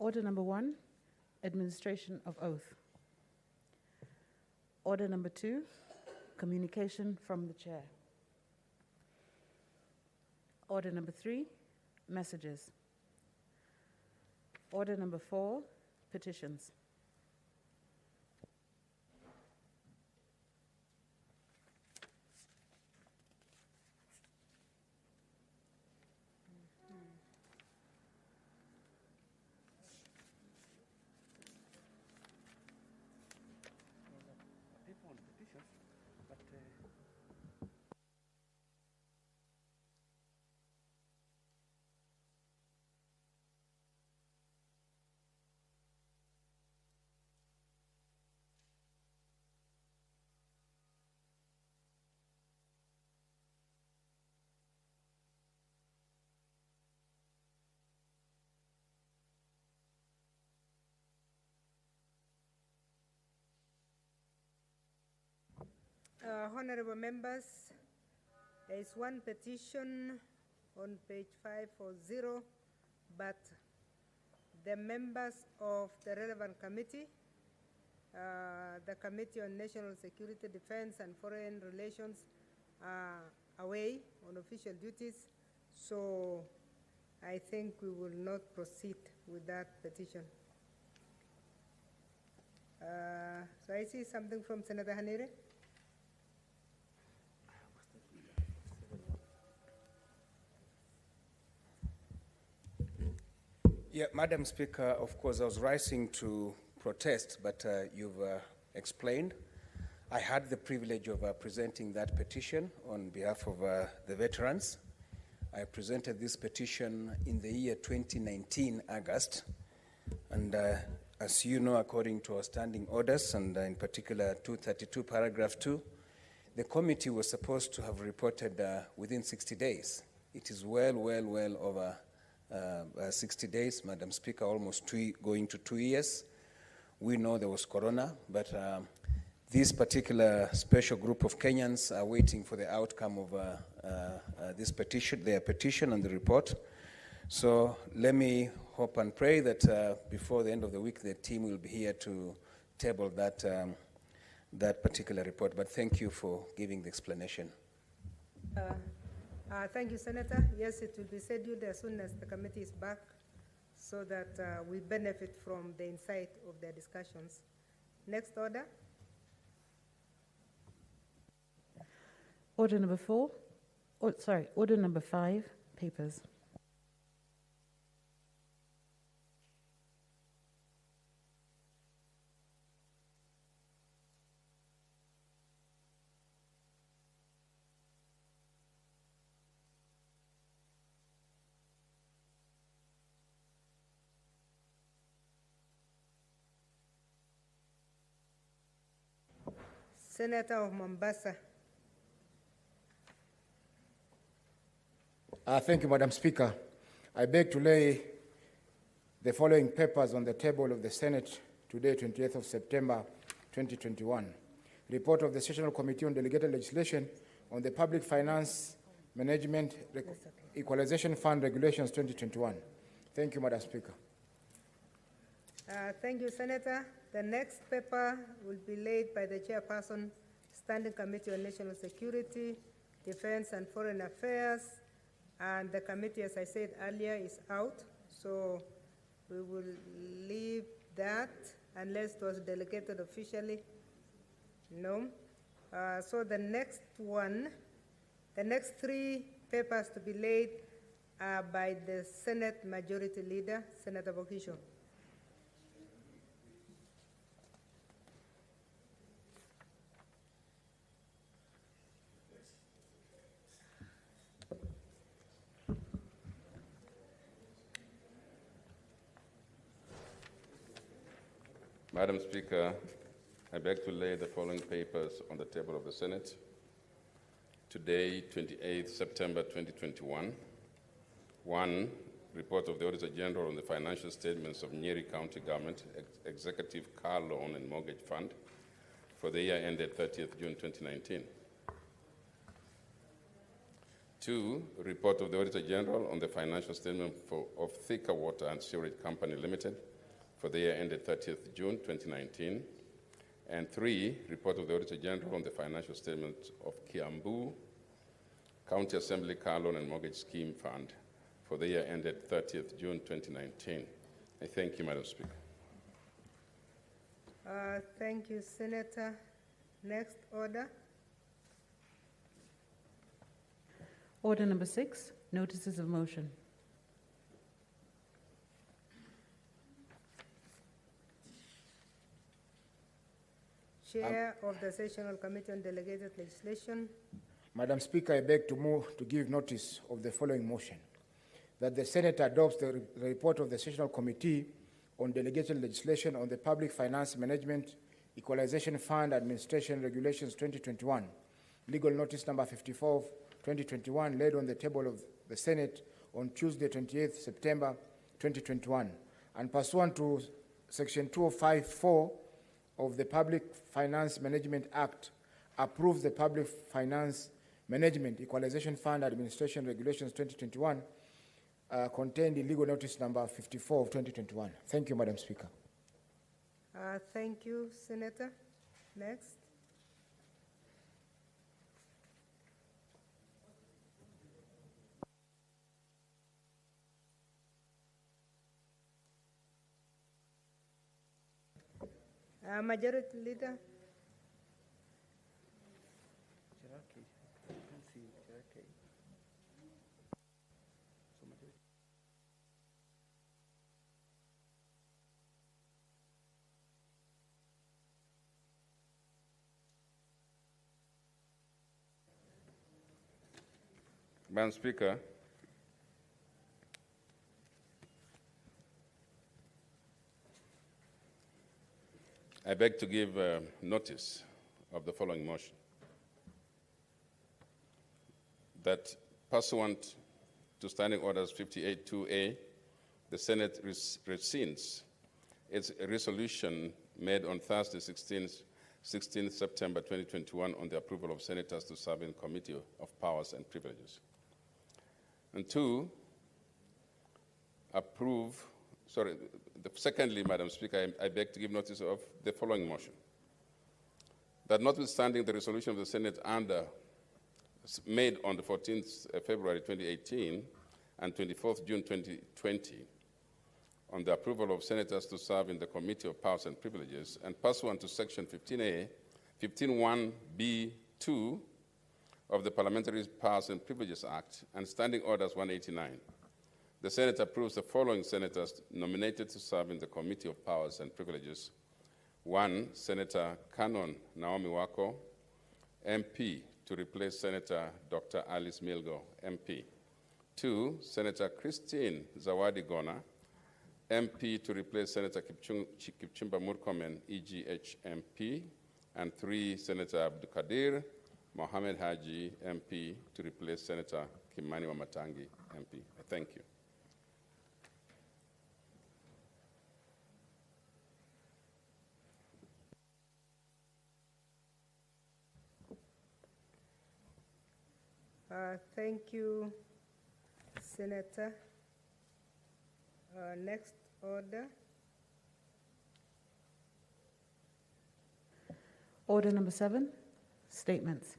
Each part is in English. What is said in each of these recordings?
Order number 1, administration of oath. Order number 2, communication from the chair. Order number 3, messages. Order number 4, petitions. Honorable members, there is one petition on page 540, but the members of the relevant committee, the Committee on National Security, Defense and Foreign Relations, are away on official duties, so I think we will not proceed with that petition. So I see something from Senator Hanire. Yeah, Madam Speaker, of course, I was rising to protest, but you've explained. I had the privilege of presenting that petition on behalf of the veterans. I presented this petition in the year 2019, August, and as you know, according to our standing orders, and in particular 232 paragraph 2, the committee was supposed to have reported within 60 days. It is well over 60 days, Madam Speaker, almost going to 2 years. We know there was corona, but this particular special group of Kenyans are waiting for the outcome of this petition, their petition and the report. So let me hope and pray that before the end of the week, the team will be here to table that, that particular report. But thank you for giving the explanation. Thank you, Senator. Yes, it will be scheduled as soon as the committee is back so that we benefit from the insight of their discussions. Next order. Order number 4, order number 5, papers. Senator of Mombasa. Thank you, Madam Speaker. I beg to lay the following papers on the table of the Senate today, 28th of September, 2021. Report of the Sessional Committee on Delegated Legislation on the Public Finance Management Equalization Fund Regulations 2021. Thank you, Madam Speaker. Thank you, Senator. The next paper will be laid by the Chairperson, Standing Committee on National Security, Defense and Foreign Affairs, and the committee, as I said earlier, is out, so we will leave that unless it was delegated officially. No. So the next one, the next 3 papers to be laid are by the Senate Majority Leader, Senator Bokisho. Madam Speaker, I beg to lay the following papers on the table of the Senate. Today, 28th September 2021. 1, report of the Auditor General on the financial statements of Nyeri County Government Executive Car Loan and Mortgage Fund for the year ended 30th June 2019. 2, report of the Auditor General on the financial statement of Thika Water and Sewerage Company Limited for the year ended 30th June 2019. And 3, report of the Auditor General on the financial statement of Kiambu County Assembly Car Loan and Mortgage Scheme Fund for the year ended 30th June 2019. I thank you, Madam Speaker. Thank you, Senator. Next order. Order number 6, notices of motion. Chair of the Sessional Committee on Delegated Legislation. Madam Speaker, I beg to move to give notice of the following motion: that the Senate adopts the report of the Sessional Committee on Delegated Legislation on the Public Finance Management, Equalization Fund Administration Regulations 2021, legal notice number 54 of 2021, laid on the table of the Senate on Tuesday, 28th September 2021, and pursuant to Section 205(4) of the Public Finance Management Act, approves the Public Finance Management Equalization Fund Administration Regulations 2021, contained in legal notice number 54 of 2021. Thank you, Madam Speaker. Thank you, Senator. Next. Majority Leader. Madam Speaker, I beg to give notice of the following motion: that pursuant to Standing Orders 58(2)A, the Senate rescinds its resolution made on Thursday, 16th September 2021 on the approval of senators to serve in Committee of Powers and Privileges. And 2, secondly, Madam Speaker, I beg to give notice of the following motion: that notwithstanding the resolution of the Senate made on the 14th February 2018 and 24th June 2020 on the approval of senators to serve in the Committee of Powers and Privileges, and pursuant to Section 15(1)(b)(2) of the Parliamentary Powers and Privileges Act and Standing Orders 189, the Senate approves the following senators nominated to serve in the Committee of Powers and Privileges: 1, Senator Canon Naomi Wako, MP, to replace Senator Dr. Alice Milgo, MP. 2, Senator Christine Zawadi Gona, MP, to replace Senator Kipchumba Murkomen, EGH, MP. And 3, Senator Abdulkadir Mohamed Haji, MP, to replace Senator Kimani Wamatangi, MP. I thank you. Thank you, Senator. Next order. Order number 7, statements.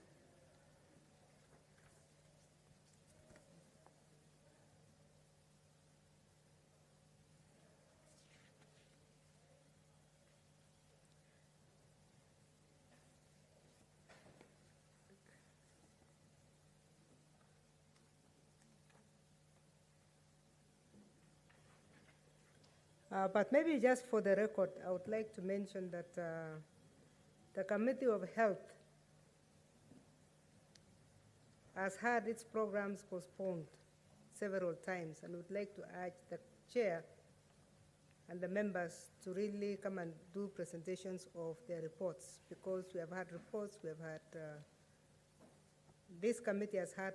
But maybe just for the record, I would like to mention that the Committee of Health has had its programs postponed several times, and would like to urge the chair and the members to really come and do presentations of their reports, because we have had reports, we have had, this committee has had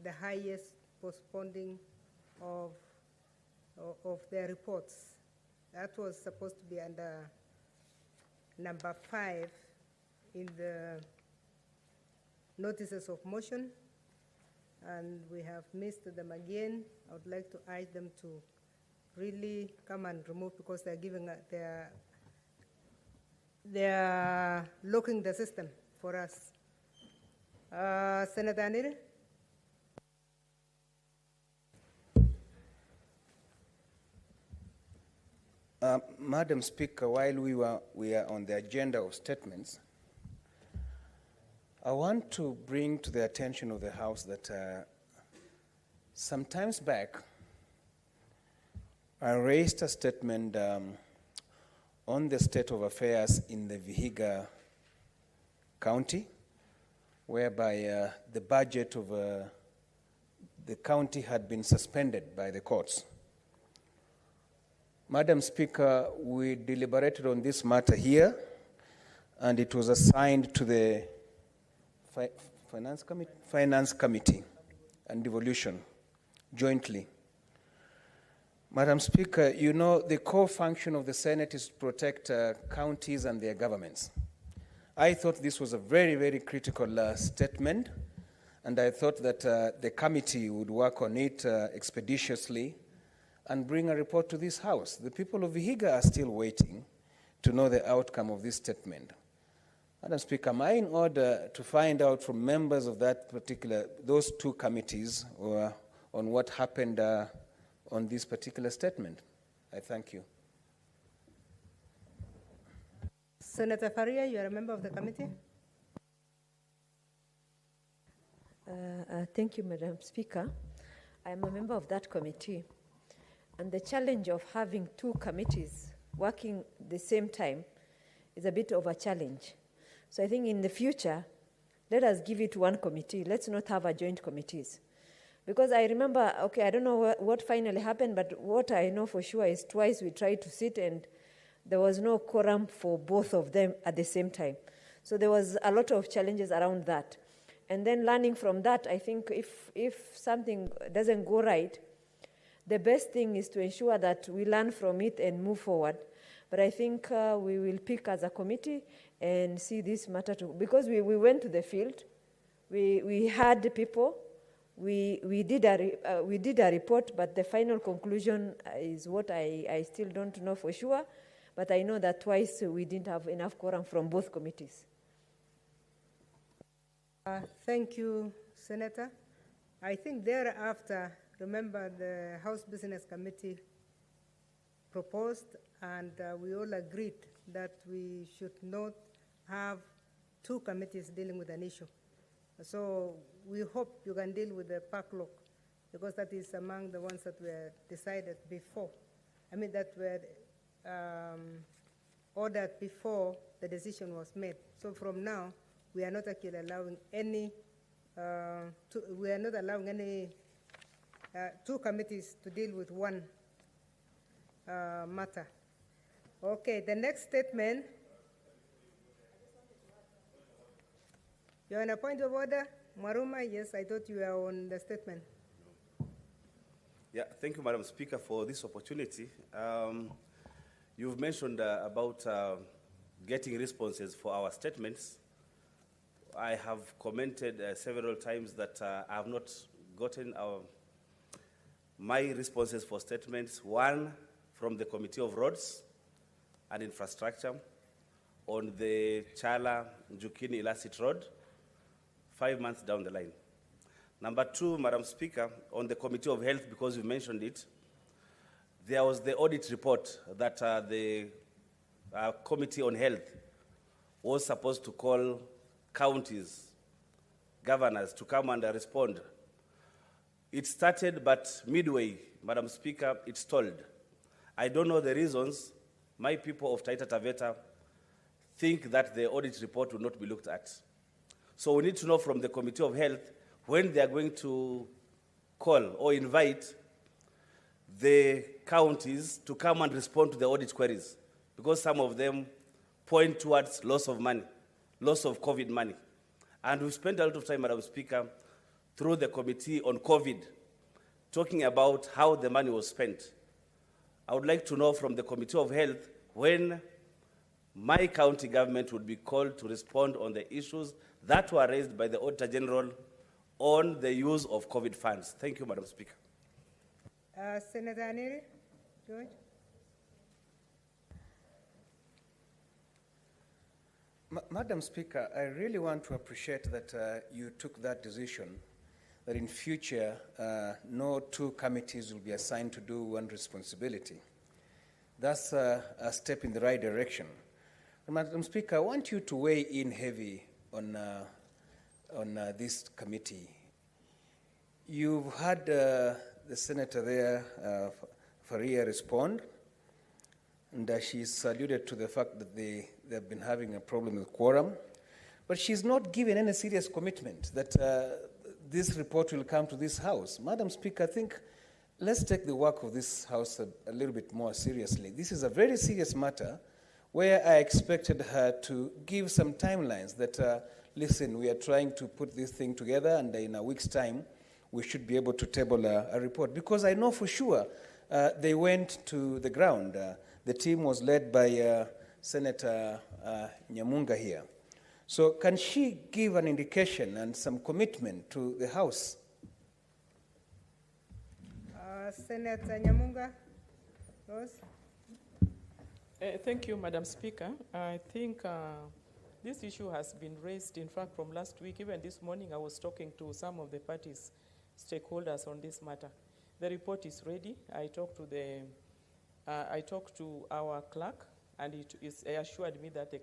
the highest postponing of their reports. That was supposed to be under number 5 in the notices of motion, and we have missed them again. I would like to urge them to really come and remove because they're giving, they're locking the system for us. Senator Aniri? Madam Speaker, while we are on the agenda of statements, I want to bring to the attention of the House that some times back, I raised a statement on the state of affairs in the Vihiga County, whereby the budget of the county had been suspended by the courts. Madam Speaker, we deliberated on this matter here, and it was assigned to the Finance Committee and Devolution jointly. Madam Speaker, you know the core function of the Senate is to protect counties and their governments. I thought this was a very, very critical statement, and I thought that the committee would work on it expeditiously and bring a report to this House. The people of Vihiga are still waiting to know the outcome of this statement. Madam Speaker, am I in order to find out from members of those two committees on what happened on this particular statement? I thank you. Senator Faria, you are a member of the committee? Thank you, Madam Speaker. I am a member of that committee. And the challenge of having two committees working at the same time is a bit of a challenge. So I think in the future, let us give it one committee. Let's not have a joint committees. Because I remember, okay, I don't know what finally happened, but what I know for sure is twice we tried to sit and there was no quorum for both of them at the same time. So there was a lot of challenges around that. And then learning from that, I think if something doesn't go right, the best thing is to ensure that we learn from it and move forward. But I think we will pick as a committee and see this matter too. Because we went to the field, we heard the people, we did a report, but the final conclusion is what I still don't know for sure. But I know that twice we didn't have enough quorum from both committees. Thank you, Senator. I think thereafter, remember the House Business Committee proposed and we all agreed that we should not have two committees dealing with an issue. So we hope you can deal with the backlog because that is among the ones that were decided before. I mean that were ordered before the decision was made. So from now, we are not actually allowing any, two committees to deal with one matter. Okay, the next statement. You're on a point of order? Maruma, yes, I thought you were on the statement. Yeah, thank you, Madam Speaker, for this opportunity. You've mentioned about getting responses for our statements. I have commented several times that I have not gotten my responses for statements. One from the Committee of Roads and Infrastructure on the Chala-Njukini Illicit Road, 5 months down the line. Number two, Madam Speaker, on the Committee of Health, because you mentioned it, there was the audit report that the Committee on Health was supposed to call counties, governors to come and respond. It started, but midway, Madam Speaker, it stalled. I don't know the reasons. My people of Taita Taveta think that the audit report will not be looked at. So we need to know from the Committee of Health when they are going to call or invite the counties to come and respond to the audit queries, because some of them point towards loss of money, loss of COVID money. And we spent a lot of time, Madam Speaker, through the Committee on COVID, talking about how the money was spent. I would like to know from the Committee of Health when my county government would be called to respond on the issues that were raised by the Auditor General on the use of COVID funds. Thank you, Madam Speaker. Senator Aniri, George? Madam Speaker, I really want to appreciate that you took that decision, that in future, no two committees will be assigned to do one responsibility. That's a step in the right direction. Madam Speaker, I want you to weigh in heavy on this committee. You've had the senator there, Faria, respond, and she's alluded to the fact that they've been having a problem with quorum, but she's not given any serious commitment that this report will come to this House. Madam Speaker, I think let's take the work of this House a little bit more seriously. This is a very serious matter where I expected her to give some timelines that, listen, we are trying to put this thing together, and in a week's time, we should be able to table a report. Because I know for sure they went to the ground. The team was led by Senator Nyamunga here. So can she give an indication and some commitment to the House? Senator Nyamunga, Rose? Thank you, Madam Speaker. I think this issue has been raised, in fact, from last week. Even this morning, I was talking to some of the parties' stakeholders on this matter. The report is ready. I talked to our clerk, and he assured me that the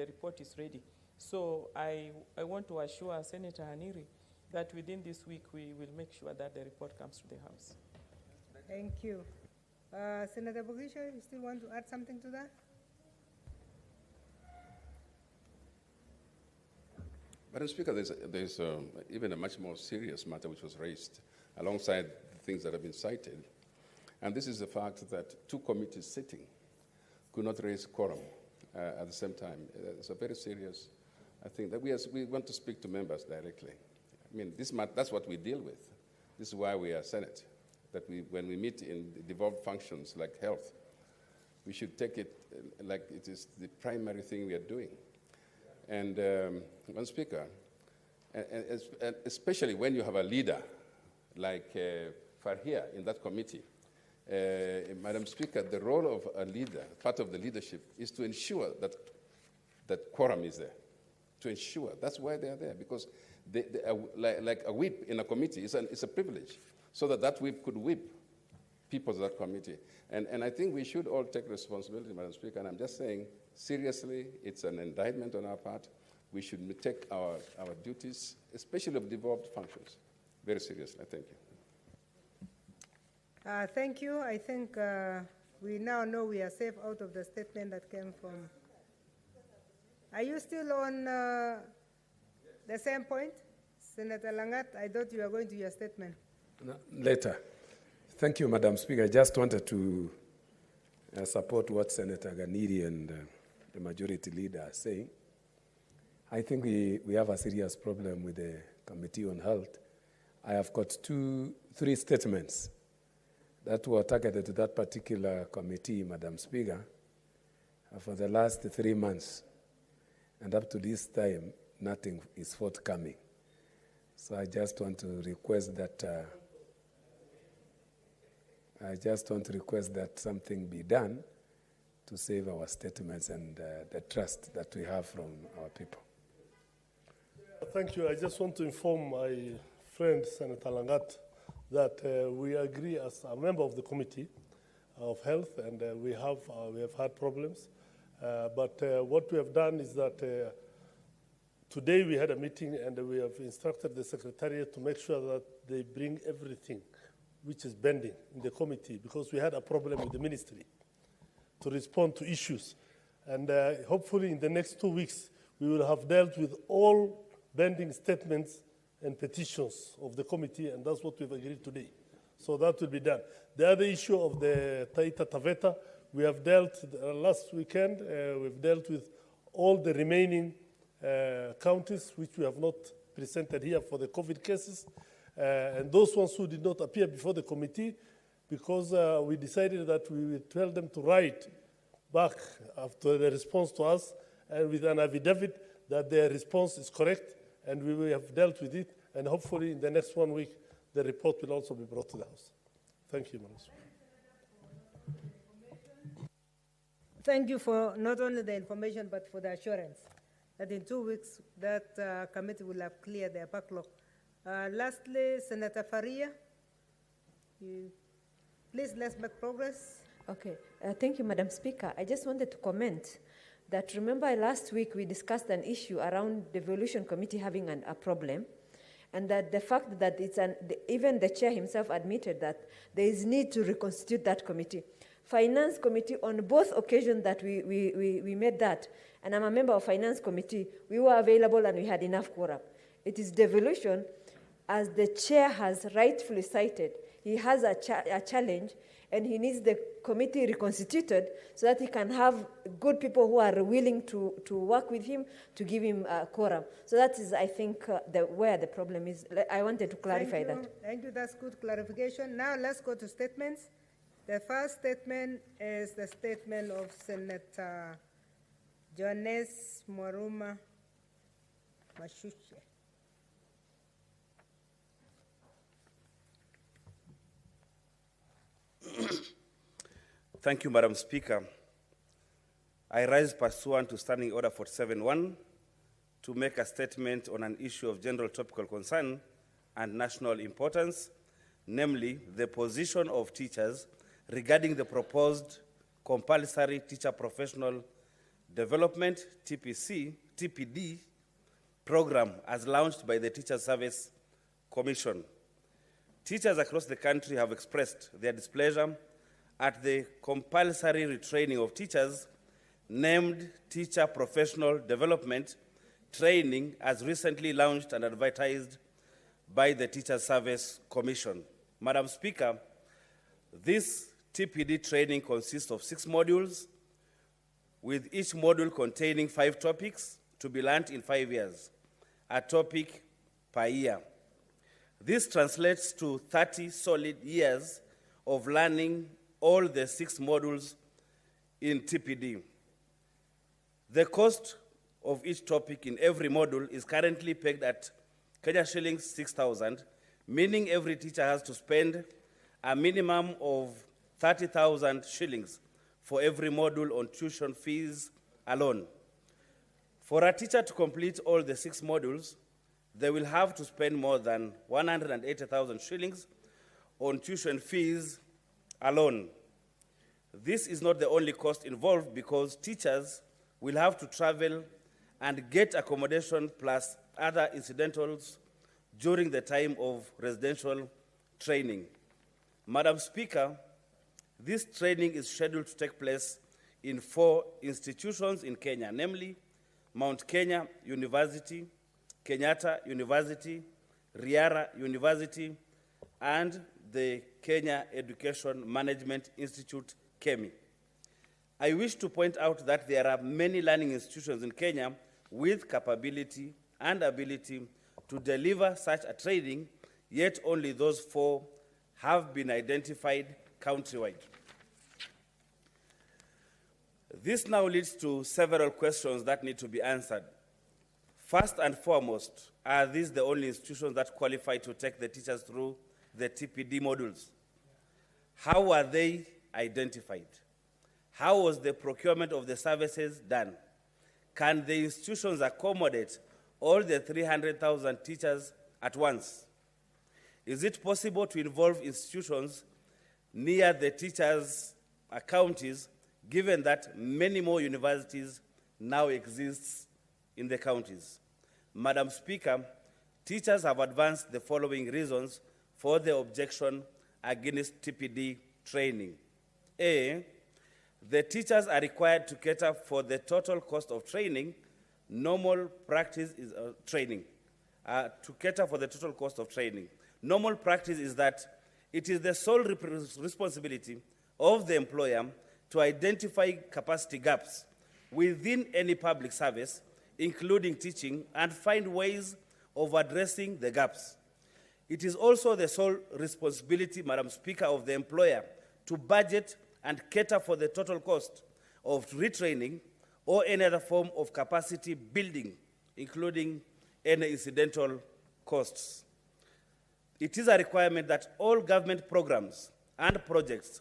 report is ready. So I want to assure Senator Haniri that within this week, we will make sure that the report comes to the House. Thank you. Senator Bogisho, you still want to add something to that? Madam Speaker, there's even a much more serious matter which was raised alongside the things that have been cited. And this is the fact that two committees sitting could not raise quorum at the same time. It's a very serious, I think, that we want to speak to members directly. I mean, that's what we deal with. This is why we are Senate. That when we meet in devolved functions like health, we should take it like it is the primary thing we are doing. And Madam Speaker, and especially when you have a leader like Farhia in that committee, Madam Speaker, the role of a leader, part of the leadership, is to ensure that quorum is there. To ensure. That's why they are there, because like a whip in a committee is a privilege, so that whip could whip people of that committee. And I think we should all take responsibility, Madam Speaker, and I'm just saying, seriously, it's an indictment on our part. We should take our duties, especially of devolved functions, very seriously. Thank you. Thank you. I think we now know we are safe out of the statement that came from. Are you still on the same point? Senator Langat, I thought you were going to your statement. No, later. Thank you, Madam Speaker. I just wanted to support what Senator Ganiri and the majority leader are saying. I think we have a serious problem with the Committee on Health. I have got 3 statements that were targeted to that particular committee, Madam Speaker, for the last 3 months. And up to this time, nothing is forthcoming. So I just want to request that something be done to save our statements and the trust that we have from our people. Thank you. I just want to inform my friend, Senator Langat, that we agree as a member of the Committee of Health, and we have had problems. But what we have done is that today we had a meeting, and we have instructed the Secretariat to make sure that they bring everything which is pending in the committee, because we had a problem with the ministry to respond to issues. And hopefully in the next 2 weeks, we will have dealt with all pending statements and petitions of the committee, and that's what we've agreed today. So that will be done. The other issue of the Taita Taveta, we have dealt last weekend, we've dealt with all the remaining counties which we have not presented here for the COVID cases, and those ones who did not appear before the committee, because we decided that we would tell them to write back after the response to us, and with an affidavit that their response is correct, and we have dealt with it, and hopefully in the next 1 week, the report will also be brought to the House. Thank you, Madam Speaker. thank you for not only the information but for the assurance that in 2 weeks that committee will have cleared their backlog. Lastly, Senator Faria, please let's make progress. Okay, thank you, Madam Speaker. I just wanted to comment that remember last week we discussed an issue around the Devolution Committee having a problem, and that the fact that even the chair himself admitted that there is need to reconstitute that committee. Finance Committee, on both occasions that we made that, and I'm a member of Finance Committee, we were available and we had enough quorum. It is devolution, as the chair has rightfully cited, he has a challenge, and he needs the committee reconstituted so that he can have good people who are willing to work with him to give him a quorum. So that is, I think, where the problem is. I wanted to clarify that. Thank you, that's good clarification. Now let's go to statements. The first statement is the statement of Senator Jones Mwaruma Mashuche. Thank you, Madam Speaker. I rise pursuant to Standing Order 47-1 to make a statement on an issue of general topical concern and national importance, namely the position of teachers regarding the proposed compulsory teacher professional development TPD program as launched by the Teachers Service Commission. Teachers across the country have expressed their displeasure at the compulsory retraining of teachers named Teacher Professional Development Training as recently launched and advertised by the Teachers Service Commission. Madam Speaker, this TPD training consists of 6 modules, with each module containing 5 topics to be learned in 5 years, a topic per year. This translates to 30 solid years of learning all the 6 modules in TPD. The cost of each topic in every module is currently pegged at Kenya shillings 6,000, meaning every teacher has to spend a minimum of 30,000 shillings for every module on tuition fees alone. For a teacher to complete all the 6 modules, they will have to spend more than 180,000 shillings on tuition fees alone. This is not the only cost involved, because teachers will have to travel and get accommodation plus other incidentals during the time of residential training. Madam Speaker, this training is scheduled to take place in 4 institutions in Kenya, namely Mount Kenya University, Kenyatta University, Riara University, and the Kenya Education Management Institute, KEMI. I wish to point out that there are many learning institutions in Kenya with capability and ability to deliver such a training, yet only those 4 have been identified countrywide. This now leads to several questions that need to be answered. First and foremost, are these the only institutions that qualify to take the teachers through the TPD modules? How are they identified? How was the procurement of the services done? Can the institutions accommodate all the 300,000 teachers at once? Is it possible to involve institutions near the teachers' counties, given that many more universities now exist in the counties? Madam Speaker, teachers have advanced the following reasons for the objection against TPD training. A, the teachers are required to cater for the total cost of training. Normal practice is training. To cater for the total cost of training. Normal practice is that it is the sole responsibility of the employer to identify capacity gaps within any public service, including teaching, and find ways of addressing the gaps. It is also the sole responsibility, Madam Speaker, of the employer to budget and cater for the total cost of retraining or any other form of capacity building, including any incidental costs. It is a requirement that all government programs and projects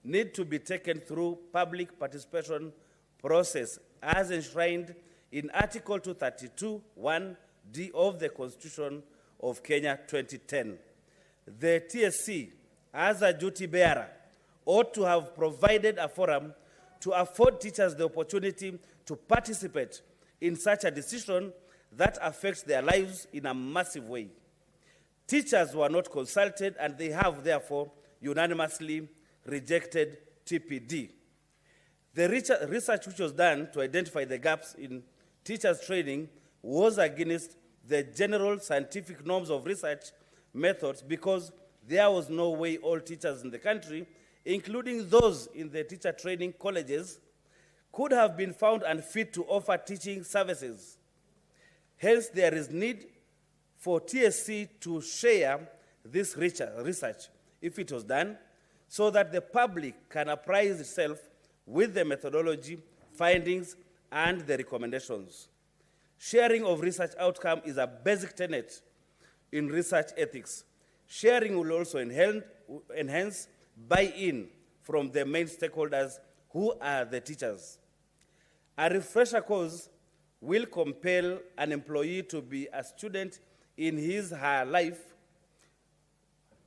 need to be taken through public participation process as enshrined in Article 232(1)(d) of the Constitution of Kenya 2010. The TSC, as a duty bearer, ought to have provided a forum to afford teachers the opportunity to participate in such a decision that affects their lives in a massive way. Teachers were not consulted, and they have therefore unanimously rejected TPD. The research which was done to identify the gaps in teachers' training was against the general scientific norms of research methods, because there was no way all teachers in the country, including those in the teacher training colleges, could have been found unfit to offer teaching services. Hence, there is need for TSC to share this research, if it was done, so that the public can apprise itself with the methodology, findings, and the recommendations. Sharing of research outcome is a basic tenet in research ethics. Sharing will also enhance buy-in from the main stakeholders, who are the teachers. A refresher course will compel an employee to be a student in his or her life,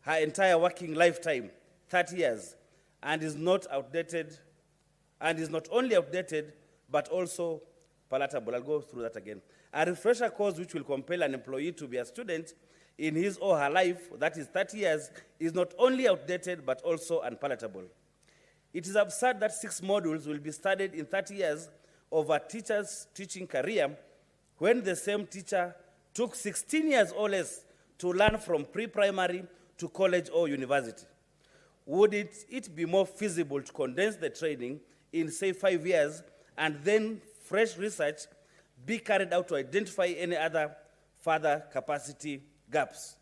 her entire working lifetime, 30 years, and is not outdated, and is not only outdated, but also palatable. I'll go through that again. A refresher course which will compel an employee to be a student in his or her life, that is 30 years, is not only outdated, but also unpalatable. It is absurd that 6 modules will be studied in 30 years of a teacher's teaching career, when the same teacher took 16 years or less to learn from pre-primary to college or university. Would it be more feasible to condense the training in, say, 5 years, and then fresh research be carried out to identify any other further capacity gaps?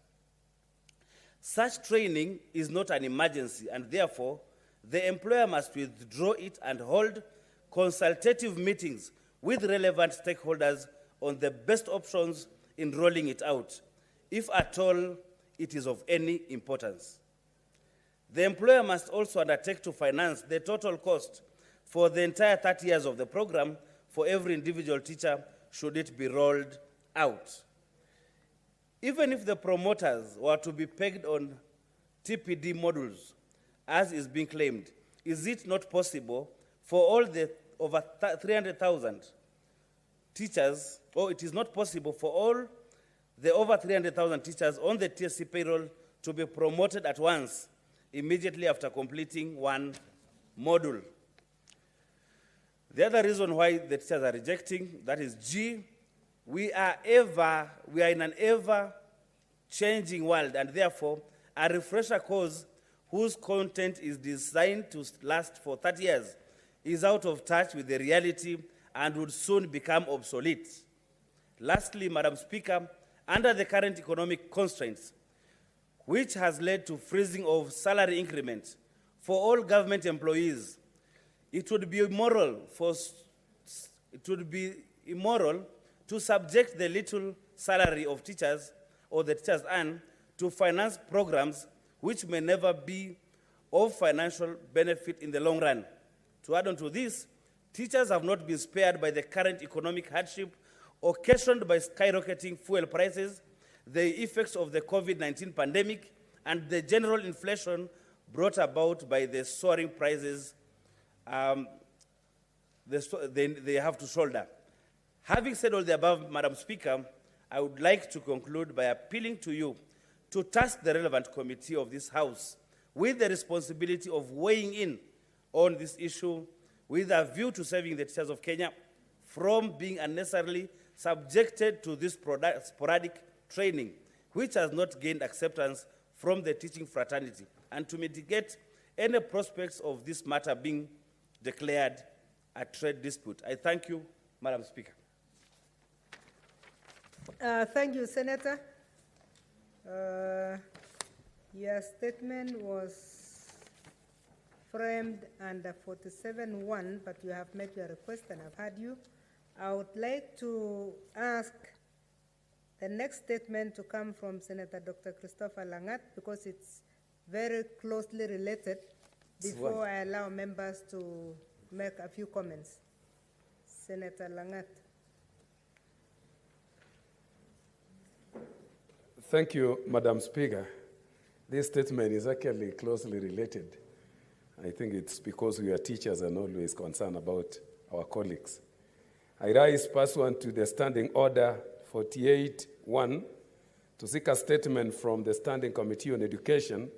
Such training is not an emergency, and therefore, the employer must withdraw it and hold consultative meetings with relevant stakeholders on the best options in rolling it out, if at all it is of any importance. The employer must also undertake to finance the total cost for the entire 30 years of the program for every individual teacher, should it be rolled out. Even if the promoters were to be pegged on TPD modules, as is being claimed, is it not possible for all the over 300,000 teachers, or it is not possible for all the over 300,000 teachers on the TSC payroll to be promoted at once, immediately after completing one module? The other reason why the teachers are rejecting, that is G, we are in an ever-changing world, and therefore a refresher course whose content is designed to last for 30 years is out of touch with the reality and would soon become obsolete. Lastly, Madam Speaker, under the current economic constraints, which has led to freezing of salary increments for all government employees, it would be immoral to subject the little salary of teachers, or the teachers earn, to finance programs which may never be of financial benefit in the long run. To add on to this, teachers have not been spared by the current economic hardship occasioned by skyrocketing fuel prices, the effects of the COVID-19 pandemic, and the general inflation brought about by the soaring prices they have to shoulder. Having said all the above, Madam Speaker, I would like to conclude by appealing to you to task the relevant committee of this House with the responsibility of weighing in on this issue with a view to saving the teachers of Kenya from being unnecessarily subjected to this sporadic training, which has not gained acceptance from the teaching fraternity, and to mitigate any prospects of this matter being declared a trade dispute. I thank you, Madam Speaker. Thank you, Senator. Your statement was framed under 47(1), but you have made your request and I've heard you. I would like to ask the next statement to come from Senator Dr. Christopher Langat, because it's very closely related before I allow members to make a few comments. Senator Langat. Thank you, Madam Speaker. This statement is actually closely related. I think it's because we are teachers and always concerned about our colleagues. I rise pursuant to the Standing Order 48-1 to seek a statement from the Standing Committee on Education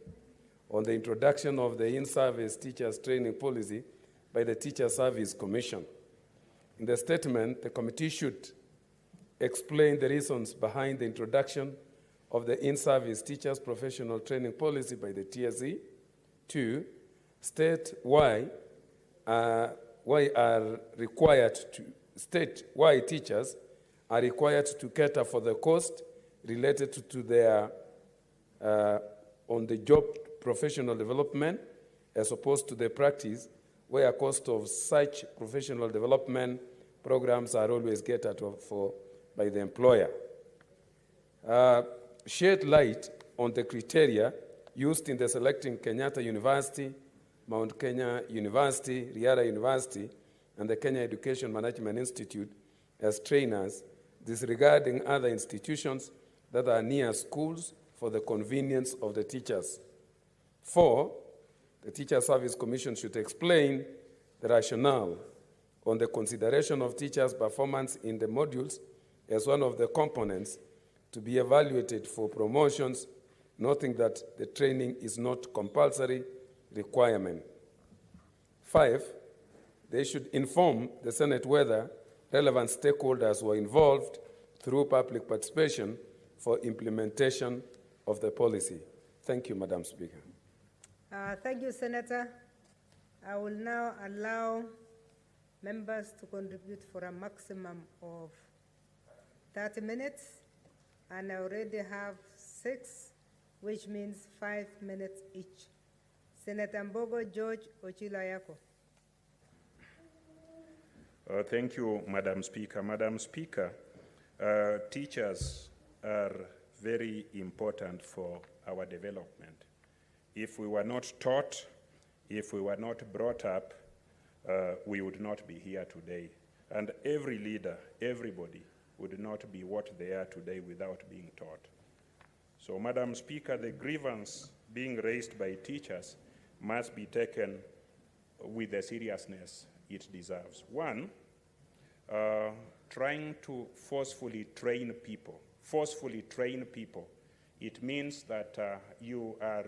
on the introduction of the in-service teachers training policy by the Teacher Service Commission. In the statement, the committee should explain the reasons behind the introduction of the in-service teachers professional training policy by the TSE. 2, state why teachers are required to cater for the cost related to their on-the-job professional development as opposed to the practice where cost of such professional development programs are always catered for by the employer. Shed light on the criteria used in the selecting Kenyatta University, Mount Kenya University, Riara University, and the Kenya Education Management Institute as trainers, disregarding other institutions that are near schools for the convenience of the teachers. 4, the Teacher Service Commission should explain the rationale on the consideration of teachers' performance in the modules as one of the components to be evaluated for promotions, noting that the training is not compulsory requirement. 5, they should inform the Senate whether relevant stakeholders were involved through public participation for implementation of the policy. Thank you, Madam Speaker. Thank you, Senator. I will now allow members to contribute for a maximum of 30 minutes, and I already have 6, which means 5 minutes each. Senator Mbogo George Ochilayako. Thank you, Madam Speaker. Madam Speaker, teachers are very important for our development. If we were not taught, if we were not brought up, we would not be here today. And every leader, everybody, would not be what they are today without being taught. So, Madam Speaker, the grievance being raised by teachers must be taken with the seriousness it deserves. 1, trying to forcefully train people. It means that you are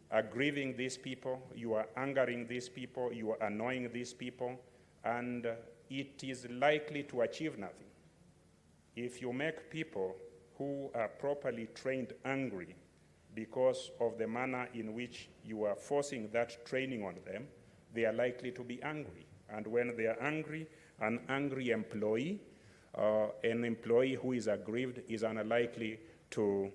aggrieving these people, you are angering these people, you are annoying these people, and it is likely to achieve nothing. If you make people who are properly trained angry because of the manner in which you are forcing that training on them, they are likely to be angry. And when they are angry, an angry employee, an employee who is aggrieved is unlikely to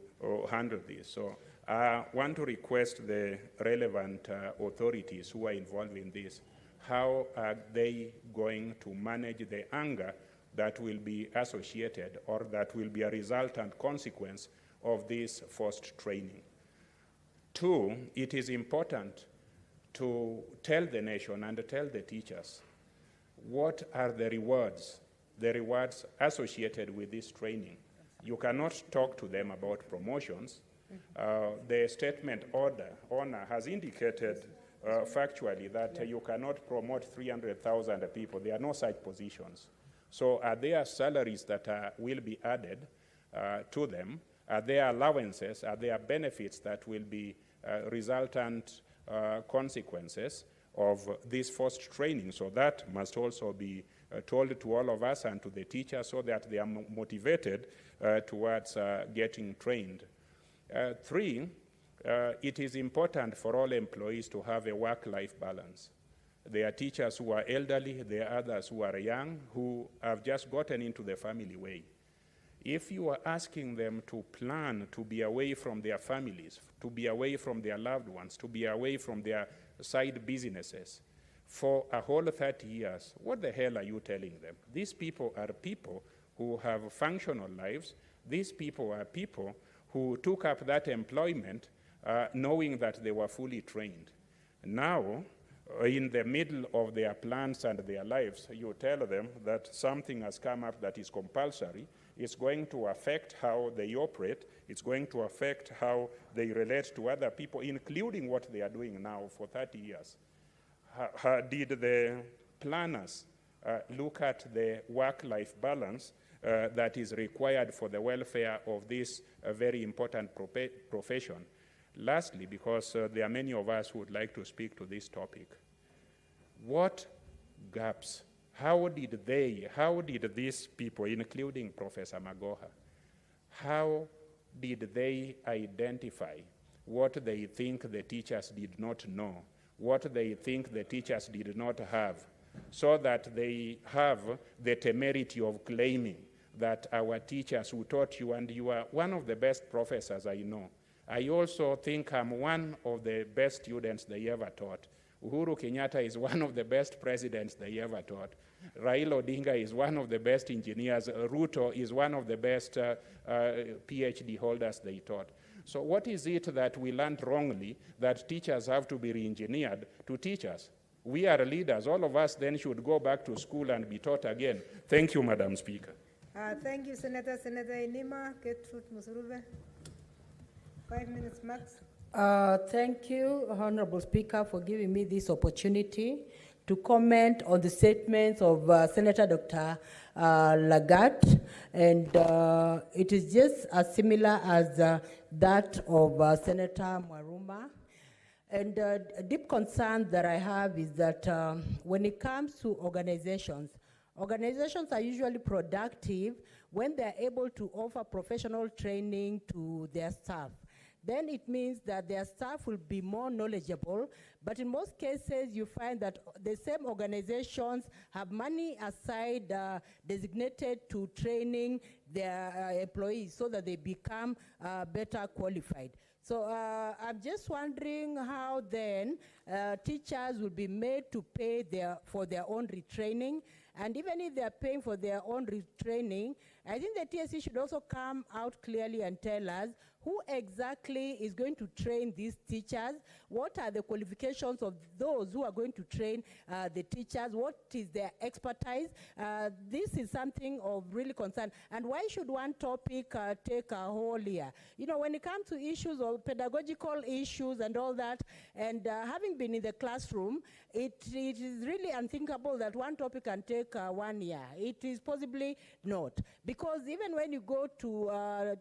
handle this. So I want to request the relevant authorities who are involved in this, how are they going to manage the anger that will be associated or that will be a resultant consequence of this forced training? 2, it is important to tell the nation and tell the teachers what are the rewards associated with this training. You cannot talk to them about promotions. The statement owner has indicated factually that you cannot promote 300,000 people. There are no such positions. So are there salaries that will be added to them? Are there allowances? Are there benefits that will be resultant consequences of this forced training? So that must also be told to all of us and to the teachers so that they are motivated towards getting trained. 3, it is important for all employees to have a work-life balance. There are teachers who are elderly, there are others who are young, who have just gotten into the family way. If you are asking them to plan to be away from their families, to be away from their loved ones, to be away from their side businesses for a whole 30 years, what the hell are you telling them? These people are people who have functional lives. These people are people who took up that employment knowing that they were fully trained. Now, in the middle of their plans and their lives, you tell them that something has come up that is compulsory. It's going to affect how they operate. It's going to affect how they relate to other people, including what they are doing now for 30 years. Did the planners look at the work-life balance that is required for the welfare of this very important profession? Lastly, because there are many of us who would like to speak to this topic, what gaps, how did these people, including Professor Magoha, how did they identify what they think the teachers did not know, what they think the teachers did not have, so that they have the temerity of claiming that our teachers who taught you, and you are one of the best professors I know. I also think I'm one of the best students they ever taught. Uhuru Kenyatta is one of the best presidents they ever taught. Raila Odinga is one of the best engineers. Ruto is one of the best PhD holders they taught. So what is it that we learned wrongly that teachers have to be re-engineered to teach us? We are leaders. All of us then should go back to school and be taught again. Thank you, Madam Speaker. Thank you, Senator. Senator Inima, Gertrude Musurube. 5 minutes max. Thank you, Honorable Speaker, for giving me this opportunity to comment on the statements of Senator Dr. Lagat, and it is just as similar as that of Senator Mwaruma. And a deep concern that I have is that when it comes to organizations are usually productive when they're able to offer professional training to their staff. Then it means that their staff will be more knowledgeable, but in most cases you find that the same organizations have money aside designated to training their employees so that they become better qualified. So I'm just wondering how then teachers will be made to pay for their own retraining. And even if they're paying for their own retraining, I think the TSC should also come out clearly and tell us who exactly is going to train these teachers, what are the qualifications of those who are going to train the teachers, what is their expertise. This is something of really concern. And why should one topic take a whole year? You know, when it comes to issues of pedagogical issues and all that, and having been in the classroom, it is really unthinkable that one topic can take 1 year. It is possibly not. Because even when you go to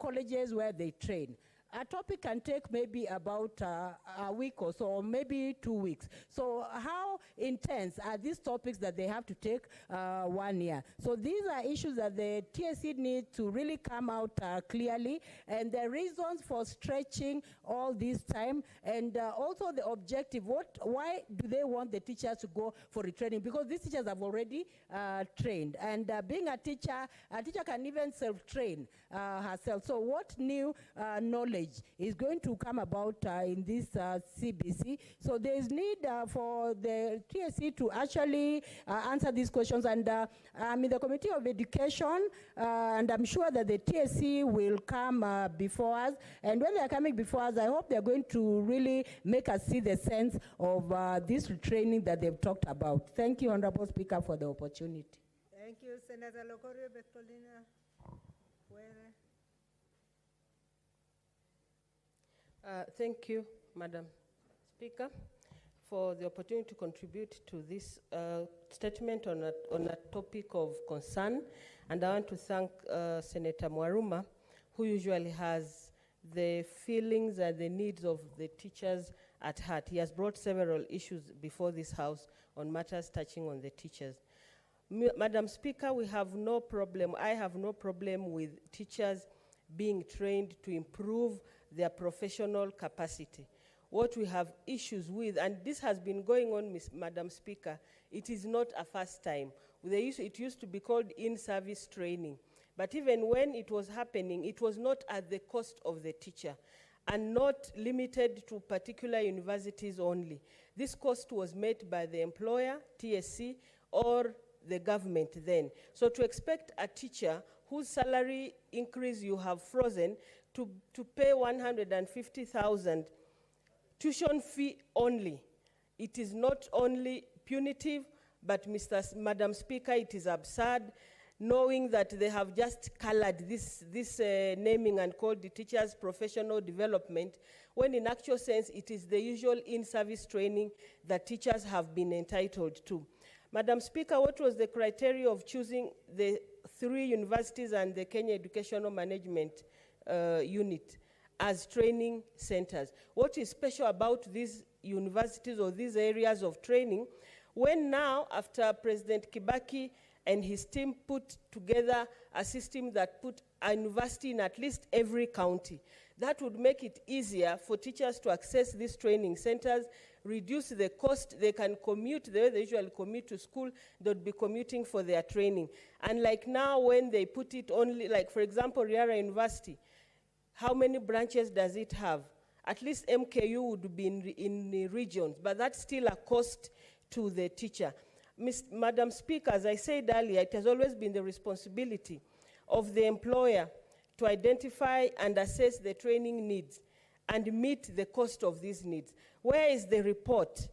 colleges where they train, a topic can take maybe about a week or so, or maybe 2 weeks. So how intense are these topics that they have to take 1 year? So these are issues that the TSC needs to really come out clearly, and the reasons for stretching all this time, and also the objective. Why do they want the teachers to go for retraining? Because these teachers have already trained, and being a teacher can even self-train herself. So what new knowledge is going to come about in this CBC? So there is need for the TSC to actually answer these questions. And I'm in the Committee of Education, and I'm sure that the TSC will come before us. And when they're coming before us, I hope they're going to really make us see the sense of this training that they've talked about. Thank you, Honorable Speaker, for the opportunity. Thank you, Senator Lokorio Betolina. Thank you, Madam Speaker, for the opportunity to contribute to this statement on a topic of concern. And I want to thank Senator Mwaruma, who usually has the feelings and the needs of the teachers at heart. He has brought several issues before this House on matters touching on the teachers. Madam Speaker, we have no problem. I have no problem with teachers being trained to improve their professional capacity. What we have issues with, and this has been going on, Madam Speaker, it is not a first time. It used to be called in-service training. But even when it was happening, it was not at the cost of the teacher and not limited to particular universities only. This cost was met by the employer, TSC, or the government then. So to expect a teacher whose salary increase you have frozen to pay 150,000 tuition fee only. It is not only punitive, but Madam Speaker, it is absurd, knowing that they have just colored this naming and called the teachers' professional development, when in actual sense it is the usual in-service training that teachers have been entitled to. Madam Speaker, what was the criteria of choosing the 3 universities and the Kenya Educational Management Unit as training centers? What is special about these universities or these areas of training, when now, after President Kibaki and his team put together a system that put a university in at least every county, that would make it easier for teachers to access these training centers, reduce the cost. They can commute the way they usually commute to school. They'll be commuting for their training. And like now, when they put it only, like for example, Riara University, how many branches does it have? At least MKU would be in the regions, but that's still a cost to the teacher. Madam Speaker, as I said earlier, it has always been the responsibility of the employer to identify and assess the training needs and meet the cost of these needs. Where is the report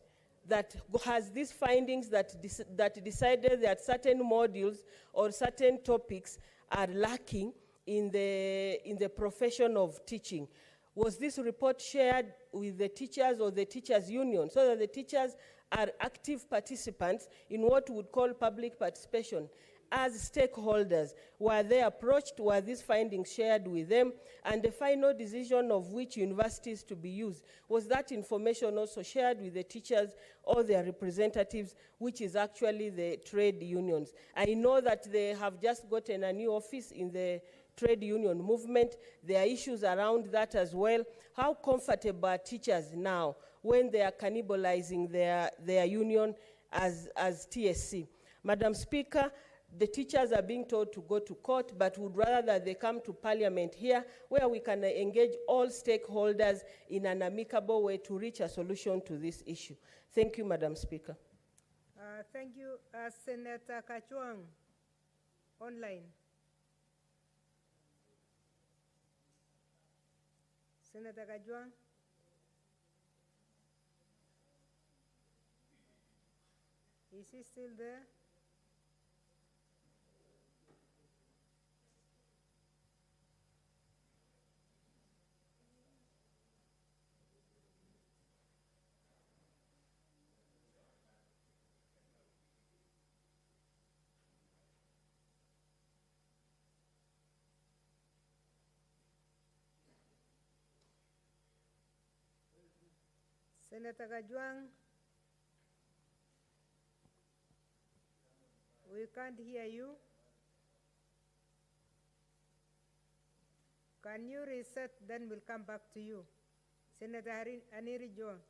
that has these findings that decided that certain modules or certain topics are lacking in the profession of teaching? Was this report shared with the teachers or the teachers' union, so that the teachers are active participants in what we would call public participation as stakeholders? Were they approached? Were these findings shared with them? And the final decision of which universities to be used, was that information also shared with the teachers or their representatives, which is actually the trade unions? I know that they have just gotten a new office in the trade union movement. There are issues around that as well. How comfortable are teachers now when they are cannibalizing their union as TSC? Madam Speaker, the teachers are being told to go to court, but would rather that they come to Parliament here, where we can engage all stakeholders in an amicable way to reach a solution to this issue. Thank you, Madam Speaker. Thank you. Senator Kachwang, online. Senator Kajwang. Is he still there? Senator Kajwang, we can't hear you. Can you reset, then we'll come back to you. Senator Aniri Jones.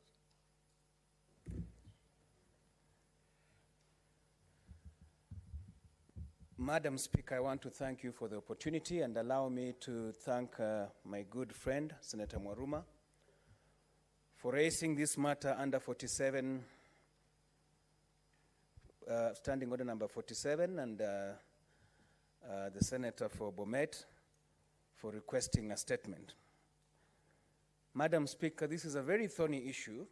Madam Speaker, I want to thank you for the opportunity, and allow me to thank my good friend, Senator Mwaruma, for raising this matter under 47, Standing Order number 47, and the Senator for Bomet for requesting a statement. Madam Speaker, this is a very thorny issue,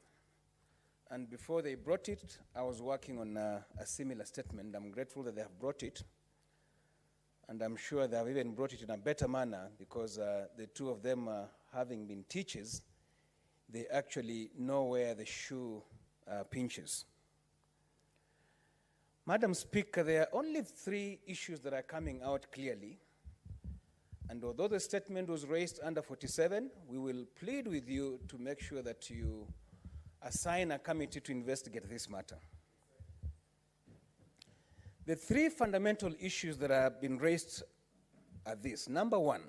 and before they brought it, I was working on a similar statement. I'm grateful that they have brought it, and I'm sure they have even brought it in a better manner, because the two of them, having been teachers, they actually know where the shoe pinches. Madam Speaker, there are only 3 issues that are coming out clearly. And although the statement was raised under 47, we will plead with you to make sure that you assign a committee to investigate this matter. The 3 fundamental issues that have been raised are this. Number 1,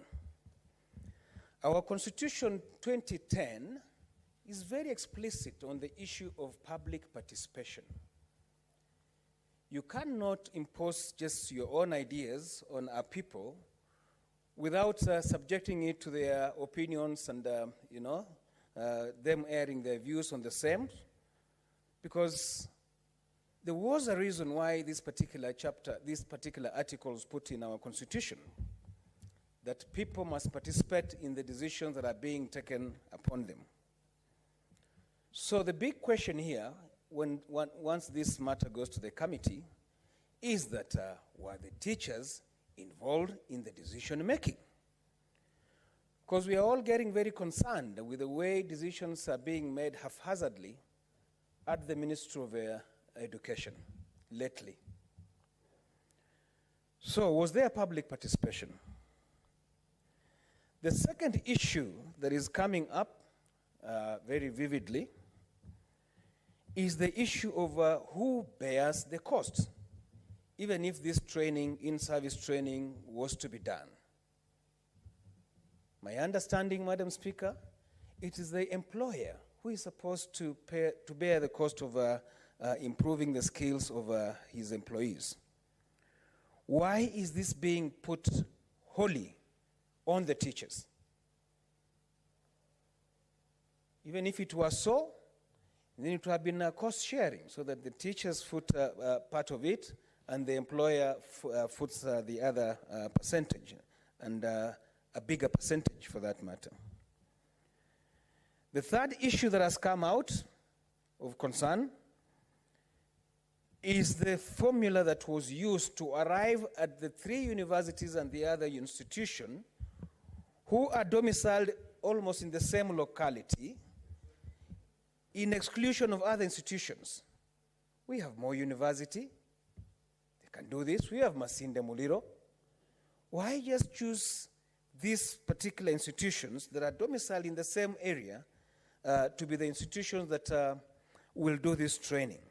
our Constitution 2010 is very explicit on the issue of public participation. You cannot impose just your own ideas on our people without subjecting it to their opinions and, them airing their views on the same, because there was a reason why this particular article was put in our Constitution, that people must participate in the decisions that are being taken upon them. So the big question here, once this matter goes to the committee, is that were the teachers involved in the decision making? Because we are all getting very concerned with the way decisions are being made haphazardly at the Ministry of Education lately. So was there public participation? The second issue that is coming up very vividly is the issue of who bears the cost, even if this training, in-service training, was to be done. My understanding, Madam Speaker, it is the employer who is supposed to bear the cost of improving the skills of his employees. Why is this being put wholly on the teachers? Even if it was so, then it would have been cost sharing, so that the teachers foot part of it and the employer foots the other percentage, and a bigger percentage for that matter. The third issue that has come out of concern is the formula that was used to arrive at the 3 universities and the other institution who are domiciled almost in the same locality, in exclusion of other institutions. We have more university, they can do this. We have Masinde Muliro. Why just choose these particular institutions that are domiciled in the same area to be the institutions that will do this training?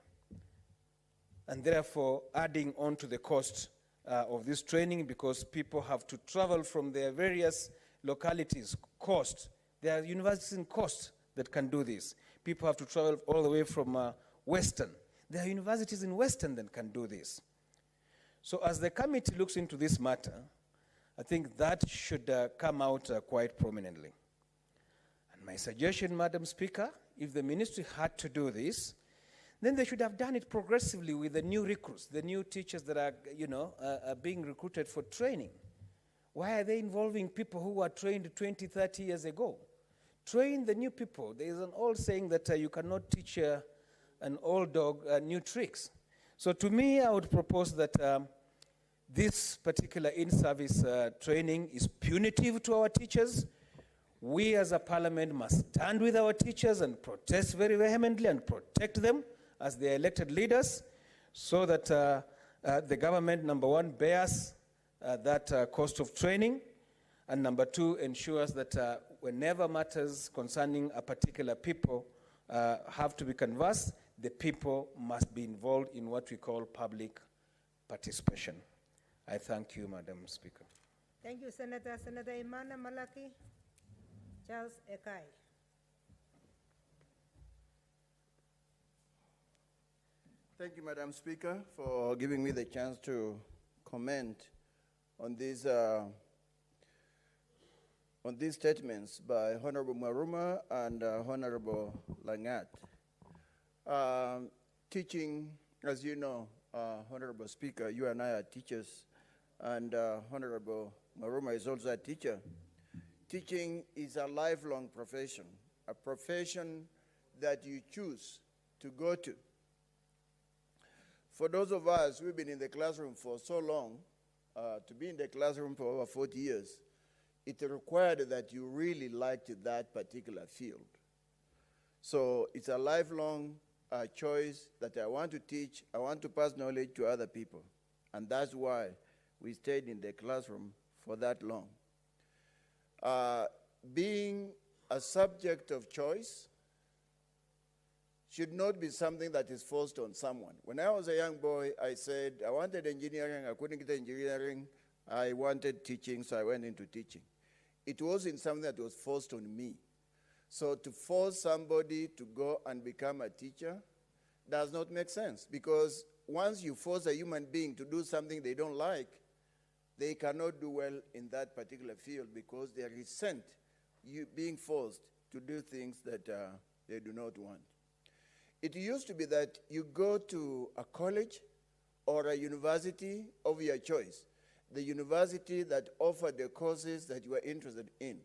And therefore adding on to the cost of this training, because people have to travel from their various localities. Cost. There are universities in Coast that can do this. People have to travel all the way from Western. There are universities in Western that can do this. So as the committee looks into this matter, I think that should come out quite prominently. And my suggestion, Madam Speaker, if the ministry had to do this, then they should have done it progressively with the new recruits, the new teachers that are being recruited for training. Why are they involving people who were trained 20, 30 years ago? Train the new people. There is an old saying that you cannot teach an old dog new tricks. So to me, I would propose that this particular in-service training is punitive to our teachers. We as a parliament must stand with our teachers and protest very vehemently and protect them as their elected leaders, so that the government, number one, bears that cost of training, and number two, ensures that whenever matters concerning a particular people have to be canvassed, the people must be involved in what we call public participation. I thank you, Madam Speaker. Thank you, Senator. Senator Imana Malaki, Charles Ekai. Thank you, Madam Speaker, for giving me the chance to comment on these statements by Honorable Maruma and Honorable Langat. Teaching, as you know, Honorable Speaker, you and I are teachers, and Honorable Maruma is also a teacher. Teaching is a lifelong profession, a profession that you choose to go to. For those of us who've been in the classroom for so long, to be in the classroom for over 40 years, it required that you really liked that particular field. So it's a lifelong choice that I want to teach, I want to pass knowledge to other people. And that's why we stayed in the classroom for that long. Being a subject of choice should not be something that is forced on someone. When I was a young boy, I said I wanted engineering, I couldn't get engineering, I wanted teaching, so I went into teaching. It wasn't something that was forced on me. So to force somebody to go and become a teacher does not make sense, because once you force a human being to do something they don't like, they cannot do well in that particular field because they resent you being forced to do things that they do not want. It used to be that you go to a college or a university of your choice, the university that offered the courses that you are interested in.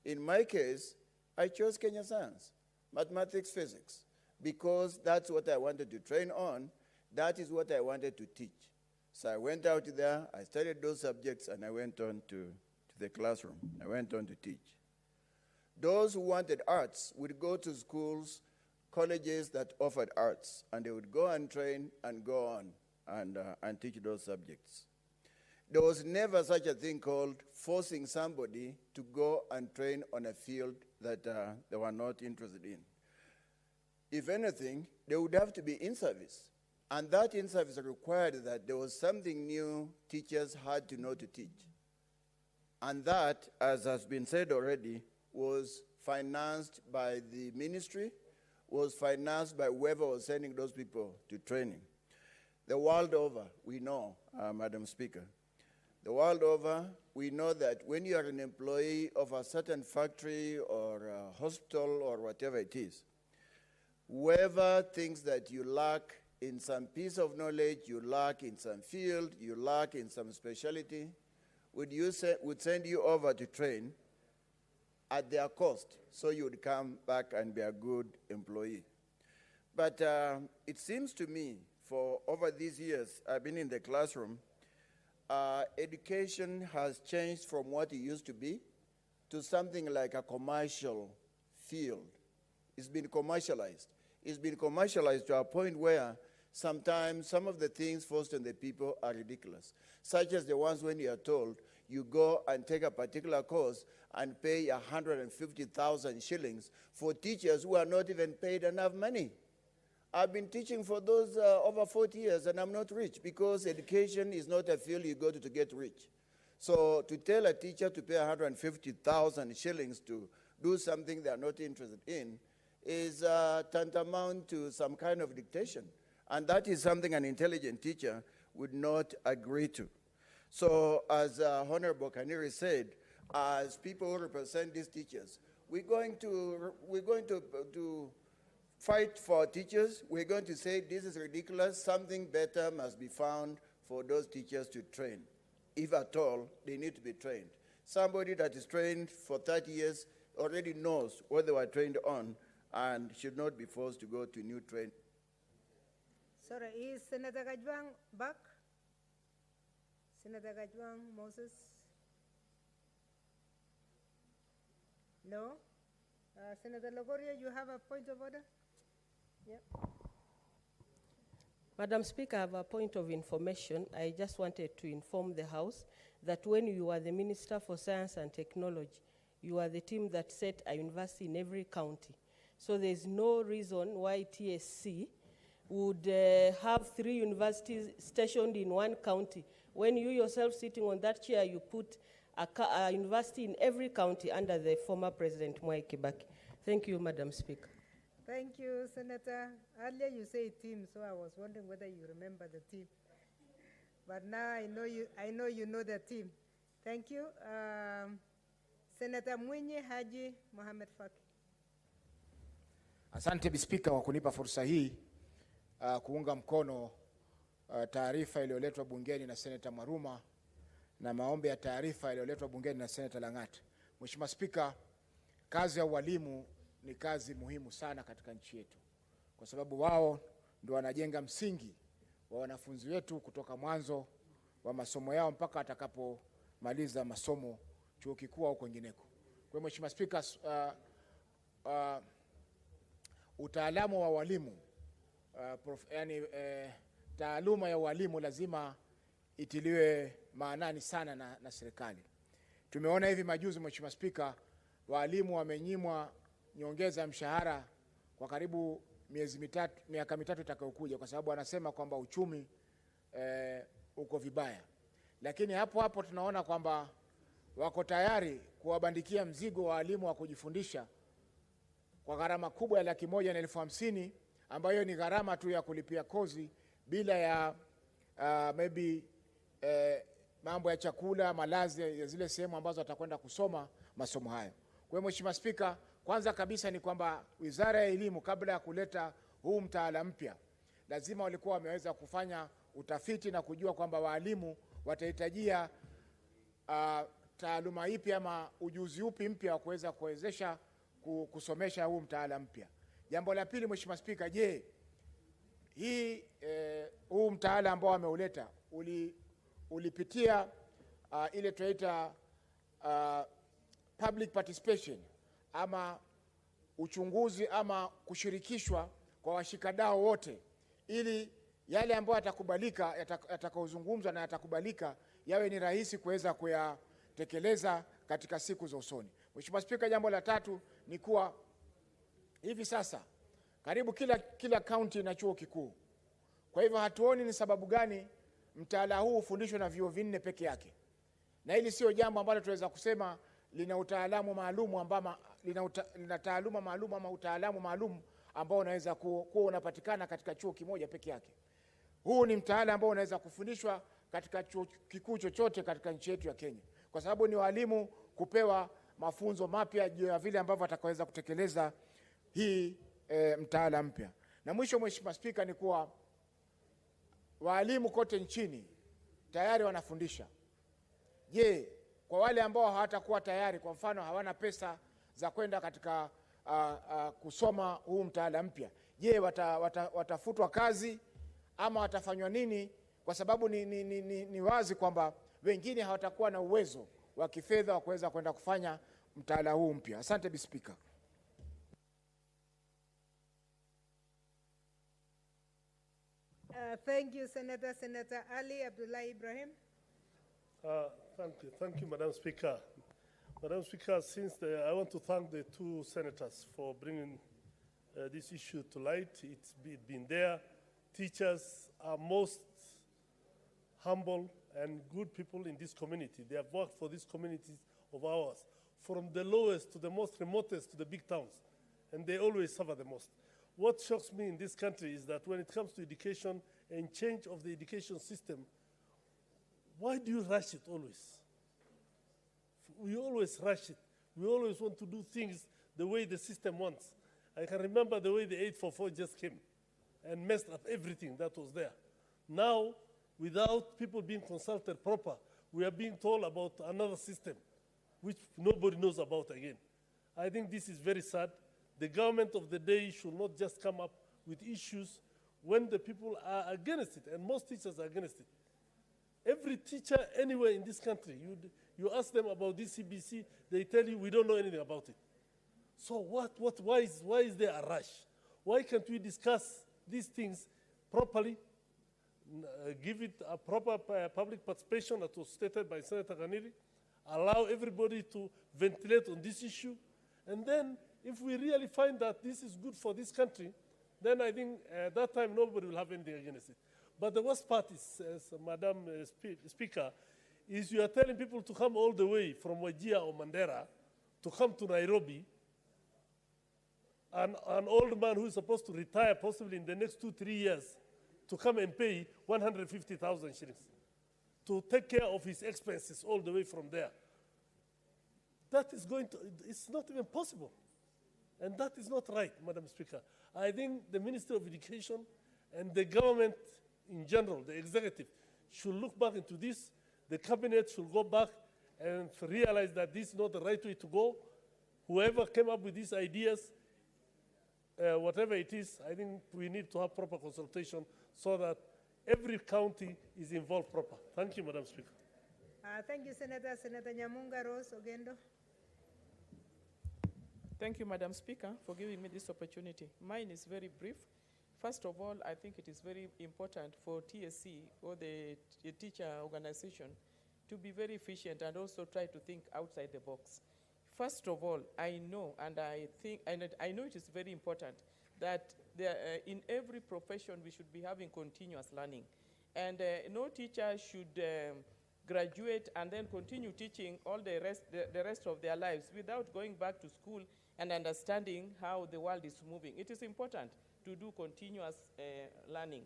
In my case, I chose Kenya Science. mathematics, physics, because that's what I wanted to train on. That is what I wanted to teach. So I went out there, I studied those subjects, and I went on to the classroom. I went on to teach. Those who wanted arts would go to schools, colleges that offered arts, and they would go and train and go on and teach those subjects. There was never such a thing called forcing somebody to go and train on a field that they were not interested in. If anything, they would have to be in service. And that in service required that there was something new teachers had to know to teach. And that, as has been said already, was financed by the ministry, was financed by whoever was sending those people to training. The world over, we know, Madam Speaker, the world over, we know that when you are an employee of a certain factory or a hospital or whatever it is, whoever thinks that you lack in some piece of knowledge, you lack in some field, you lack in some specialty, would send you over to train at their cost, so you would come back and be a good employee. But it seems to me, for over these years I've been in the classroom, education has changed from what it used to be to something like a commercial field. It's been commercialized. It's been commercialized to a point where sometimes some of the things forced on the people are ridiculous, such as the ones when you are told you go and take a particular course and pay 150,000 shillings for teachers who are not even paid enough money. I've been teaching for those over 40 years, and I'm not rich, because education is not a field you go to get rich. So to tell a teacher to pay 150,000 shillings to do something they're not interested in is tantamount to some kind of dictation. And that is something an intelligent teacher would not agree to. So as Honorable Kaniri said, as people who represent these teachers, we're going to fight for teachers. We're going to say this is ridiculous. Something better must be found for those teachers to train. If at all, they need to be trained. Somebody that is trained for 30 years already knows what they were trained on and should not be forced to go to new training. Sorry, is Senator Gajwang back? Senator Gajwang, Moses? No? Senator Logoria, you have a point of order? Yep. Madam Speaker, I have a point of information. I just wanted to inform the House that when you were the Minister for Science and Technology, you are the team that set a university in every county. So there's no reason why TSC would have 3 universities stationed in one county. When you yourself sitting on that chair, you put a university in every county under the former President Mwai Kibaki. Thank you, Madam Speaker. Thank you, Senator. Earlier you said team, so I was wondering whether you remember the team. But now I know you know the team. Thank you. Senator Mwenye Haji Mohamed Faki. Asante Bispika kwa kunipa fursa hii kuunga mkono taarifa iliyoletwa bungeni na Senator Maruma na maombi ya taarifa iliyoletwa bungeni na Senator Langat. Mheshimiwa Spika, kazi ya walimu ni kazi muhimu sana katika nchi yetu, kwa sababu wao ndio wanajenga msingi wa wanafunzi wetu kutoka mwanzo wa masomo yao mpaka atakapomaliza masomo chuo kikuu au kwingineko. Kwa Mheshimiwa Spika, utaalamu wa walimu, taaluma ya walimu lazima itiliwe maanani sana na serikali. Tumeona hivi majuzi, Mheshimiwa Spika, walimu wamenyimwa nyongeza mshahara kwa karibu miaka mitatu itakayokuja, kwa sababu wanasema kwamba uchumi uko vibaya. Lakini hapo tunaona kwamba wako tayari kuwabandikia mzigo wa walimu wa kujifundisha kwa gharama kubwa ya 150,000 ambayo ni gharama tu ya kulipia kozi bila ya mambo ya chakula, malazi ya zile sehemu ambazo atakwenda kusoma masomo hayo. Kwa hiyo Mheshimiwa Spika, kwanza kabisa ni kwamba Wizara ya Elimu kabla ya kuleta huu mtaala mpya lazima walikuwa wameweza kufanya utafiti na kujua kwamba walimu watahitajia taaluma ipi ama ujuzi upi mpya wa kuweza kuwezesha kusomesha huu mtaala mpya. Jambo la pili, Mheshimiwa Spika, je, huu mtaala ambao ameuleta ulipitia ile tunaita public participation ama uchunguzi ama kushirikishwa kwa washikadau wote, ili yale ambayo yatakubalika, yatakaozungumzwa na yatakubalika yawe ni rahisi kuweza kuyatekeleza katika siku za usoni. Mheshimiwa Spika, jambo la tatu ni kuwa hivi sasa karibu kila county na chuo kikuu. Kwa hivyo hatuoni ni sababu gani mtaala huu ufundishwe na vyuo vinne peke yake. Na hili sio jambo ambalo tunaweza kusema lina utaalamu maalum ambao lina taaluma maalum ama utaalamu maalum ambao unaweza kuwa unapatikana katika chuo kimoja peke yake. Huu ni mtaala ambao unaweza kufundishwa katika chuo kikuu chochote katika nchi yetu ya Kenya, kwa sababu ni walimu kupewa mafunzo mapya juu ya vile ambavyo watakaweza kutekeleza hii mtaala mpya. Na mwisho, Mheshimiwa Spika, ni kuwa walimu kote nchini tayari wanafundisha. Je, kwa wale ambao hawatakuwa tayari, kwa mfano hawana pesa za kwenda katika kusoma huu mtaala mpya, je, watafutwa kazi ama watafanywa nini? Kwa sababu ni wazi kwamba wengine hawatakuwa na uwezo wa kifedha wa kuweza kwenda kufanya mtaala huu mpya. Asante Bi Spika. Thank you, Senator. Senator Ali Abdullah Ibrahim. Thank you, Madam Speaker. Madam Speaker, I want to thank the two senators for bringing this issue to light. It's been there. Teachers are most humble and good people in this community. They have worked for these communities of ours, from the lowest to the most remotest to the big towns, and they always suffer the most. What shocks me in this country is that when it comes to education and change of the education system, why do you rush it always? We always rush it. We always want to do things the way the system wants. I can remember the way the 844 just came and messed up everything that was there. Now, without people being consulted proper, we are being told about another system, which nobody knows about again. I think this is very sad. The government of the day should not just come up with issues when the people are against it, and most teachers are against it. Every teacher anywhere in this country, you ask them about this CBC, they tell you we don't know anything about it. So why is there a rush? Why can't we discuss these things properly, give it a proper public participation that was stated by Senator Kaniri, allow everybody to ventilate on this issue, and then if we really find that this is good for this country, then I think at that time nobody will have anything against it. But the worst part is, Madam Speaker, is you are telling people to come all the way from Wajir or Mandera to come to Nairobi, and an old man who is supposed to retire possibly in the next 2-3 years to come and pay 150,000 shillings to take care of his expenses all the way from there. That is it's not even possible. And that is not right, Madam Speaker. I think the Ministry of Education and the government in general, the executive, should look back into this. The cabinet should go back and realize that this is not the right way to go. Whoever came up with these ideas, whatever it is, I think we need to have proper consultation so that every county is involved proper. Thank you, Madam Speaker. Thank you, Senator. Senator Nyamunga Rose Ogendo. Thank you, Madam Speaker, for giving me this opportunity. Mine is very brief. First of all, I think it is very important for TSC or the teacher organization to be very efficient and also try to think outside the box. First of all, I know it is very important that in every profession we should be having continuous learning. And no teacher should graduate and then continue teaching all the rest of their lives without going back to school and understanding how the world is moving. It is important to do continuous learning.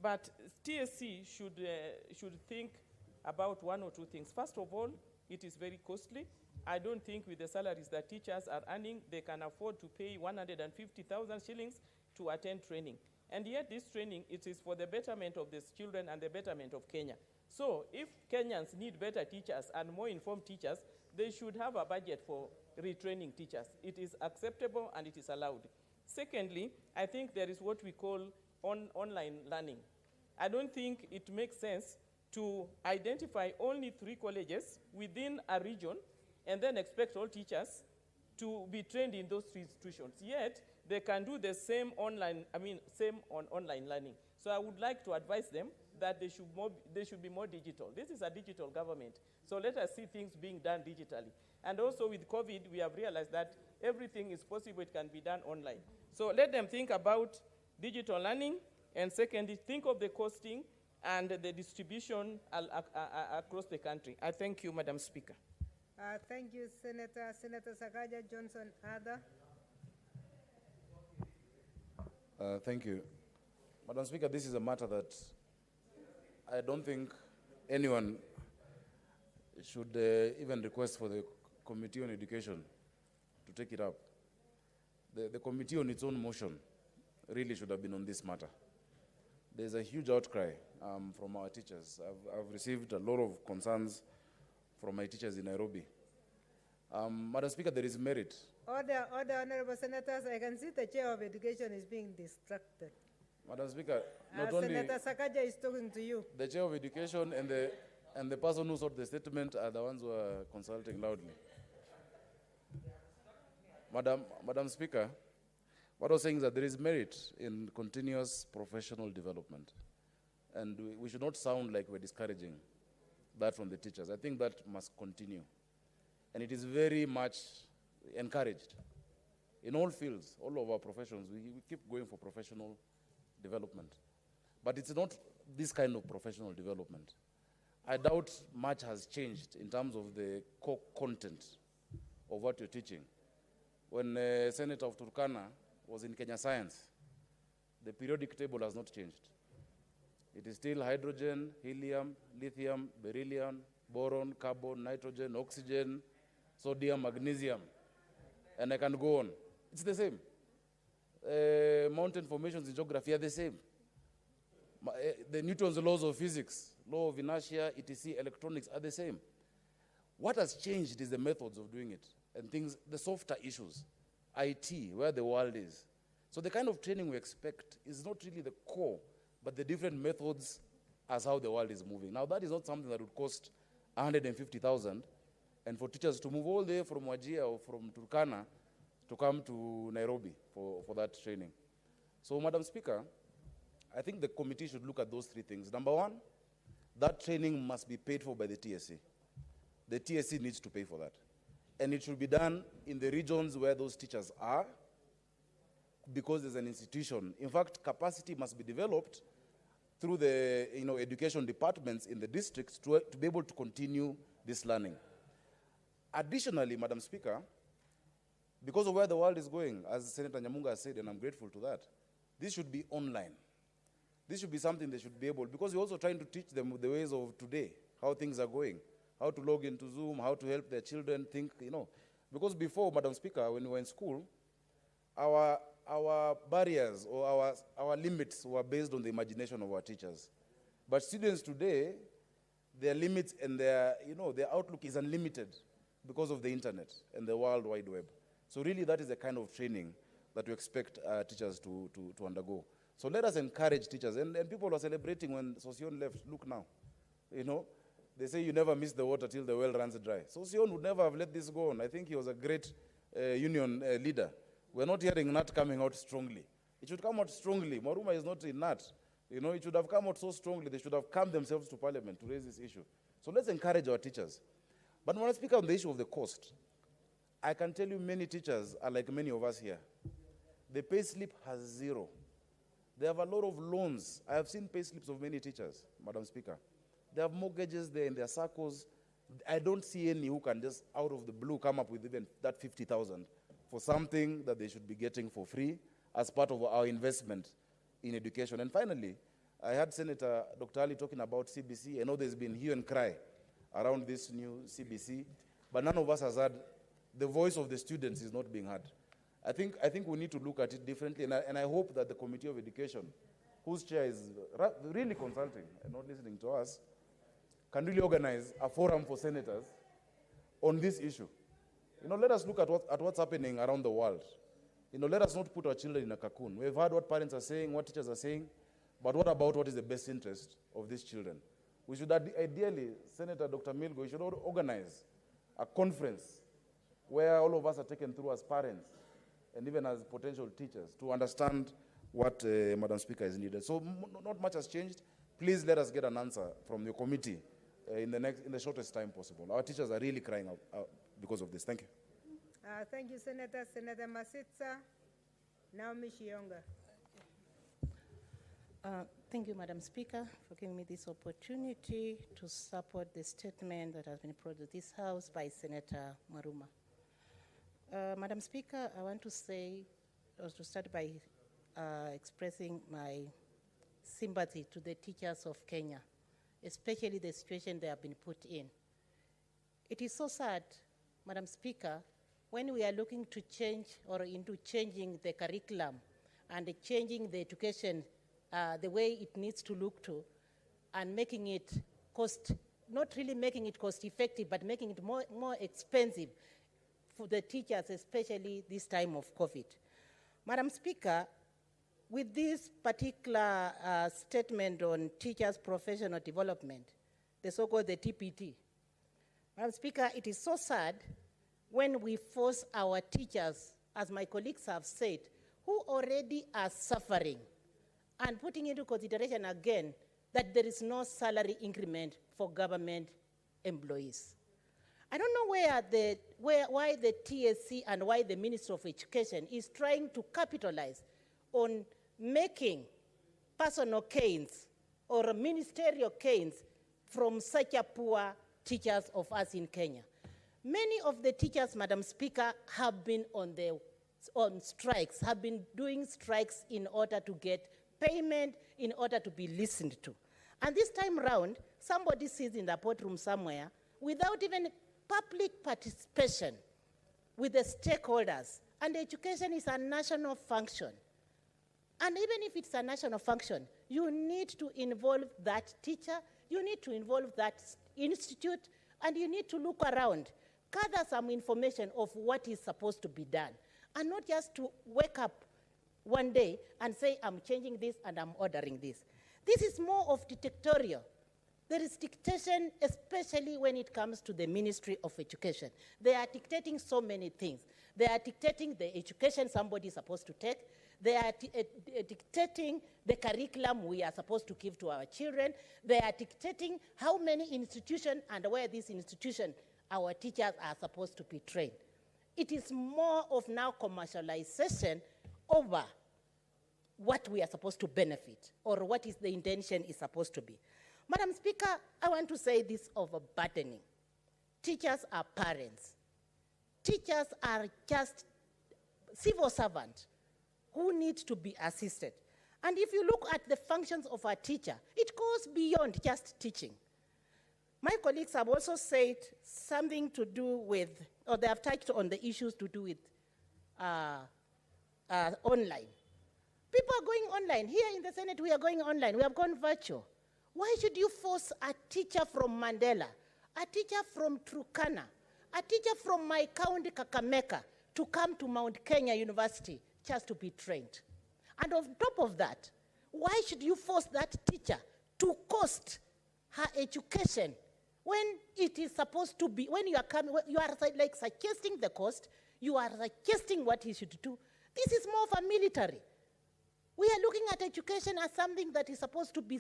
But TSC should think about one or two things. First of all, it is very costly. I don't think with the salaries that teachers are earning, they can afford to pay 150,000 shillings to attend training. And yet this training, it is for the betterment of these children and the betterment of Kenya. So if Kenyans need better teachers and more informed teachers, they should have a budget for retraining teachers. It is acceptable and it is allowed. Secondly, I think there is what we call online learning. I don't think it makes sense to identify only 3 colleges within a region and then expect all teachers to be trained in those 3 institutions. Yet, they can do the same online learning. So I would like to advise them that they should be more digital. This is a digital government. So let us see things being done digitally. And also with COVID, we have realized that everything is possible, it can be done online. So let them think about digital learning, and secondly, think of the costing and the distribution across the country. I thank you, Madam Speaker. Thank you, Senator. Senator Sakaja Johnson, other. Thank you. Madam Speaker, this is a matter that I don't think anyone should even request for the Committee on Education to take it up. The committee on its own motion really should have been on this matter. There's a huge outcry from our teachers. I've received a lot of concerns from my teachers in Nairobi. Madam Speaker, there is merit. Order, honorable senators. I can see the chair of education is being distracted. Madam Speaker, not only Senator Sakaja is talking to you. the chair of education and the person who sought the statement are the ones who are consulting loudly. Madam Speaker, what I was saying is that there is merit in continuous professional development. And we should not sound like we're discouraging that from the teachers. I think that must continue. And it is very much encouraged. In all fields, all of our professions, we keep going for professional development. But it's not this kind of professional development. I doubt much has changed in terms of the core content of what you're teaching. When Senator of Turkana was in Kenya Science, the periodic table has not changed. It is still hydrogen, helium, lithium, beryllium, boron, carbon, nitrogen, oxygen, sodium, magnesium, and I can go on. It's the same. Mountain formations in geography are the same. The Newton's laws of physics, law of inertia, etc., electronics are the same. What has changed is the methods of doing it and things, the softer issues, IT, where the world is. So the kind of training we expect is not really the core, but the different methods as how the world is moving. Now that is not something that would cost 150,000, and for teachers to move all the way from Wajir or from Turkana to come to Nairobi for that training. So Madam Speaker, I think the committee should look at those 3 things. Number 1, that training must be paid for by the TSC. The TSC needs to pay for that. And it should be done in the regions where those teachers are, because there's an institution. In fact, capacity must be developed through the education departments in the districts to be able to continue this learning. Additionally, Madam Speaker, because of where the world is going, as Senator Nyamunga has said, and I'm grateful to that, this should be online. This should be something they should be able, because we're also trying to teach them the ways of today, how things are going, how to log into Zoom, how to help their children think, Because before, Madam Speaker, when we were in school, our barriers or our limits were based on the imagination of our teachers. But students today, their limits and their outlook is unlimited because of the internet and the World Wide Web. So really that is the kind of training that we expect teachers to undergo. So let us encourage teachers. And people are celebrating when Sosion left. Look now. They say you never miss the water till the well runs dry. Sosion would never have let this go on. I think he was a great union leader. We're not hearing NAT coming out strongly. It should come out strongly. Maruma is not in NAT. It should have come out so strongly. They should have come themselves to Parliament to raise this issue. So let's encourage our teachers. But when I speak on the issue of the cost, I can tell you many teachers are like many of us here. The pay slip has 0. They have a lot of loans. I have seen pay slips of many teachers, Madam Speaker. They have mortgages there in their circles. I don't see any who can just out of the blue come up with even that 50,000 for something that they should be getting for free as part of our investment in education. And finally, I heard Senator Dr. Ali talking about CBC. I know there's been hue and cry around this new CBC, but none of us has heard the voice of the students is not being heard. I think we need to look at it differently, and I hope that the Committee of Education, whose chair is really consulting and not listening to us, can really organize a forum for senators on this issue. Let us look at what's happening around the world. let us not put our children in a cocoon. We've heard what parents are saying, what teachers are saying, but what about what is the best interest of these children? We should ideally, Senator Dr. Milgo, we should organize a conference where all of us are taken through as parents and even as potential teachers to understand what, Madam Speaker, is needed. So not much has changed. Please let us get an answer from your committee in the shortest time possible. Our teachers are really crying out because of this. Thank you. Thank you, Senator. Senator Masitsa. Naomi Shionga. Thank you, Madam Speaker, for giving me this opportunity to support the statement that has been brought to this House by Senator Maruma. Madam Speaker, I want to say, or to start by expressing my sympathy to the teachers of Kenya, especially the situation they have been put in. It is so sad, Madam Speaker, when we are looking to change or into changing the curriculum and changing the education the way it needs to look to, and making it not really making it cost effective, but making it more expensive for the teachers, especially this time of COVID. Madam Speaker, with this particular statement on teachers' professional development, the so-called the TPT, Madam Speaker, it is so sad when we force our teachers, as my colleagues have said, who already are suffering, and putting into consideration again that there is no salary increment for government employees. I don't know why the TSC and why the Minister of Education is trying to capitalize on making personal gains or ministerial gains from such a poor teachers of us in Kenya. Many of the teachers, Madam Speaker, have been on strikes, have been doing strikes in order to get payment, in order to be listened to. And this time round, somebody sits in the boardroom somewhere without even public participation with the stakeholders. And education is a national function. And even if it's a national function, you need to involve that teacher, you need to involve that institute, and you need to look around, gather some information of what is supposed to be done, and not just to wake up one day and say, I'm changing this and I'm ordering this. This is more of dictatorial. There is dictation, especially when it comes to the Ministry of Education. They are dictating so many things. They are dictating the education somebody is supposed to take. They are dictating the curriculum we are supposed to give to our children. They are dictating how many institutions and where these institutions our teachers are supposed to be trained. It is more of now commercialization over what we are supposed to benefit or what is the intention is supposed to be. Madam Speaker, I want to say this overburdening. Teachers are parents. Teachers are just civil servants who need to be assisted. And if you look at the functions of a teacher, it goes beyond just teaching. My colleagues have also said something to do with, or they have touched on the issues to do with online. People are going online. Here in the Senate, we are going online. We have gone virtual. Why should you force a teacher from Mandela, a teacher from Turkana, a teacher from my county, Kakamega, to come to Mount Kenya University just to be trained? And on top of that, why should you force that teacher to cost her education when it is supposed to be, when you are coming, you are like suggesting the cost, you are suggesting what he should do. This is more of a military. We are looking at education as something that is supposed to be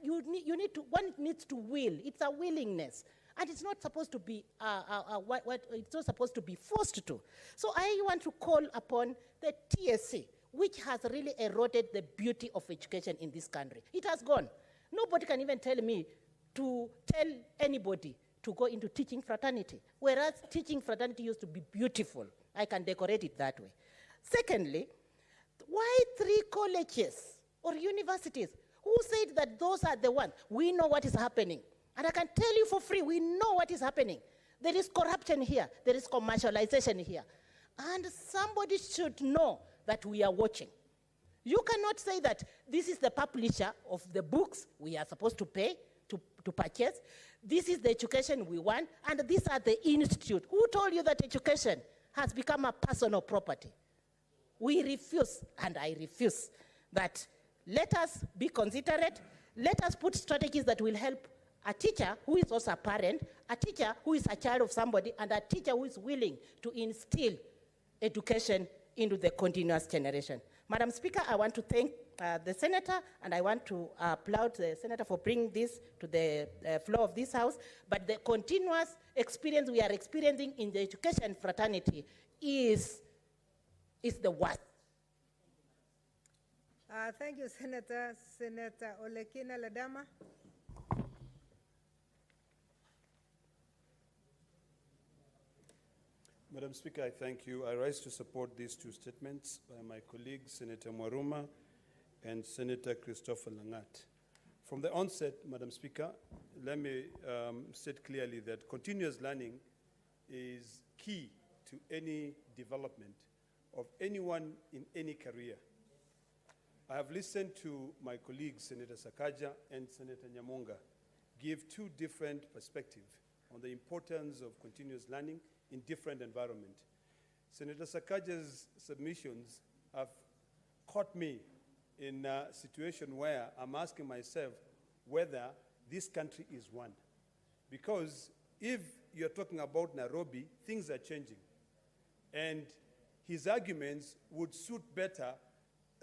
you need to, one needs to will. It's a willingness. And it's not supposed to be, it's not supposed to be forced to. So I want to call upon the TSC, which has really eroded the beauty of education in this country. It has gone. Nobody can even tell me to tell anybody to go into teaching fraternity, whereas teaching fraternity used to be beautiful. I can decorate it that way. Secondly, why 3 colleges or universities? Who said that those are the ones? We know what is happening. And I can tell you for free, we know what is happening. There is corruption here. There is commercialization here. And somebody should know that we are watching. You cannot say that this is the publisher of the books we are supposed to pay to purchase. This is the education we want, and these are the institute. Who told you that education has become a personal property. We refuse, and I refuse, that let us be considerate, let us put strategies that will help a teacher who is also a parent, a teacher who is a child of somebody, and a teacher who is willing to instill education into the continuous generation. Madam Speaker, I want to thank the Senator, and I want to applaud the Senator for bringing this to the floor of this House, but the continuous experience we are experiencing in the education fraternity is the worst. Thank you, Senator. Senator Olekina Ledama. Madam Speaker, I thank you. I rise to support these two statements by my colleagues, Senator Mwaruma and Senator Christopher Langat. From the onset, Madam Speaker, let me state clearly that continuous learning is key to any development of anyone in any career. I have listened to my colleagues, Senator Sakaja and Senator Nyamonga, give two different perspectives on the importance of continuous learning in different environments. Senator Sakaja's submissions have caught me in a situation where I'm asking myself whether this country is one. Because if you're talking about Nairobi, things are changing. And his arguments would suit better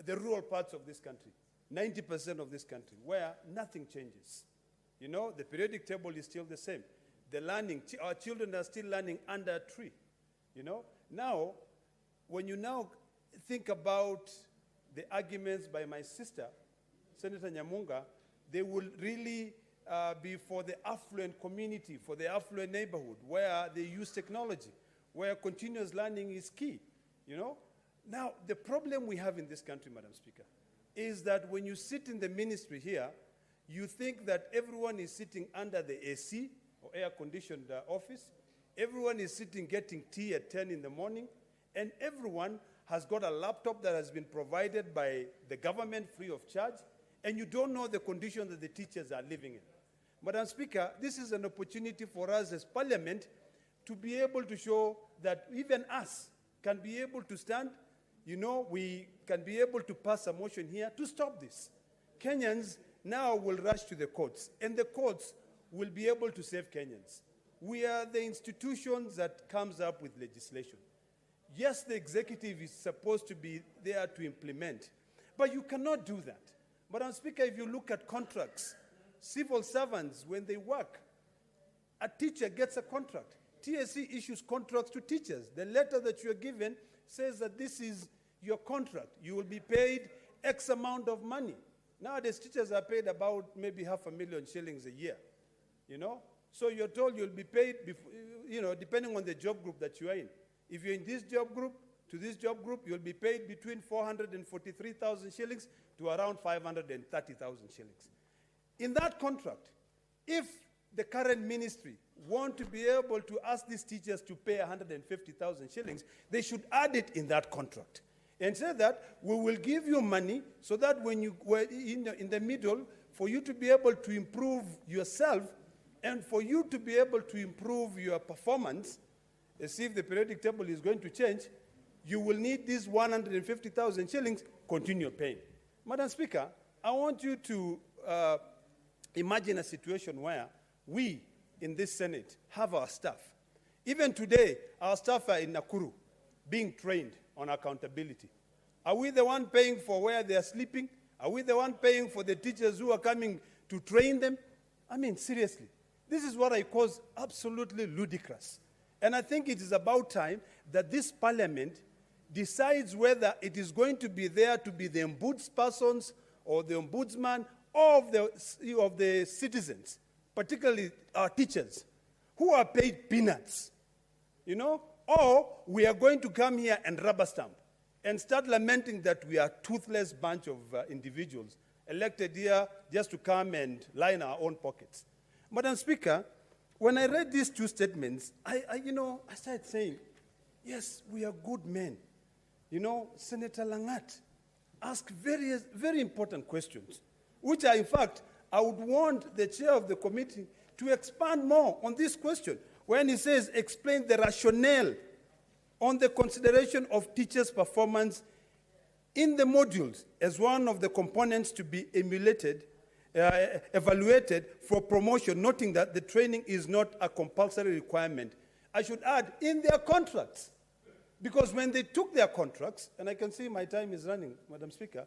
the rural parts of this country, 90% of this country, where nothing changes. You know, the periodic table is still the same. The learning, our children are still learning under a tree, you know. Now, when you now think about the arguments by my sister, Senator Nyamunga, they will really be for the affluent community, for the affluent neighborhood, where they use technology, where continuous learning is key, you know. Now, the problem we have in this country, Madam Speaker, is that when you sit in the ministry here, you think that everyone is sitting under the AC, or air-conditioned office. Everyone is sitting getting tea at 10 in the morning, and everyone has got a laptop that has been provided by the government free of charge, and you don't know the conditions that the teachers are living in. Madam Speaker, this is an opportunity for us as Parliament to be able to show that even us can be able to stand, you know, we can be able to pass a motion here to stop this. Kenyans now will rush to the courts, and the courts will be able to save Kenyans. We are the institutions that comes up with legislation. Yes, the executive is supposed to be there to implement, but you cannot do that. Madam Speaker, if you look at contracts, civil servants, when they work, a teacher gets a contract. TSC issues contracts to teachers. The letter that you're given says that this is your contract. You will be paid X amount of money. Nowadays, teachers are paid about maybe 500,000 shillings a year. You know, so you're told you'll be paid, you know, depending on the job group that you are in. If you're in this job group, to this job group, you'll be paid between 443,000 shillings to around 530,000 shillings. In that contract, if the current ministry want to be able to ask these teachers to pay 150,000 shillings, they should add it in that contract and say that we will give you money so that when you were in the middle, for you to be able to improve yourself, and for you to be able to improve your performance, as if the periodic table is going to change, you will need these 150,000 shillings, continue paying. Madam Speaker, I want you to imagine a situation where we in this Senate have our staff. Even today, our staff are in Nakuru being trained on accountability. Are we the one paying for where they are sleeping? Are we the one paying for the teachers who are coming to train them? I mean, seriously. This is what I call absolutely ludicrous. And I think it is about time that this Parliament decides whether it is going to be there to be the ombudspersons or the ombudsman of the citizens, particularly our teachers, who are paid peanuts, you know, or we are going to come here and rubber stamp and start lamenting that we are a toothless bunch of individuals elected here just to come and line our own pockets. Madam Speaker, when I read these two statements, I started saying, yes, we are good men. You know, Senator Langat asked very, very important questions, which in fact, I would want the chair of the committee to expand more on this question when he says, explain the rationale on the consideration of teachers' performance in the modules as one of the components to be evaluated for promotion, noting that the training is not a compulsory requirement. I should add, in their contracts, because when they took their contracts, and I can see my time is running, Madam Speaker,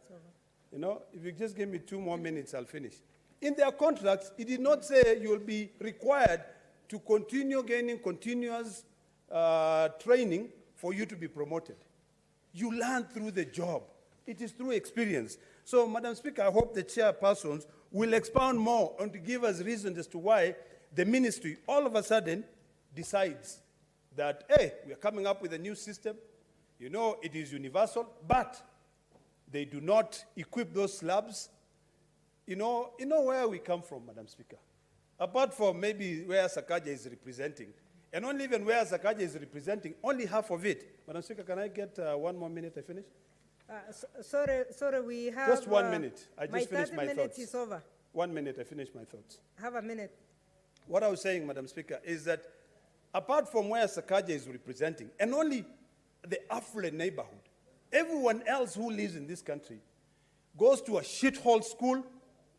you know, if you just give me 2 more minutes, I'll finish. In their contracts, it did not say you'll be required to continue gaining continuous training for you to be promoted. You learn through the job. It is through experience. So, Madam Speaker, I hope the chairpersons will expound more and to give us reasons as to why the ministry all of a sudden decides that, hey, we are coming up with a new system. You know, it is universal, but they do not equip those slabs. You know where we come from, Madam Speaker. Apart from maybe where Sakaja is representing, and only even where Sakaja is representing, only half of it. Madam Speaker, can I get 1 more minute? I finish? Sorry, we have... Just 1 minute. I just finished my thoughts. My 30 minutes is over. 1 minute, I finished my thoughts. Have a minute. What I was saying, Madam Speaker, is that apart from where Sakaja is representing, and only the affluent neighborhood, everyone else who lives in this country goes to a shithole school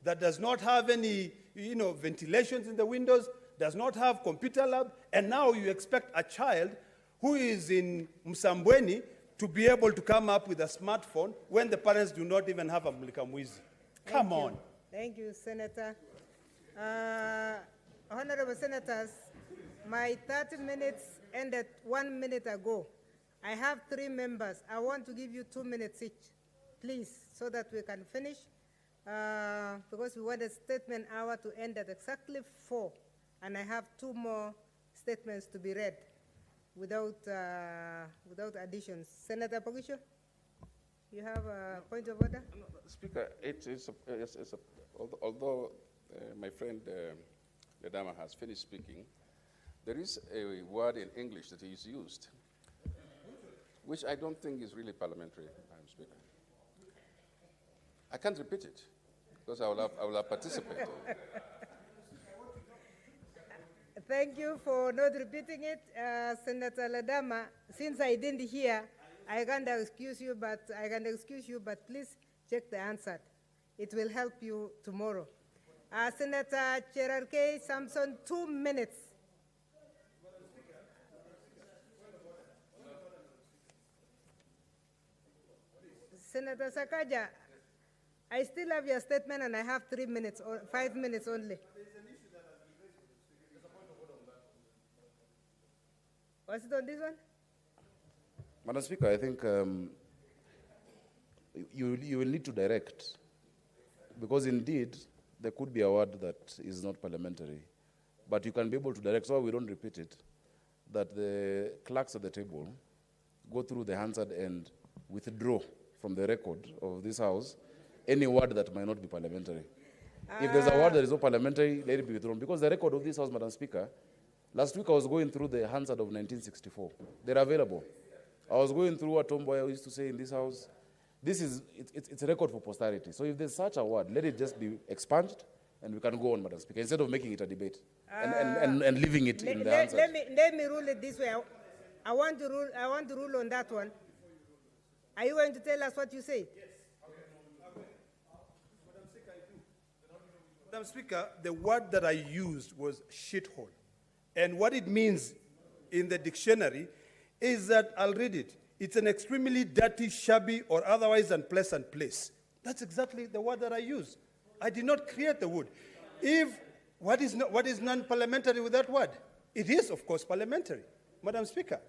that does not have any, ventilations in the windows, does not have computer lab, and now you expect a child who is in Msambweni to be able to come up with a smartphone when the parents do not even have a mlikamwizi. Come on. Thank you, Senator. Honorable Senators, my 30 minutes ended 1 minute ago. I have 3 members. I want to give you 2 minutes each, please, so that we can finish, because we want a statement hour to end at exactly 4, and I have 2 more statements to be read without additions. Senator Pogisho, you have a point of order? No, Speaker, although my friend Ledama has finished speaking, there is a word in English that is used, which I don't think is really parliamentary, Madam Speaker. I can't repeat it, because I will have participated. Thank you for not repeating it, Senator Ledama. Since I didn't hear, I can't excuse you, but please check the answer. It will help you tomorrow. Senator Cherarkei Samson, 2 minutes. Senator Sakaja, I still have your statement and I have 3 minutes or 5 minutes only. Was it on this one? Madam Speaker, I think you will need to direct, because indeed there could be a word that is not parliamentary, but you can be able to direct, so we don't repeat it, that the clerks at the table go through the Hansard and withdraw from the record of this House any word that might not be parliamentary. If there's a word that is not parliamentary, let it be withdrawn. Because the record of this House, Madam Speaker, last week I was going through the Hansard of 1964. They're available. I was going through what Tomboy used to say in this House. It's a record for posterity. So if there's such a word, let it just be expunged and we can go on, Madam Speaker, instead of making it a debate and leaving it in the Hansard. Let me rule it this way. I want to rule on that one. Are you going to tell us what you say? Yes. Madam Speaker, the word that I used was shithole. And what it means in the dictionary is that, I'll read it, it's an extremely dirty, shabby, or otherwise unpleasant place. That's exactly the word that I used. I did not create the word. What is non-parliamentary with that word? It is, of course, parliamentary, Madam Speaker.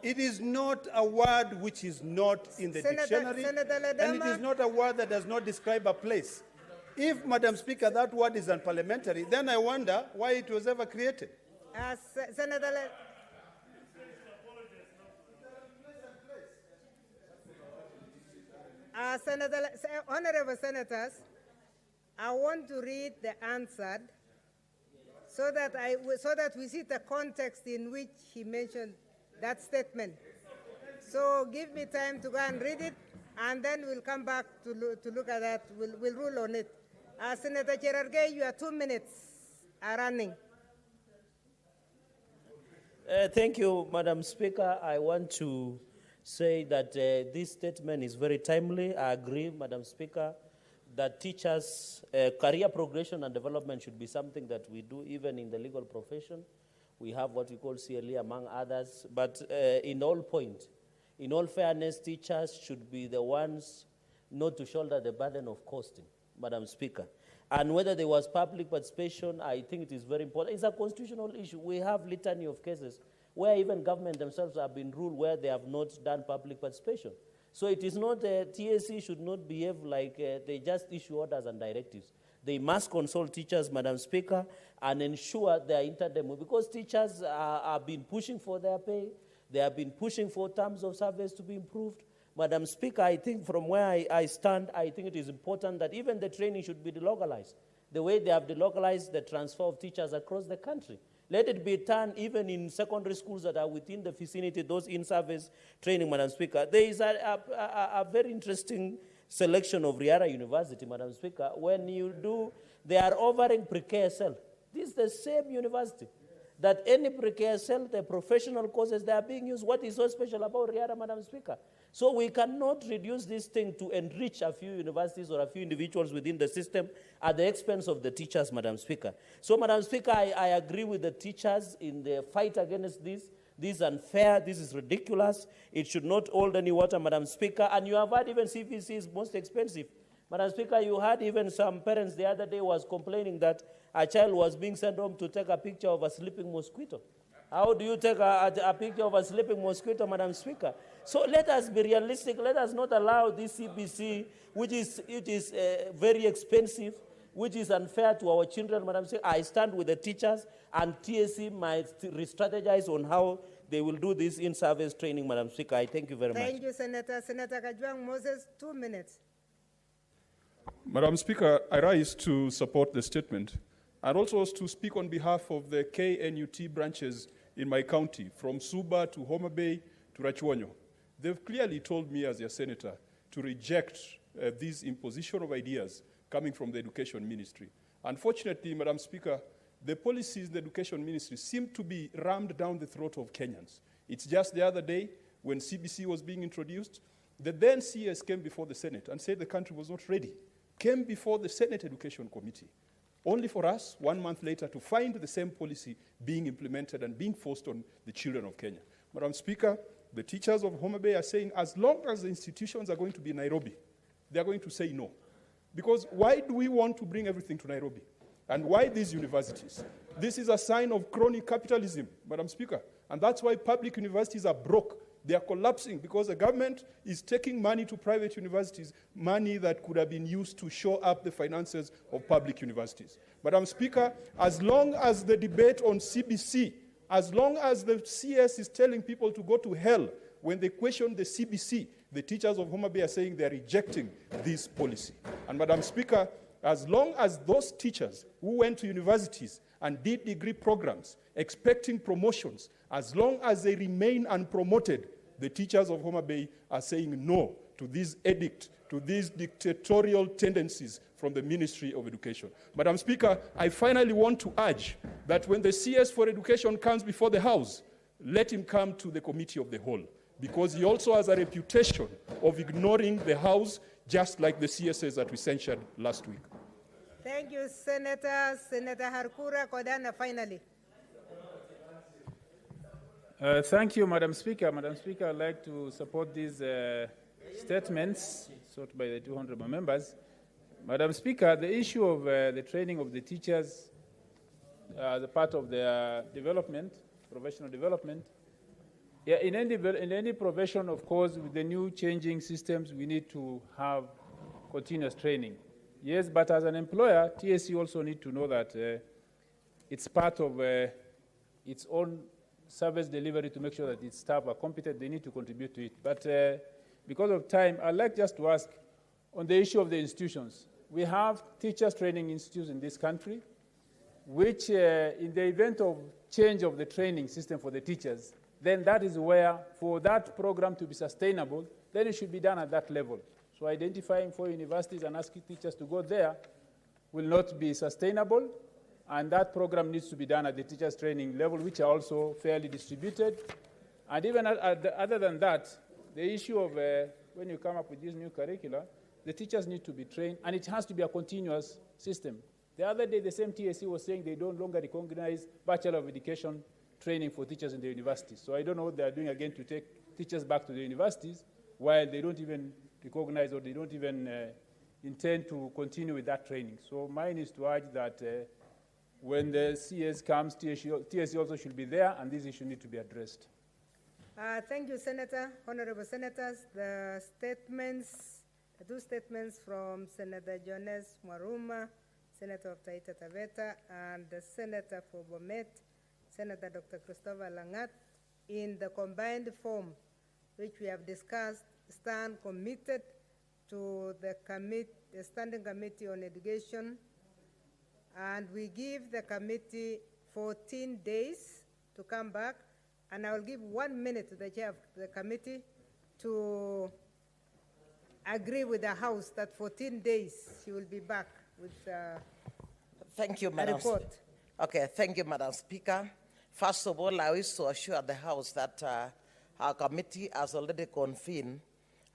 It is not a word which is not in the dictionary, and it is not a word that does not describe a place. If, Madam Speaker, that word is unparliamentary, then I wonder why it was ever created. Honorable Senators, I want to read the answer so that we see the context in which he mentioned that statement. So give me time to go and read it, and then we'll come back to look at that. We'll rule on it. Senator Cherarkei, your 2 minutes are running. Thank you, Madam Speaker. I want to say that this statement is very timely. I agree, Madam Speaker, that teachers' career progression and development should be something that we do even in the legal profession. We have what we call CLE among others. But in all fairness, teachers should be the ones not to shoulder the burden of costing, Madam Speaker. And whether there was public participation, I think it is very important. It's a constitutional issue. We have litany of cases where even government themselves have been ruled where they have not done public participation. So it is not, TSC should not behave like they just issue orders and directives. They must consult teachers, Madam Speaker, and ensure they are interdependent, because teachers have been pushing for their pay. They have been pushing for terms of service to be improved. Madam Speaker, I think from where I stand, I think it is important that even the training should be delocalized. The way they have delocalized the transfer of teachers across the country. Let it be done even in secondary schools that are within the vicinity, those in-service training, Madam Speaker. There is a very interesting selection of Riara University, Madam Speaker. When you do, they are offering precare cell. This is the same university that any precare cell, the professional courses, they are being used. What is so special about Riara, Madam Speaker? So we cannot reduce this thing to enrich a few universities or a few individuals within the system at the expense of the teachers, Madam Speaker. So, Madam Speaker, I agree with the teachers in the fight against this. This is unfair. This is ridiculous. It should not hold any water, Madam Speaker. And you have heard even CVC is most expensive. Madam Speaker, you heard even some parents the other day was complaining that a child was being sent home to take a picture of a sleeping mosquito. How do you take a picture of a sleeping mosquito, Madam Speaker? So let us be realistic. Let us not allow this CBC, which is very expensive, which is unfair to our children, Madam Speaker. I stand with the teachers, and TSC might re-strategize on how they will do this in-service training, Madam Speaker. I thank you very much. Thank you, Senator. Senator Kajwang Moses, 2 minutes. Madam Speaker, I rise to support the statement and also to speak on behalf of the KNUT branches in my county, from Suba to Homa Bay to Rachuonyo. They've clearly told me as their senator to reject this imposition of ideas coming from the Education Ministry. Unfortunately, Madam Speaker, the policies in the Education Ministry seem to be rammed down the throat of Kenyans. It's just the other day when CBC was being introduced, the then CS came before the Senate and said the country was not ready, came before the Senate Education Committee, only for us, 1 month later, to find the same policy being implemented and being forced on the children of Kenya. Madam Speaker, the teachers of Homa Bay are saying as long as the institutions are going to be in Nairobi, they are going to say no. Because why do we want to bring everything to Nairobi? And why these universities? This is a sign of crony capitalism, Madam Speaker. And that's why public universities are broke. They are collapsing because the government is taking money to private universities, money that could have been used to shore up the finances of public universities. Madam Speaker, as long as the debate on CBC, as long as the CS is telling people to go to hell when they question the CBC, the teachers of Homa Bay are saying they are rejecting this policy. And Madam Speaker, as long as those teachers who went to universities and did degree programs expecting promotions, as long as they remain unpromoted, the teachers of Homa Bay are saying no to this edict, to these dictatorial tendencies from the Ministry of Education. Madam Speaker, I finally want to urge that when the CS for Education comes before the House, let him come to the Committee of the Whole, because he also has a reputation of ignoring the House, just like the CSs that we censured last week. Thank you, Senator. Senator Harkura Kodana, finally. Thank you, Madam Speaker. Madam Speaker, I'd like to support these statements sought by the 200 members. Madam Speaker, the issue of the training of the teachers as a part of their development, professional development, yeah, in any profession, of course, with the new changing systems, we need to have continuous training. Yes, but as an employer, TSC also need to know that it's part of its own service delivery to make sure that its staff are competent. They need to contribute to it. But because of time, I'd like just to ask on the issue of the institutions. We have teachers training institutes in this country, which in the event of change of the training system for the teachers, then that is where, for that program to be sustainable, then it should be done at that level. So identifying 4 universities and asking teachers to go there will not be sustainable. and that program needs to be done at the teachers training level, which are also fairly distributed. And even other than that, the issue of when you come up with these new curricula, the teachers need to be trained, and it has to be a continuous system. The other day, the same TSC was saying they don't longer recognize Bachelor of Education training for teachers in the universities. So I don't know what they're doing again to take teachers back to the universities, while they don't even recognize or they don't even intend to continue with that training. So mine is to urge that when the CS comes, TSC also should be there, and this issue need to be addressed. Thank you, Senator. Honorable Senators, the two statements from Senator Jones Mwaruma, Senator of Taita Taveta, and the Senator for Bomet, Senator Dr. Christopher Langat, in the combined form which we have discussed, stand committed to the Standing Committee on Education, and we give the committee 14 days to come back, and I will give 1 minute to the chair of the committee to agree with the House that 14 days she will be back with Thank you, a Madam report. Okay, thank you, Madam Speaker. First of all, I wish to assure the House that our committee has already convened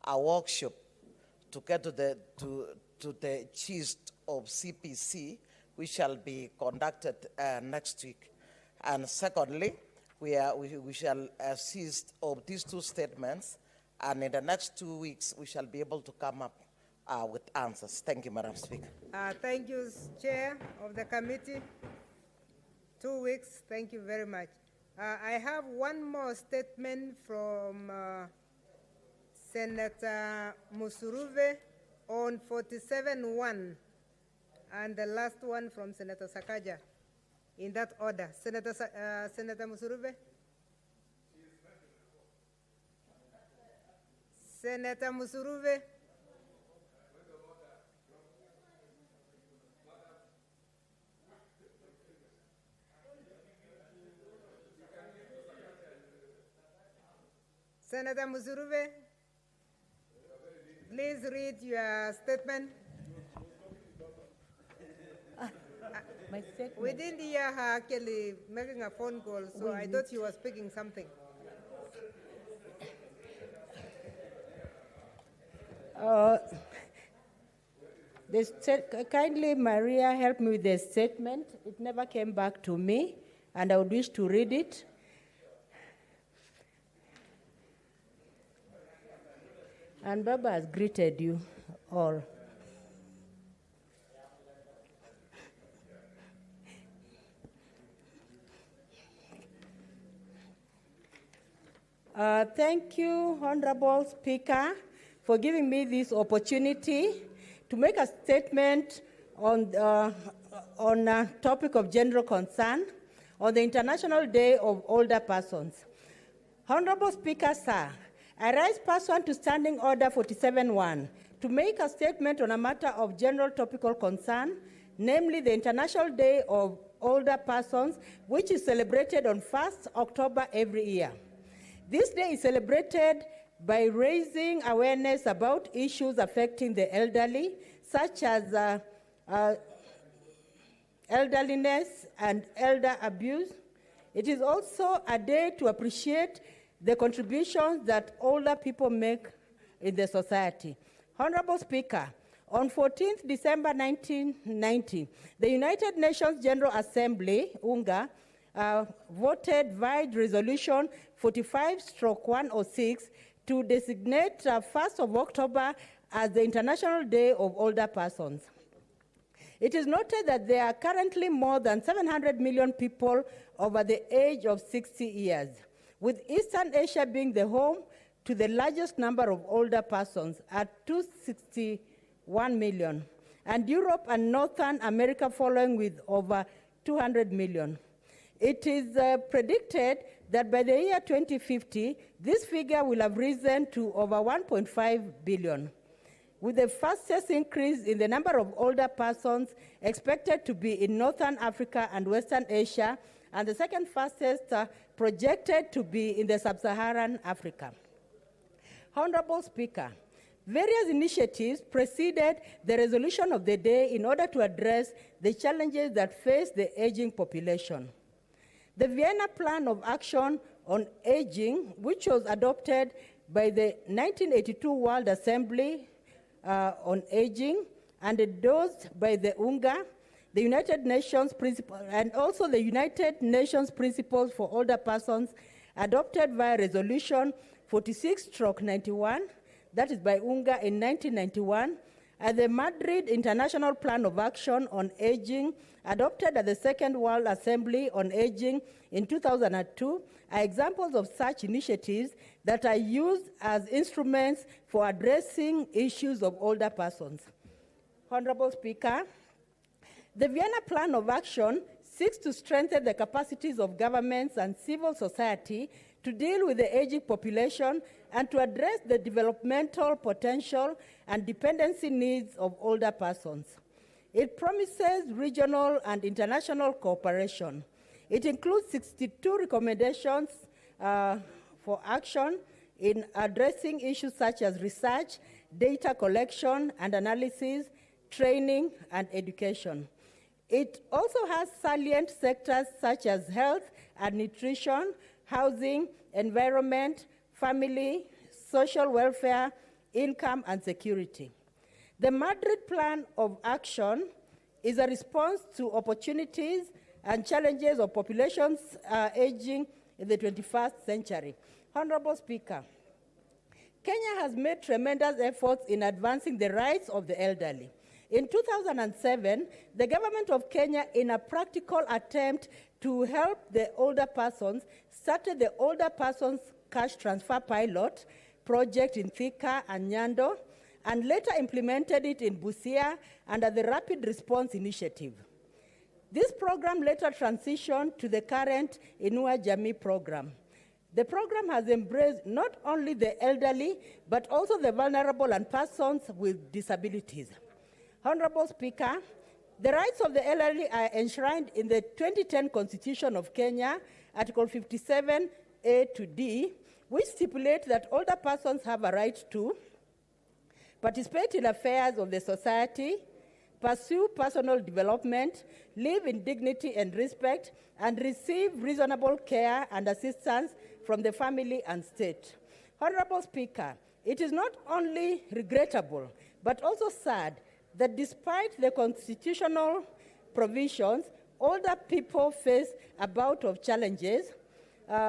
a workshop to get to the gist of CPC, which shall be conducted next week. And secondly, we shall assist of these two statements, and in the next 2 weeks, we shall be able to come up with answers. Thank you, Madam Speaker. Thank you, Chair of the committee. 2 weeks, thank you very much. I have one more statement from Senator Musuruve on 47-1, and the last one from Senator Sakaja, in that order. Senator Musuruve? Senator Musuruve? Senator Musuruve, please read your statement. My statement. We didn't hear her actually making a phone call, so I thought she was speaking something. Kindly, Maria, help me with the statement. It never came back to me, and I would wish to read it. And Baba has greeted you all. Thank you, Honorable Speaker, for giving me this opportunity to make a statement on a topic of general concern on the International Day of Older Persons. Honorable Speaker, sir, I rise pursuant to Standing Order 47-1 to make a statement on a matter of general topical concern, namely the International Day of Older Persons, which is celebrated on 1st October every year. This day is celebrated by raising awareness about issues affecting the elderly, such as elderliness and elder abuse. It is also a day to appreciate the contributions that older people make in the society. Honorable Speaker, on 14th December 1990, the United Nations General Assembly, UNGA, voted via Resolution 45/106 to designate 1st of October as the International Day of Older Persons. It is noted that there are currently more than 700 million people over the age of 60 years, with Eastern Asia being the home to the largest number of older persons at 261 million, and Europe and Northern America following with over 200 million. It is predicted that by the year 2050, this figure will have risen to over 1.5 billion, with the fastest increase in the number of older persons expected to be in Northern Africa and Western Asia, and the second fastest projected to be in the Sub-Saharan Africa. Honorable Speaker, Various initiatives preceded the resolution of the day in order to address the challenges that face the aging population. The Vienna Plan of Action on Aging, which was adopted by the 1982 World Assembly on Aging and endorsed by the UNGA, the United Nations Principles, and also the United Nations Principles for Older Persons, adopted via Resolution 46/91, that is by UNGA in 1991, and the Madrid International Plan of Action on Aging, adopted at the Second World Assembly on Aging in 2002, are examples of such initiatives that are used as instruments for addressing issues of older persons. Honorable Speaker, the Vienna Plan of Action seeks to strengthen the capacities of governments and civil society to deal with the aging population and to address the developmental potential and dependency needs of older persons. It promises regional and international cooperation. It includes 62 recommendations for action in addressing issues such as research, data collection and analysis, training, and education. It also has salient sectors such as health and nutrition, housing, environment, family, social welfare, income, and security. The Madrid Plan of Action is a response to opportunities and challenges of populations aging in the 21st century. Honorable Speaker, Kenya has made tremendous efforts in advancing the rights of the elderly. In 2007, the government of Kenya, in a practical attempt to help the older persons, started the Older Persons Cash Transfer Pilot project in Thika and Nyando, and later implemented it in Busia under the Rapid Response Initiative. This program later transitioned to the current Inua Jamii program. The program has embraced not only the elderly, but also the vulnerable and persons with disabilities. Honorable Speaker, the rights of the elderly are enshrined in the 2010 Constitution of Kenya, Article 57A to D, which stipulates that older persons have a right to participate in affairs of the society, pursue personal development, live in dignity and respect, and receive reasonable care and assistance from the family and state. Honorable Speaker, it is not only regrettable, but also sad that despite the constitutional provisions, older people face a bout of challenges.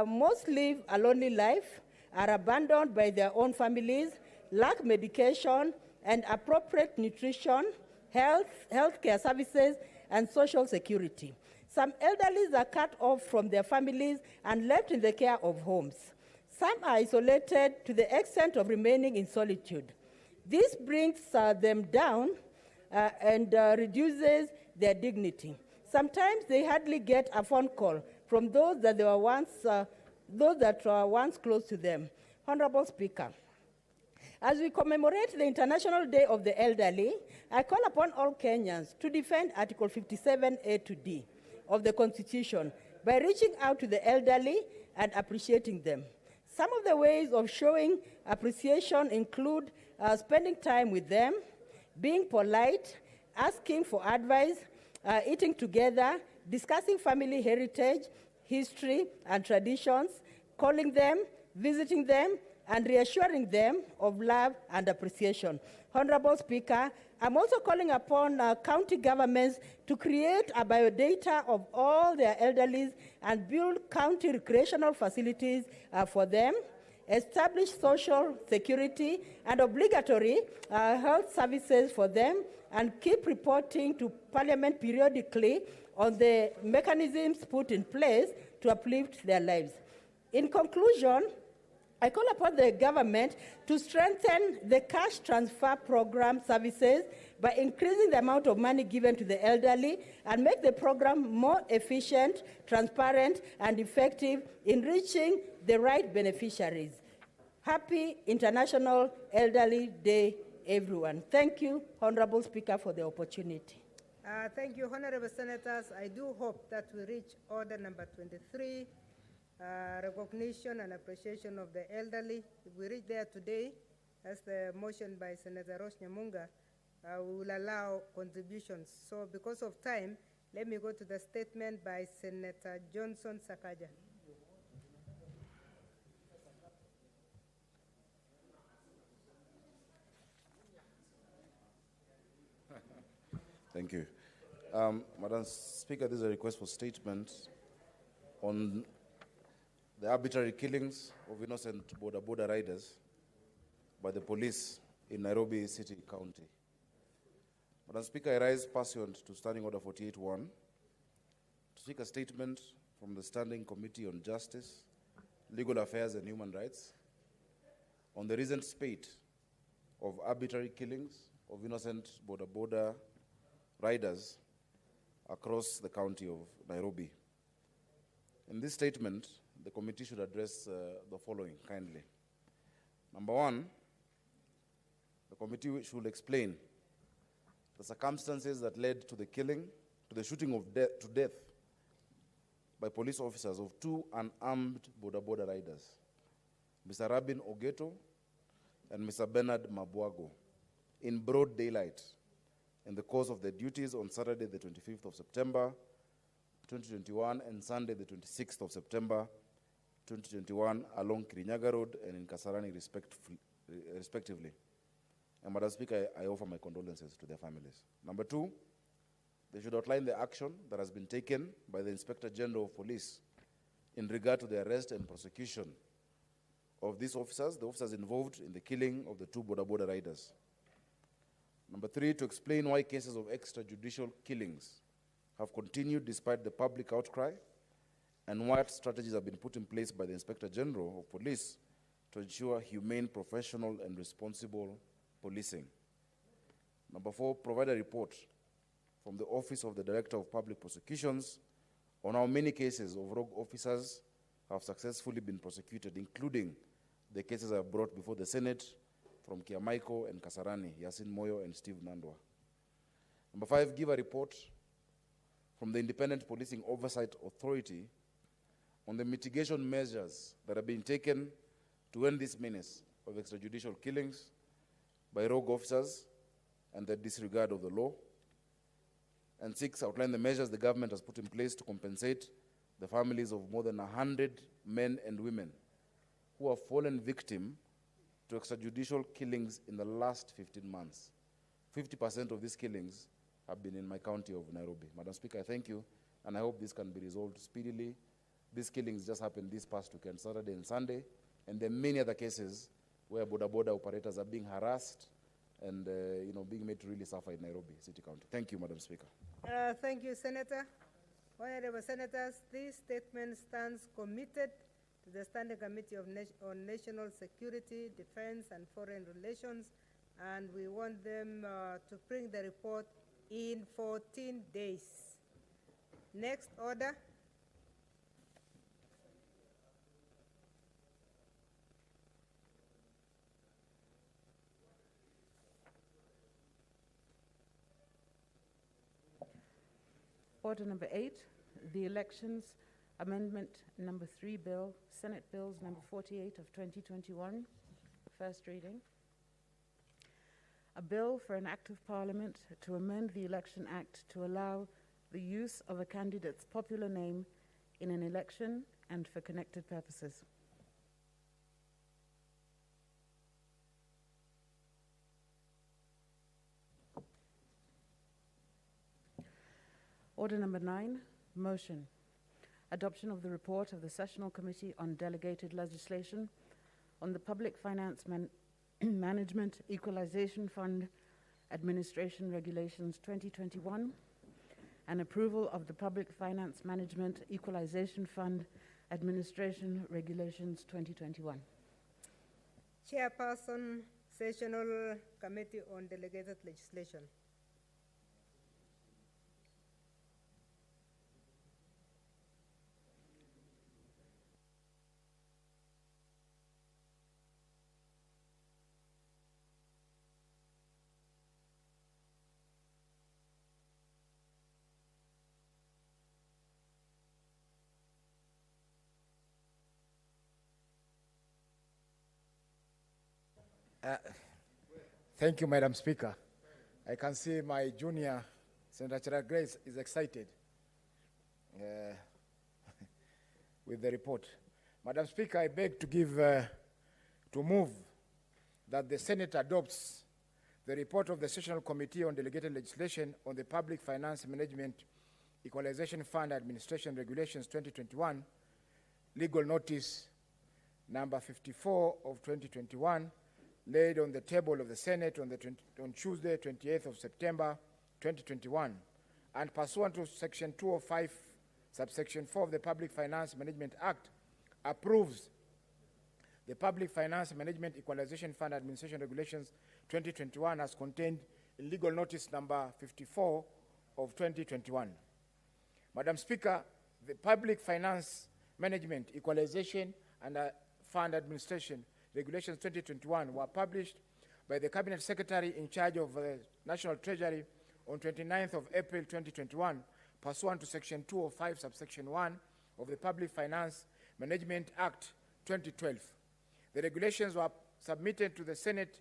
Most live a lonely life, are abandoned by their own families, lack medication and appropriate nutrition, healthcare services, and social security. Some elderly are cut off from their families and left in the care of homes. Some are isolated to the extent of remaining in solitude. This brings them down and reduces their dignity. Sometimes they hardly get a phone call from those that were once close to them. Honorable Speaker, as we commemorate the International Day of the Elderly, I call upon all Kenyans to defend Article 57A to D of the Constitution by reaching out to the elderly and appreciating them. Some of the ways of showing appreciation include spending time with them, being polite, asking for advice, eating together, discussing family heritage, history, and traditions, calling them, visiting them, and reassuring them of love and appreciation. Honorable Speaker, I'm also calling upon county governments to create a biodata of all their elderly and build county recreational facilities for them, establish social security and obligatory health services for them, and keep reporting to Parliament periodically on the mechanisms put in place to uplift their lives. In conclusion, I call upon the government to strengthen the cash transfer program services by increasing the amount of money given to the elderly and make the program more efficient, transparent, and effective in reaching the right beneficiaries. Happy International Elderly Day, everyone. Thank you, Honorable Speaker, for the opportunity. Thank you, Honorable Senators. I do hope that we reach order number 23, recognition and appreciation of the elderly. If we reach there today, as the motion by Senator Roch Nyamunga, we will allow contributions. So because of time, let me go to the statement by Senator Johnson Sakaja. Thank you. Madam Speaker, this is a request for statement on the arbitrary killings of innocent border riders by the police in Nairobi City County. Madam Speaker, I rise pursuant to Standing Order 48-1 to seek a statement from the Standing Committee on Justice, Legal Affairs and Human Rights on the recent spate of arbitrary killings of innocent border riders across the county of Nairobi. In this statement, the committee should address the following kindly. Number one, the committee should explain the circumstances that led to the shooting to death by police officers of two unarmed border riders, Mr. Rabin Ogeto and Mr. Bernard Mabwago, in broad daylight in the course of their duties on Saturday, the 25th of September, 2021, and Sunday, the 26th of September, 2021, along Kirinyaga Road and in Kasarani, respectively. And Madam Speaker, I offer my condolences to their families. Number two, they should outline the action that has been taken by the Inspector General of Police in regard to the arrest and prosecution of these officers, the officers involved in the killing of the two border riders. Number three, to explain why cases of extrajudicial killings have continued despite the public outcry and what strategies have been put in place by the Inspector General of Police to ensure humane, professional, and responsible policing. Number four, provide a report from the Office of the Director of Public Prosecutions on how many cases of rogue officers have successfully been prosecuted, including the cases I have brought before the Senate from Kiamaiko and Kasarani, Yasin Moyo and Steve Nandwa. Number five, give a report from the Independent Policing Oversight Authority on the mitigation measures that have been taken to end this menace of extrajudicial killings by rogue officers and the disregard of the law. And six, outline the measures the government has put in place to compensate the families of more than 100 men and women who have fallen victim to extrajudicial killings in the last 15 months. 50% of these killings have been in my county of Nairobi. Madam Speaker, I thank you, and I hope this can be resolved speedily. These killings just happened this past weekend, Saturday and Sunday, and there are many other cases where border operators are being harassed and being made to really suffer in Nairobi City County. Thank you, Madam Speaker. Thank you, Senator. Honorable Senators, this statement stands committed to the Standing Committee on National Security, Defense, and Foreign Relations, and we want them to bring the report in 14 days. Next order. Order number 8, the Elections Amendment number 3 Bill, Senate Bills number 48 of 2021, first reading. A bill for an act of Parliament to amend the Election Act to allow the use of a candidate's popular name in an election and for connected purposes. Order number 9, motion. Adoption of the report of the Sessional Committee on Delegated Legislation on the Public Finance Management Equalization Fund Administration Regulations 2021 and approval of the Public Finance Management Equalization Fund Administration Regulations 2021. Chairperson, Sessional Committee on Delegated Legislation. Thank you, Madam Speaker. I can see my junior, Senator Grace, is excited with the report. Madam Speaker, I beg to move that the Senate adopts the report of the Sessional Committee on Delegated Legislation on the Public Finance Management Equalization Fund Administration Regulations 2021, legal notice number 54 of 2021, laid on the table of the Senate on Tuesday, 28th of September, 2021, and pursuant to Section 205, subsection 4 of the Public Finance Management Act, approves the Public Finance Management Equalization Fund Administration Regulations 2021 as contained in legal notice number 54 of 2021. Madam Speaker, the Public Finance Management Equalization and Fund Administration Regulations 2021 were published by the Cabinet Secretary in charge of the National Treasury on 29th of April 2021, pursuant to Section 205, subsection 1 of the Public Finance Management Act 2012. The regulations were submitted to the Senate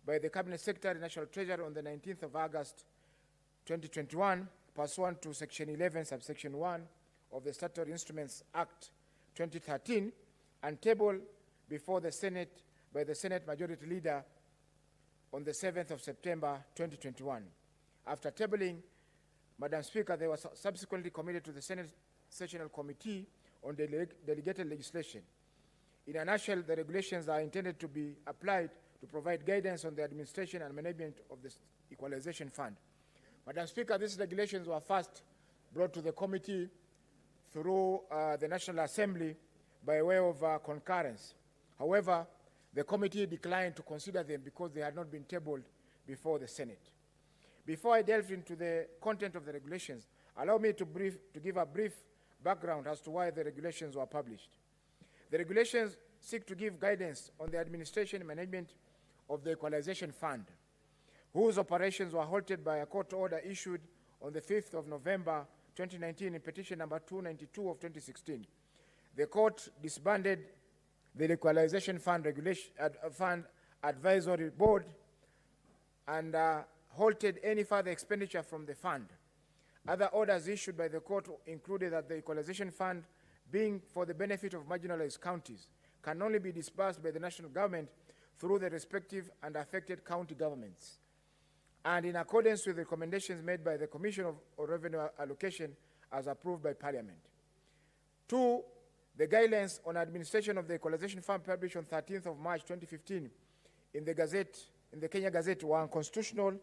by the Cabinet Secretary, National Treasury, on the 19th of August 2021, pursuant to Section 11, subsection 1 of the Statutory Instruments Act 2013, and tabled before the Senate by the Senate Majority Leader on the 7th of September 2021. After tabling, Madam Speaker, they were subsequently committed to the Senate Sessional Committee on Delegated Legislation. In a nutshell, the regulations are intended to be applied to provide guidance on the administration and management of the Equalization Fund. Madam Speaker, these regulations were first brought to the committee through the National Assembly by way of concurrence. However, the committee declined to consider them because they had not been tabled before the Senate. Before I delve into the content of the regulations, allow me to give a brief background as to why the regulations were published. The regulations seek to give guidance on the administration and management of the Equalization Fund, whose operations were halted by a court order issued on the 5th of November 2019 in petition number 292 of 2016. The court disbanded the Equalization Fund Fund Advisory Board and halted any further expenditure from the fund. Other orders issued by the court included that the Equalization Fund, being for the benefit of marginalized counties, can only be disbursed by the national government through the respective and affected county governments, and in accordance with the recommendations made by the Commission of Revenue Allocation as approved by Parliament. 2, the guidelines on administration of the Equalization Fund published on 13th of March 2015 in the Kenya Gazette were unconstitutional,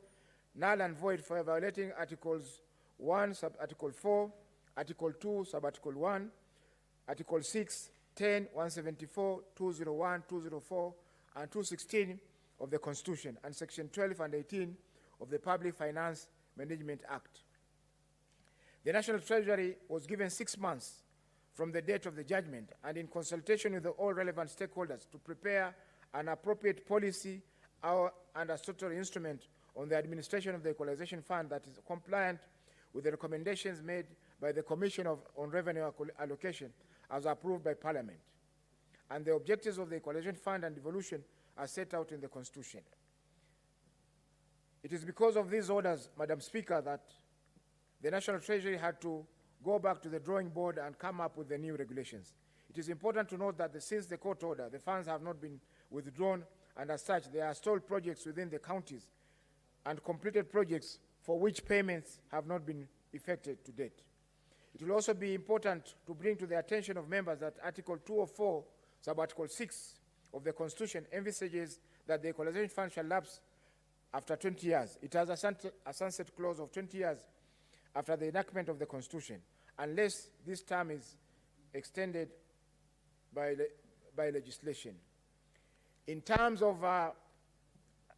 null and void for violating Articles 1, Sub-Article 4, Article 2, Sub-Article 1, Article 6, 10, 174, 201, 204, and 216 of the Constitution, and Section 12 and 18 of the Public Finance Management Act. The National Treasury was given 6 months from the date of the judgment, and in consultation with all relevant stakeholders, to prepare an appropriate policy and a statutory instrument on the administration of the Equalization Fund that is compliant with the recommendations made by the Commission on Revenue Allocation as approved by Parliament, and the objectives of the Equalization Fund and devolution are set out in the Constitution. It is because of these orders, Madam Speaker, that the National Treasury had to go back to the drawing board and come up with the new regulations. It is important to note that since the court order, the funds have not been withdrawn, and as such, there are stalled projects within the counties and completed projects for which payments have not been effected to date. It will also be important to bring to the attention of members that Article 204, Sub-Article 6 of the Constitution envisages that the Equalization Fund shall lapse after 20 years. It has a sunset clause of 20 years after the enactment of the Constitution, unless this term is extended by legislation. In terms of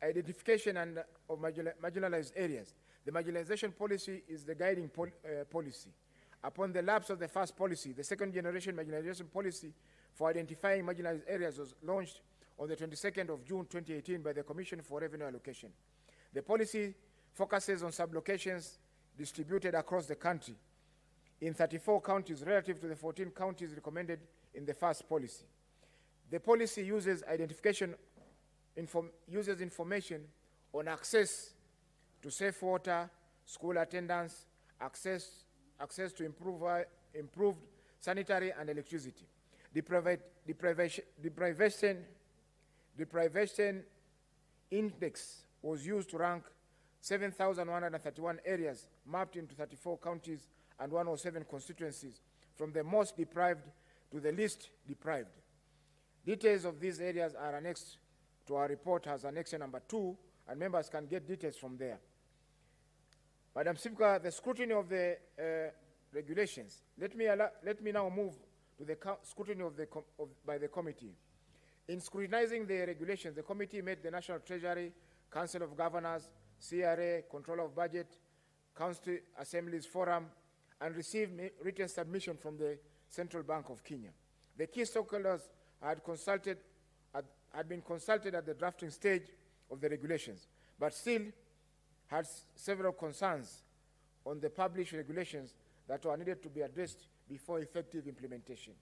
identification and of marginalized areas, the marginalization policy is the guiding policy. Upon the lapse of the first policy, the second generation marginalization policy for identifying marginalized areas was launched on the 22nd of June 2018 by the Commission for Revenue Allocation. The policy focuses on sublocations distributed across the country in 34 counties relative to the 14 counties recommended in the first policy. The policy uses identification uses information on access to safe water, school attendance, access to improved sanitary and electricity. Deprivation index was used to rank 7,131 areas mapped into 34 counties and 107 constituencies, from the most deprived to the least deprived. Details of these areas are annexed to our report as annexure number 2, and members can get details from there. Madam Speaker, the scrutiny of the regulations. Let me now move to the scrutiny by the committee. In scrutinizing the regulations, the committee met the National Treasury, Council of Governors, CRA, Control of Budget, Council Assemblies Forum, and received written submission from the Central Bank of Kenya. The key stakeholders had been consulted at the drafting stage of the regulations, but still had several concerns on the published regulations that were needed to be addressed before effective implementation.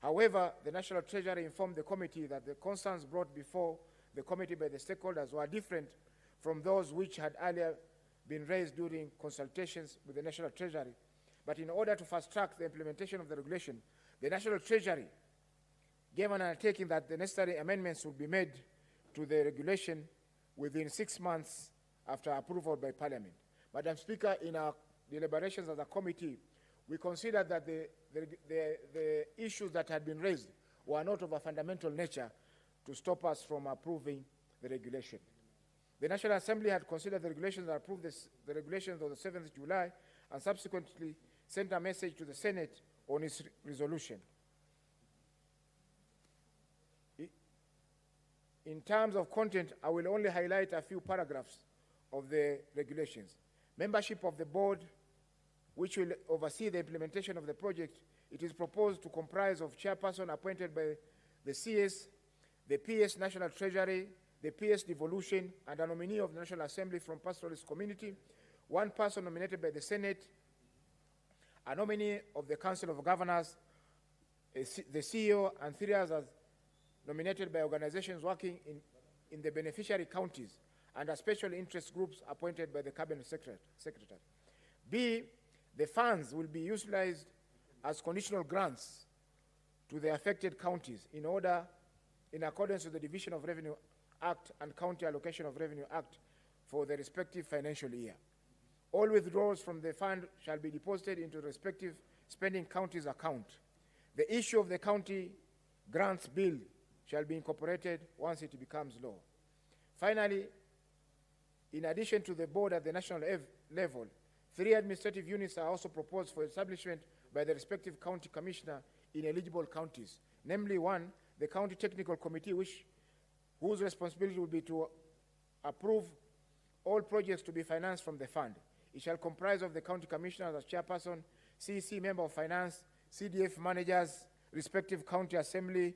However, the National Treasury informed the committee that the concerns brought before the committee by the stakeholders were different from those which had earlier been raised during consultations with the National Treasury. But in order to fast-track the implementation of the regulation, the National Treasury gave an undertaking that the necessary amendments would be made to the regulation within 6 months after approval by Parliament. Madam Speaker, in our deliberations as a committee, we considered that the issues that had been raised were not of a fundamental nature to stop us from approving the regulation. The National Assembly had considered the regulations and approved the regulations on the 7th July and subsequently sent a message to the Senate on its resolution. In terms of content, I will only highlight a few paragraphs of the regulations. Membership of the board, which will oversee the implementation of the project, it is proposed to comprise of chairperson appointed by the CS, the PS National Treasury, the PS Devolution, and a nominee of the National Assembly from pastoralist community, one person nominated by the Senate, a nominee of the Council of Governors, the CEO, and 3 others nominated by organizations working in the beneficiary counties, and a special interest groups appointed by the Cabinet Secretary. B, the funds will be utilized as conditional grants to the affected counties in accordance with the Division of Revenue Act and County Allocation of Revenue Act for the respective financial year. All withdrawals from the fund shall be deposited into the respective spending counties account. The issue of the county grants bill shall be incorporated once it becomes law. Finally, in addition to the board at the national level, 3 administrative units are also proposed for establishment by the respective county commissioner in eligible counties. Namely, 1, the County Technical Committee, whose responsibility will be to approve all projects to be financed from the fund. It shall comprise of the county commissioners as chairperson, CEC member of finance, CDF managers, respective county assembly,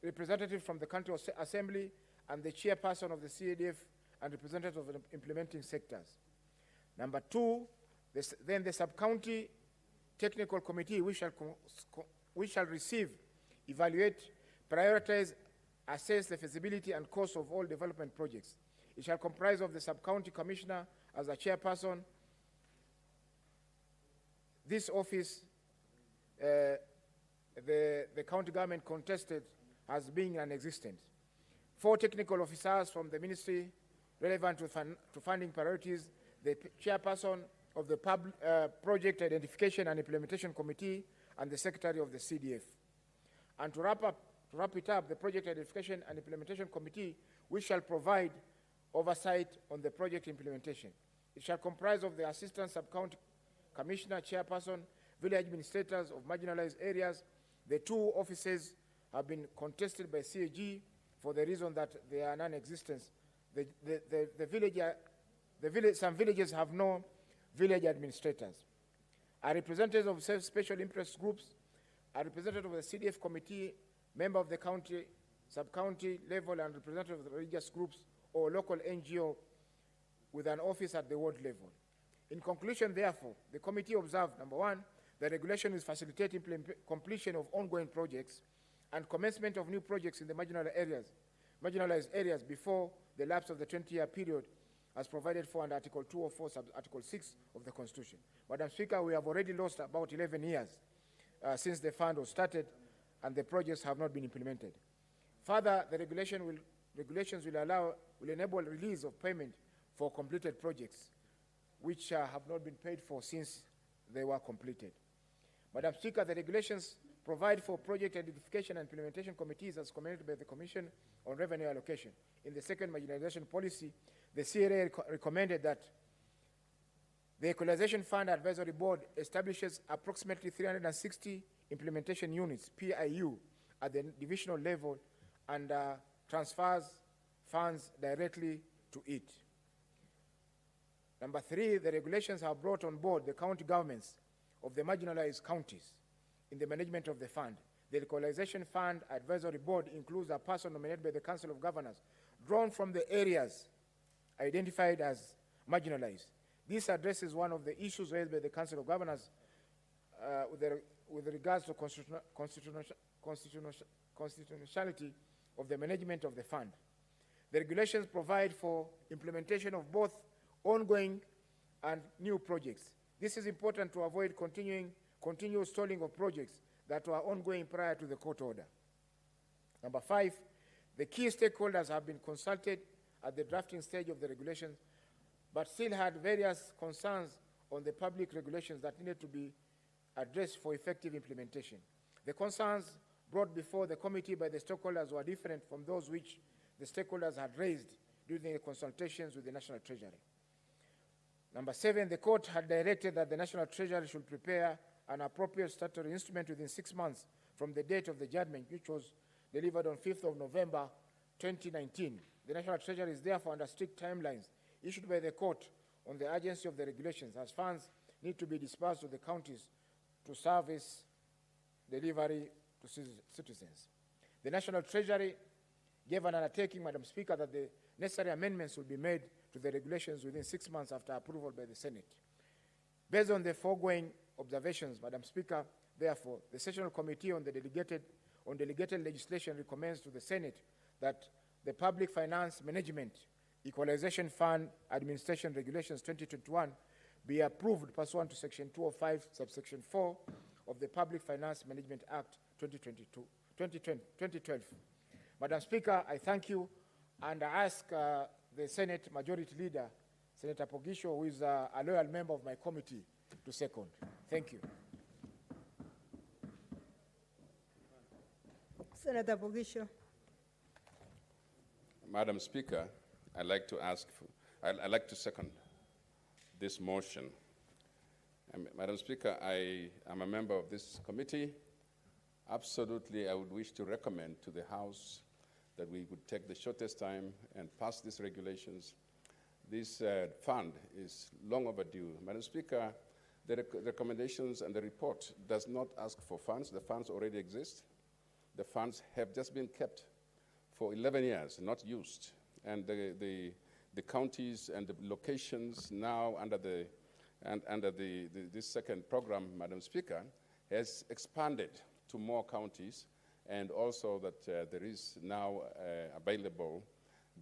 representative from the county assembly, and the chairperson of the CDF and representative of the implementing sectors. Number 2, then the sub-county technical committee, which shall receive, evaluate, prioritize, assess the feasibility and cost of all development projects. It shall comprise of the sub-county commissioner as a chairperson. This office, the county government contested as being non-existent. 4 technical officers from the ministry relevant to funding priorities, the chairperson of the Project Identification and Implementation Committee, and the secretary of the CDF. And to wrap it up, the Project Identification and Implementation Committee, which shall provide oversight on the project implementation. It shall comprise of the assistant sub-county commissioner, chairperson, village administrators of marginalized areas. The 2 offices have been contested by CAG for the reason that they are non-existent. Some villages have no village administrators. A representative of special interest groups, a representative of the CDF committee, member of the county, sub-county level, and representative of the religious groups or local NGO with an office at the ward level. In conclusion, therefore, the committee observed, number 1, the regulation is facilitating completion of ongoing projects and commencement of new projects in the marginalized areas before the lapse of the 20-year period as provided for under Article 204, Article 6 of the Constitution. Madam Speaker, we have already lost about 11 years since the fund was started and the projects have not been implemented. Further, the regulations will enable release of payment for completed projects which have not been paid for since they were completed. Madam Speaker, the regulations provide for project identification and implementation committees as recommended by the Commission on Revenue Allocation. In the second marginalization policy, the CRA recommended that the Equalization Fund Advisory Board establishes approximately 360 implementation units, PIU, at the divisional level and transfers funds directly to it. Number 3, the regulations have brought on board the county governments of the marginalized counties in the management of the fund. The Equalization Fund Advisory Board includes a person nominated by the Council of Governors, drawn from the areas identified as marginalized. This addresses one of the issues raised by the Council of Governors with regards to constitutionality of the management of the fund. The regulations provide for implementation of both ongoing and new projects. This is important to avoid continuous stalling of projects that were ongoing prior to the court order. Number 5, the key stakeholders have been consulted at the drafting stage of the regulations, but still had various concerns on the public regulations that needed to be addressed for effective implementation. The concerns brought before the committee by the stakeholders were different from those which the stakeholders had raised during the consultations with the National Treasury. Number 7, the court had directed that the National Treasury should prepare an appropriate statutory instrument within 6 months from the date of the judgment, which was delivered on 5th of November 2019. The National Treasury is therefore under strict timelines issued by the court on the urgency of the regulations, as funds need to be dispersed to the counties to service delivery to citizens. The National Treasury gave an undertaking, Madam Speaker, that the necessary amendments will be made to the regulations within 6 months after approval by the Senate. Based on the foregoing observations, Madam Speaker, therefore, the Sessional Committee on Delegated Legislation recommends to the Senate that the Public Finance Management Equalization Fund Administration Regulations 2021 be approved pursuant to Section 205, subsection 4 of the Public Finance Management Act 2012. Madam Speaker, I thank you, and I ask the Senate Majority Leader, Senator Pogisho, who is a loyal member of my committee, to second. Thank you. Senator Pogisho. Madam Speaker, I'd like to second this motion. Madam Speaker, I am a member of this committee. Absolutely, I would wish to recommend to the House that we would take the shortest time and pass these regulations. This fund is long overdue. Madam Speaker, the recommendations and the report does not ask for funds. The funds already exist. The funds have just been kept for 11 years, not used. And the counties and the locations now under this second program, Madam Speaker, has expanded to more counties, and also that there is now available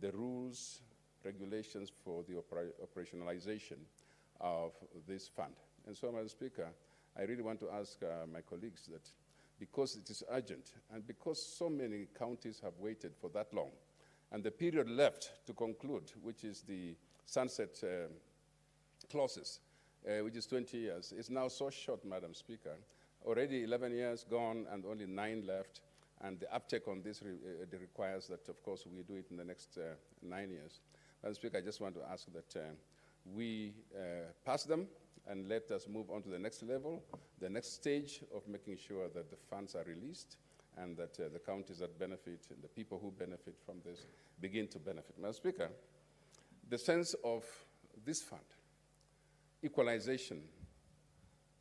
the rules, regulations for the operationalization of this fund. And so, Madam Speaker, I really want to ask my colleagues that because it is urgent and because so many counties have waited for that long, and the period left to conclude, which is the sunset clauses, which is 20 years, is now so short, Madam Speaker. Already 11 years gone and only 9 left, and the uptake on this requires that, of course, we do it in the next 9 years. Madam Speaker, I just want to ask that we pass them and let us move on to the next level, the next stage of making sure that the funds are released and that the counties that benefit and the people who benefit from this begin to benefit. Madam Speaker, the sense of this fund, equalization,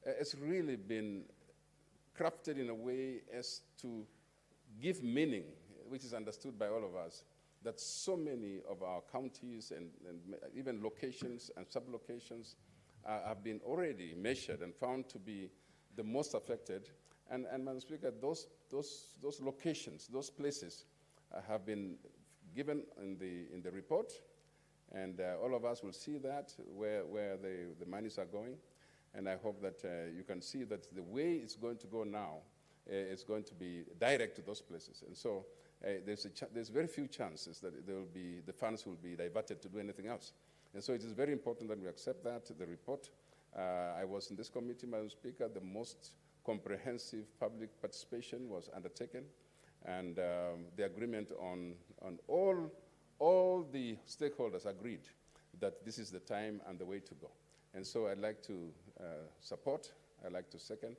has really been crafted in a way as to give meaning, which is understood by all of us, that so many of our counties and even locations and sub-locations have been already measured and found to be the most affected. And Madam Speaker, those those locations, those places have been given in the report, and all of us will see that, where the monies are going. And I hope that you can see that the way it's going to go now is going to be direct to those places. And so there's very few chances that the funds will be diverted to do anything else. And so it is very important that we accept that, the report. I was in this committee, Madam Speaker. The most comprehensive public participation was undertaken, and the agreement on all the stakeholders agreed that this is the time and the way to go. And so I'd like to support, I'd like to second.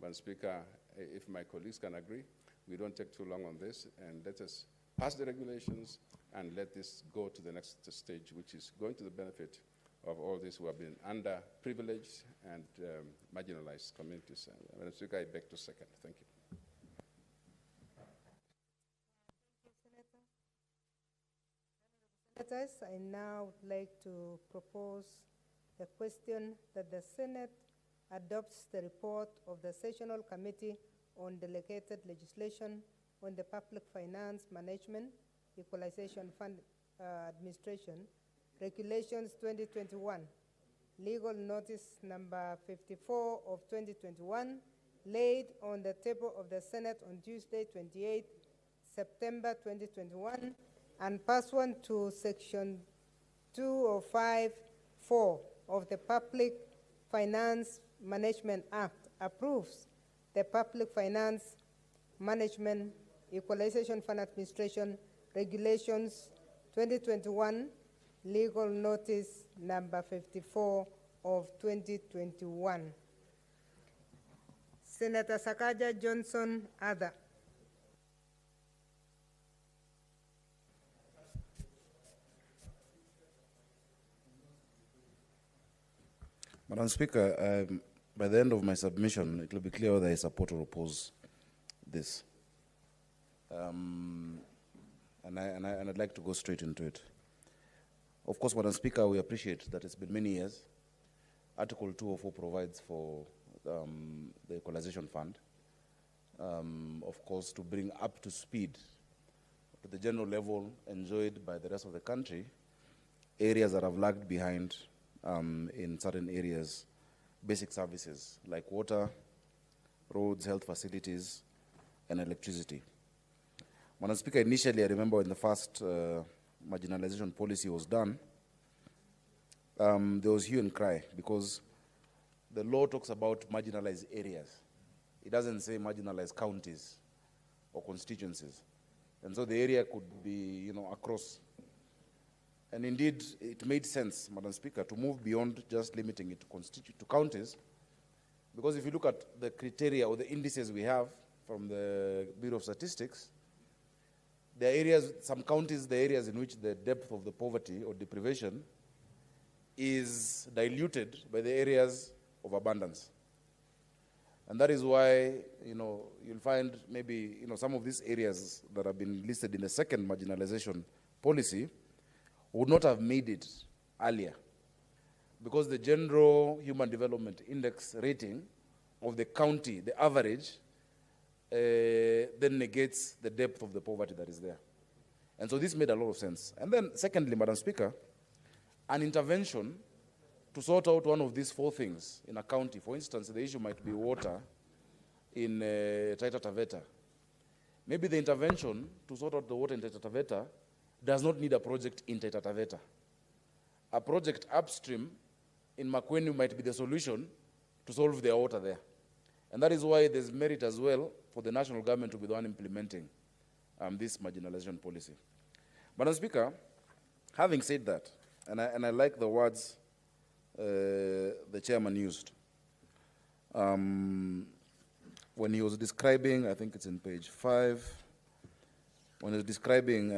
Madam Speaker, if my colleagues can agree, we don't take too long on this, and let us pass the regulations and let this go to the next stage, which is going to the benefit of all these who have been underprivileged and marginalized communities. Madam Speaker, I beg to second. Thank you. Senators, I now would like to propose the question that the Senate adopts the report of the Sessional Committee on Delegated Legislation on the Public Finance Management, Equalization Fund Administration, Regulations 2021, Legal Notice number 54 of 2021, laid on the table of the Senate on Tuesday, 28 September 2021, and pursuant to Section 205(4) of the Public Finance Management Act, approves the Public Finance Management Equalization Fund Administration Regulations 2021, Legal Notice number 54 of 2021. Senator Sakaja Johnson, other. Madam Speaker, by the end of my submission, it will be clear whether I support or oppose this. And I'd like to go straight into it. Of course, Madam Speaker, we appreciate that it's been many years. Article 204 provides for the Equalization Fund, of course, to bring up to speed to the general level enjoyed by the rest of the country, areas that have lagged behind in certain areas, basic services like water, roads, health facilities, and electricity. Madam Speaker, initially I remember when the first marginalization policy was done, there was hue and cry because the law talks about marginalized areas. It doesn't say marginalized counties or constituencies. And so the area could be, across. And indeed, it made sense, Madam Speaker, to move beyond just limiting it to counties, because if you look at the criteria or the indices we have from the Bureau of Statistics, there are areas, some counties, the areas in which the depth of the poverty or deprivation is diluted by the areas of abundance. And that is why, you'll find maybe, some of these areas that have been listed in the second marginalization policy would not have made it earlier, because the general Human Development Index rating of the county, the average, then negates the depth of the poverty that is there. And so this made a lot of sense. And then secondly, Madam Speaker, an intervention to sort out one of these four things in a county. For instance, the issue might be water in Taita Taveta. Maybe the intervention to sort out the water in Taita Taveta does not need a project in Taita Taveta. A project upstream in makwiny might be the solution to solve their water there. And that is why there's merit as well for the national government to be the one implementing this marginalization policy. Madam Speaker, having said that, and I like the words the chairman used when he was describing, I think it's in page 5, when he was describing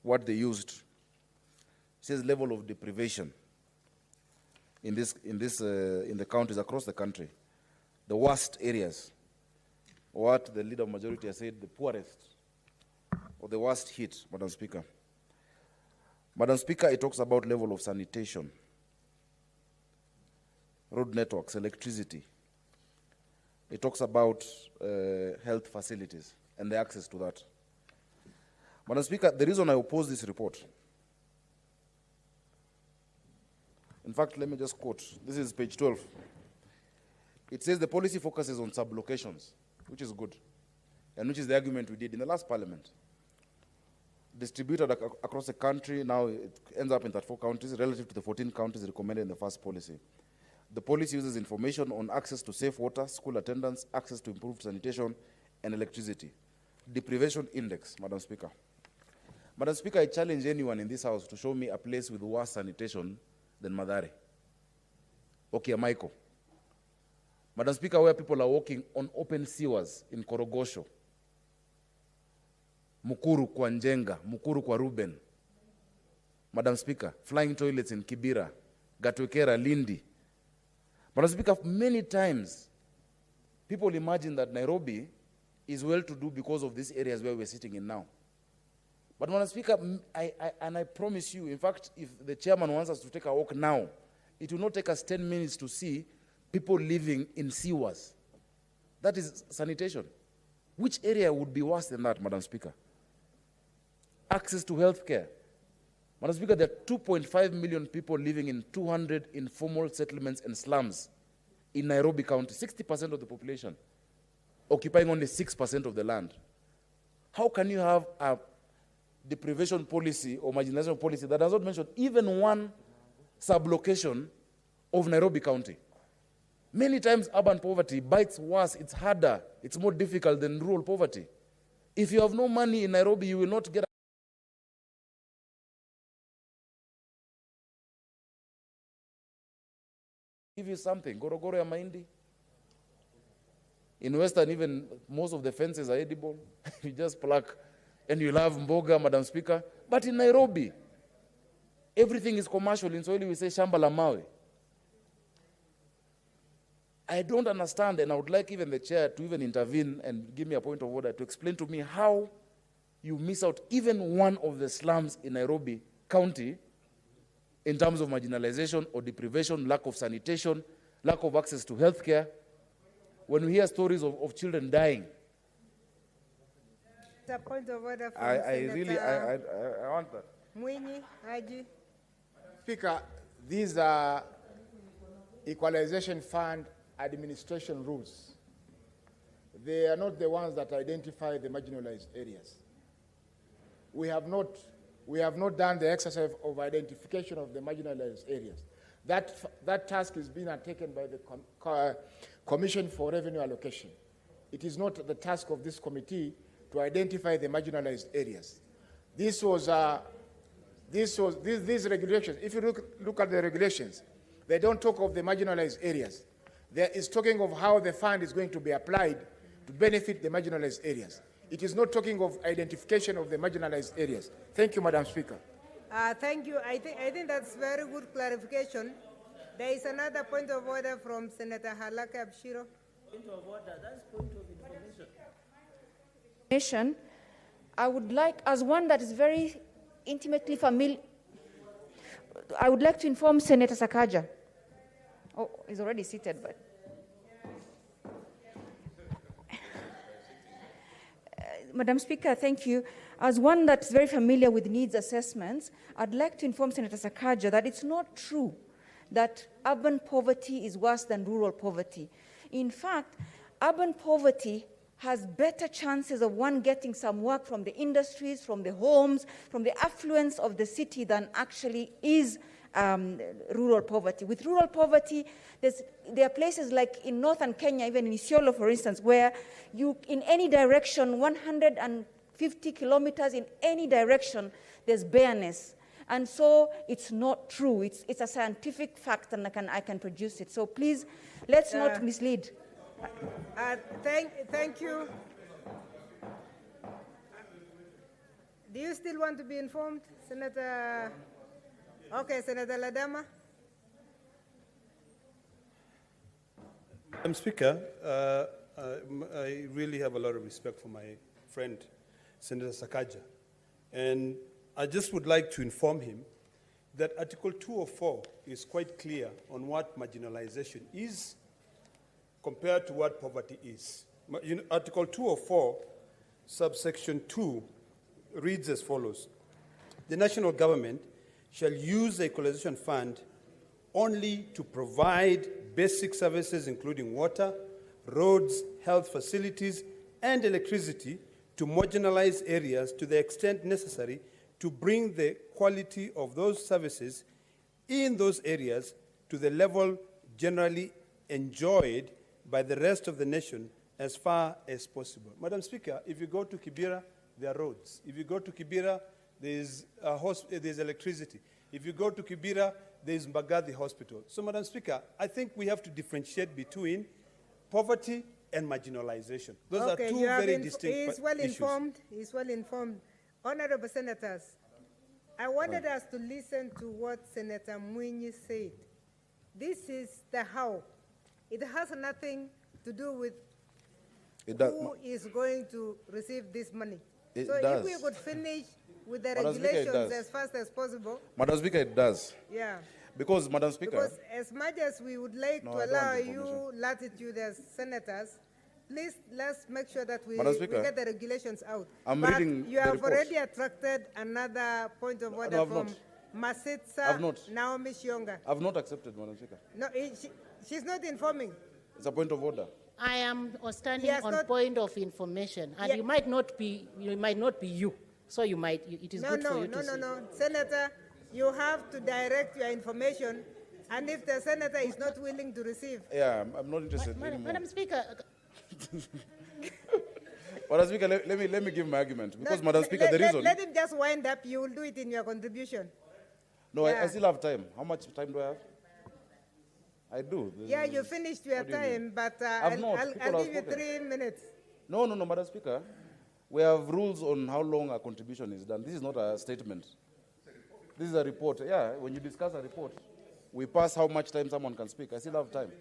what they used, he says level of deprivation in the counties across the country, the worst areas, what the leader of majority has said, the poorest or the worst hit, Madam Speaker. Madam Speaker, it talks about level of sanitation, road networks, electricity, It talks about health facilities and the access to that. Madam Speaker, the reason I oppose this report, in fact, let me just quote. This is page 12. It says the policy focuses on sublocations, which is good, and which is the argument we did in the last parliament. Distributed across the country, now it ends up in 34 counties relative to the 14 counties recommended in the first policy. The policy uses information on access to safe water, school attendance, access to improved sanitation, and electricity. Deprivation index, Madam Speaker. Madam Speaker, I challenge anyone in this house to show me a place with worse sanitation than Mathare. Okay, Michael. Madam Speaker, where people are walking on open sewers in Korogosho, Mukuru kwa Njenga, Mukuru kwa Ruben. Madam Speaker, flying toilets in Kibera, Gatwekera, Lindi. Madam Speaker, many times people imagine that Nairobi is well to do because of these areas where we're sitting in now. But Madam Speaker, I promise you, in fact, if the chairman wants us to take a walk now, it will not take us 10 minutes to see people living in sewers. That is sanitation. Which area would be worse than that, Madam Speaker? Access to health care. Madam Speaker, there are 2.5 million people living in 200 informal settlements and slums in Nairobi County, 60% of the population, occupying only 6% of the land. How can you have a deprivation policy or marginalization policy that does not mention even one sublocation of Nairobi County? Many times urban poverty bites worse, it's harder, it's more difficult than rural poverty. If you have no money in Nairobi, you will not get give you something. Gorogoro ya mahindi. In Western, even most of the fences are edible. You just pluck and you'll have mboga, Madam Speaker. But in Nairobi, everything is commercial. In Swahili, we say shamba la mawe. I don't understand, and I would like even the chair to even intervene and give me a point of order to explain to me how you miss out even one of the slums in Nairobi County in terms of marginalization or deprivation, lack of sanitation, lack of access to health care. When we hear stories of children dying, The point of order from I want that. Ngunyi, Haji. Speaker, these are Equalization Fund administration rules. They are not the ones that identify the marginalized areas. We have not done the exercise of identification of the marginalized areas. That task is being undertaken by the Commission for Revenue Allocation. It is not the task of this committee to identify the marginalized areas. These regulations, if you look at the regulations, they don't talk of the marginalized areas. There is talking of how the fund is going to be applied to benefit the marginalized areas. It is not talking of identification of the marginalized areas. Thank you, Madam Speaker. Thank you. I think that's very good clarification. There is another point of order from Senator Halaka Abshiro. Point of order, that's point of information. information. I would like, as one that is very intimately familiar, I would like to inform Senator Sakaja. Oh, he's already seated, but. Madam Speaker, thank you. As one that's very familiar with needs assessments, I'd like to inform Senator Sakaja that it's not true that urban poverty is worse than rural poverty. In fact, urban poverty has better chances of one getting some work from the industries, from the homes, from the affluence of the city than actually is rural poverty. With rural poverty, there are places like in northern Kenya, even in Isiolo, for instance, where you, in any direction, 150 kilometers in any direction, there's bareness. And so it's not true. It's a scientific fact, and I can produce it. So please, let's not mislead. Thank you. Do you still want to be informed, Senator? Okay, Senator Ladama. Madam Speaker, I really have a lot of respect for my friend, Senator Sakaja. And I just would like to inform him that Article 204 is quite clear on what marginalization is compared to what poverty is. Article 204, subsection 2, reads as follows. The national government shall use the Equalization Fund only to provide basic services including water, roads, health facilities, and electricity to marginalized areas to the extent necessary to bring the quality of those services in those areas to the level generally enjoyed by the rest of the nation as far as possible. Madam Speaker, if you go to Kibera, there are roads. If you go to Kibera, there's electricity. If you go to Kibera, there's Mbagathi Hospital. So, Madam Speaker, I think we have to differentiate between poverty and marginalization. Those are two very distinct issues. He's well informed. Honorable Senators, I wanted us to listen to what Senator Mungyi said. This is the how. It has nothing to do with who is going to receive this money. So if we could finish with the regulations as fast as possible. Madam Speaker, it does. Yeah. Because, Madam Speaker. Because as much as we would like to allow you latitude as senators, please let's make sure that we get the regulations out. But you have already attracted another point of order from Masitsa Naomi Shionga. I've not accepted, Madam Speaker. No, she's not informing. It's a point of order. I am standing on point of information, and you might not be you. So it is good for you to say. No. Senator, you have to direct your information, and if the senator is not willing to receive. Yeah, I'm not interested anymore. Madam Speaker. Madam Speaker, let me give my argument. Because, Madam Speaker, the reason. Let him just wind up. You will do it in your contribution. No, I still have time. How much time do I have? I do. Yeah, you finished your time, but I'll give you 3 minutes. No, Madam Speaker. We have rules on how long a contribution is done. This is not a statement. This is a report. Yeah, when you discuss a report, we pass how much time someone can speak. I still have time.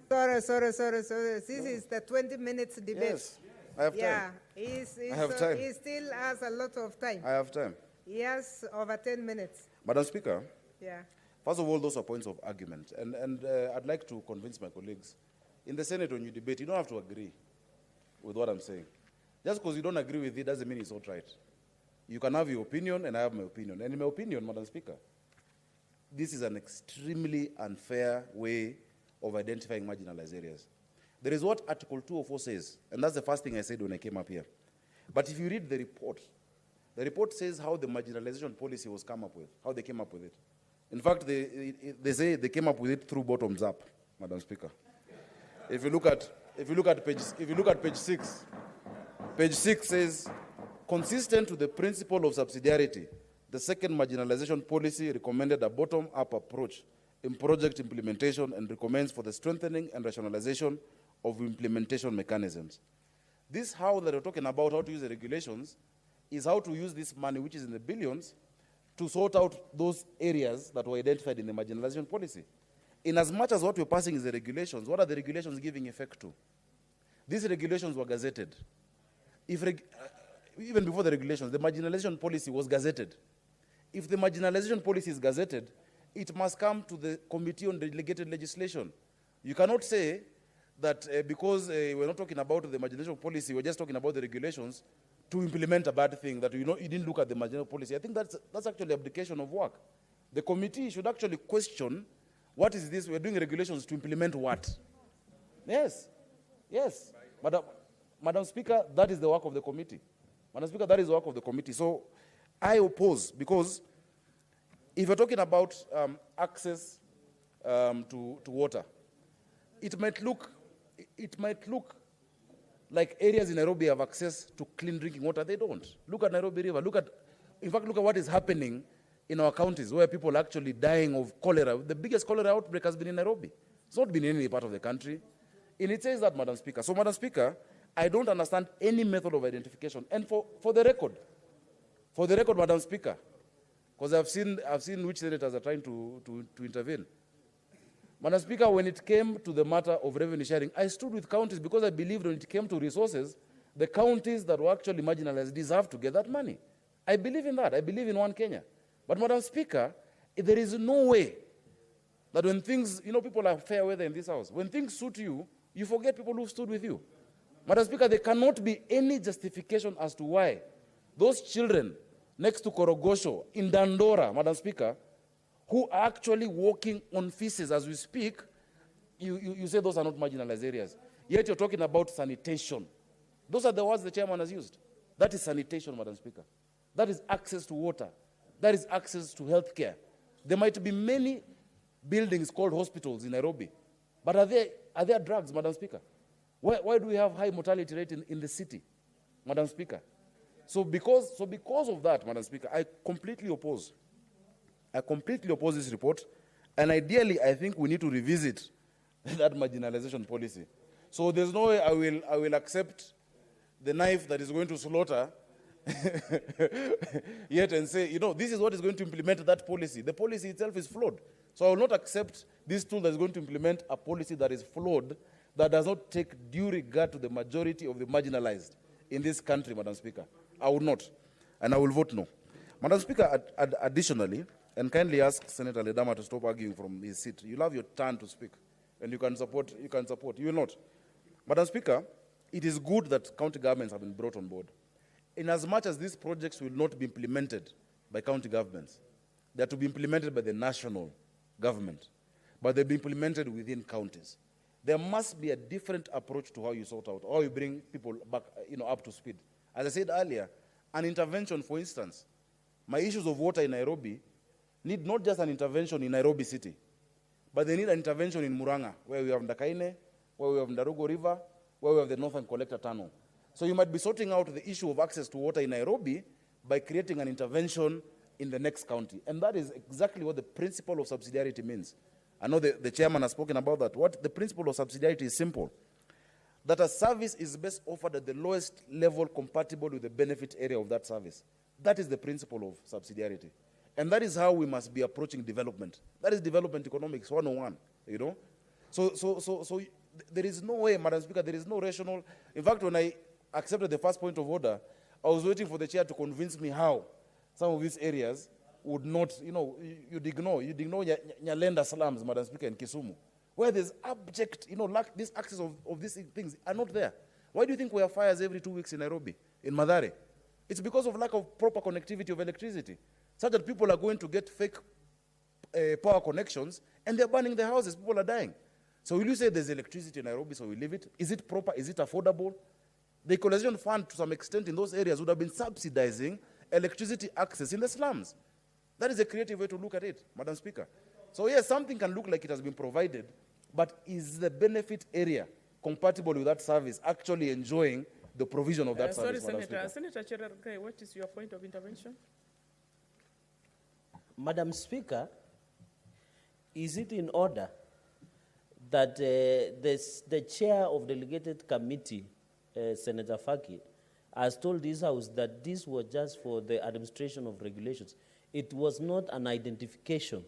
Sorry. This is the 20 minutes debate. Yes, I have time. I have time. He still has a lot of time. I have time. He has over 10 minutes. Madam Speaker. Yeah. First of all, those are points of argument. And I'd like to convince my colleagues. In the Senate, when you debate, you don't have to agree with what I'm saying. Just because you don't agree with it doesn't mean it's not right. You can have your opinion, and I have my opinion. And in my opinion, Madam Speaker, this is an extremely unfair way of identifying marginalized areas. There is what Article 204 says, and that's the first thing I said when I came up here. But if you read the report says how the marginalization policy was come up with, how they came up with it. In fact, they say they came up with it through bottoms up, Madam Speaker. If you look at page 6, page 6 says, consistent with the principle of subsidiarity, the second marginalization policy recommended a bottom-up approach in project implementation and recommends for the strengthening and rationalization of implementation mechanisms. This how that we're talking about, how to use the regulations, is how to use this money, which is in the billions, to sort out those areas that were identified in the marginalization policy. In as much as what we're passing is the regulations, what are the regulations giving effect to? These regulations were gazetted. Even before the regulations, the marginalization policy was gazetted. If the marginalization policy is gazetted, it must come to the Committee on Delegated Legislation. You cannot say that because we're not talking about the marginalization policy, we're just talking about the regulations to implement a bad thing, that you didn't look at the marginalization policy. I think that's actually abdication of work. The committee should actually question, what is this? We're doing regulations to implement what? Yes. Madam Speaker, that is the work of the committee. Madam Speaker, that is the work of the committee. So I oppose, because if you're talking about access to water, it might look like areas in Nairobi have access to clean drinking water. They don't. Look at Nairobi River. In fact, look at what is happening in our counties where people are actually dying of cholera. The biggest cholera outbreak has been in Nairobi. It's not been in any part of the country. And it says that, Madam Speaker. So, Madam Speaker, I don't understand any method of identification. And for the record, Madam Speaker, because I've seen which senators are trying to intervene. Madam Speaker, when it came to the matter of revenue sharing, I stood with counties because I believed when it came to resources, the counties that were actually marginalized deserve to get that money. I believe in that. I believe in one Kenya. But, Madam Speaker, there is no way That when things, people are fair weather in this house. When things suit you, you forget people who stood with you. Madam Speaker, there cannot be any justification as to why those children next to Korogosho in Dandora, Madam Speaker, who are actually walking on feces as we speak, you say those are not marginalized areas. Yet you're talking about sanitation. Those are the words the chairman has used. That is sanitation, Madam Speaker. That is access to water. That is access to health care. There might be many buildings called hospitals in Nairobi, but are there drugs, Madam Speaker? Why do we have high mortality rate in the city, Madam Speaker? So because of that, Madam Speaker, I completely oppose this report, and ideally, I think we need to revisit that marginalization policy. So there's no way I will accept the knife that is going to slaughter yet and say, this is what is going to implement that policy. The policy itself is flawed. So I will not accept this tool that is going to implement a policy that is flawed, that does not take due regard to the majority of the marginalized in this country, Madam Speaker. I will not, and I will vote no. Madam Speaker, additionally, and kindly ask Senator Ledama to stop arguing from his seat. You'll have your turn to speak, and you can support. You will not. Madam Speaker, it is good that county governments have been brought on board. In as much as these projects will not be implemented by county governments, they are to be implemented by the national government, but they'll be implemented within counties. There must be a different approach to how you sort out, how you bring people back, up to speed. As I said earlier, an intervention, for instance, my issues of water in Nairobi need not just an intervention in Nairobi city, but they need an intervention in Murang'a, where we have Ndakaine, where we have Ndarugo River, where we have the Northern Collector Tunnel. So you might be sorting out the issue of access to water in Nairobi by creating an intervention in the next county. And that is exactly what the principle of subsidiarity means. I know the chairman has spoken about that. What the principle of subsidiarity is simple. That a service is best offered at the lowest level compatible with the benefit area of that service. That is the principle of subsidiarity. And that is how we must be approaching development. That is development economics 101, So there is no way, Madam Speaker, there is no rational. In fact, when I accepted the first point of order, I was waiting for the chair to convince me how some of these areas would not, you'd ignore Nyalenda slums, Madam Speaker, in Kisumu, where there's abject, this access of these things are not there. Why do you think we have fires every 2 weeks in Nairobi, in Mathare? It's because of lack of proper connectivity of electricity, such that people are going to get fake power connections, and they're burning their houses, people are dying. So will you say there's electricity in Nairobi, so we leave it? Is it proper? Is it affordable? The Equalization Fund, to some extent, in those areas would have been subsidizing electricity access in the slums. That is a creative way to look at it, Madam Speaker. So yes, something can look like it has been provided, but is the benefit area compatible with that service actually enjoying the provision of that service, sorry, Madam Senator Cherargei, what is your point of intervention? Madam Speaker, is it in order that the chair of delegated committee, Senator Faki, has told this House that this was just for the administration of regulations? It was not an identification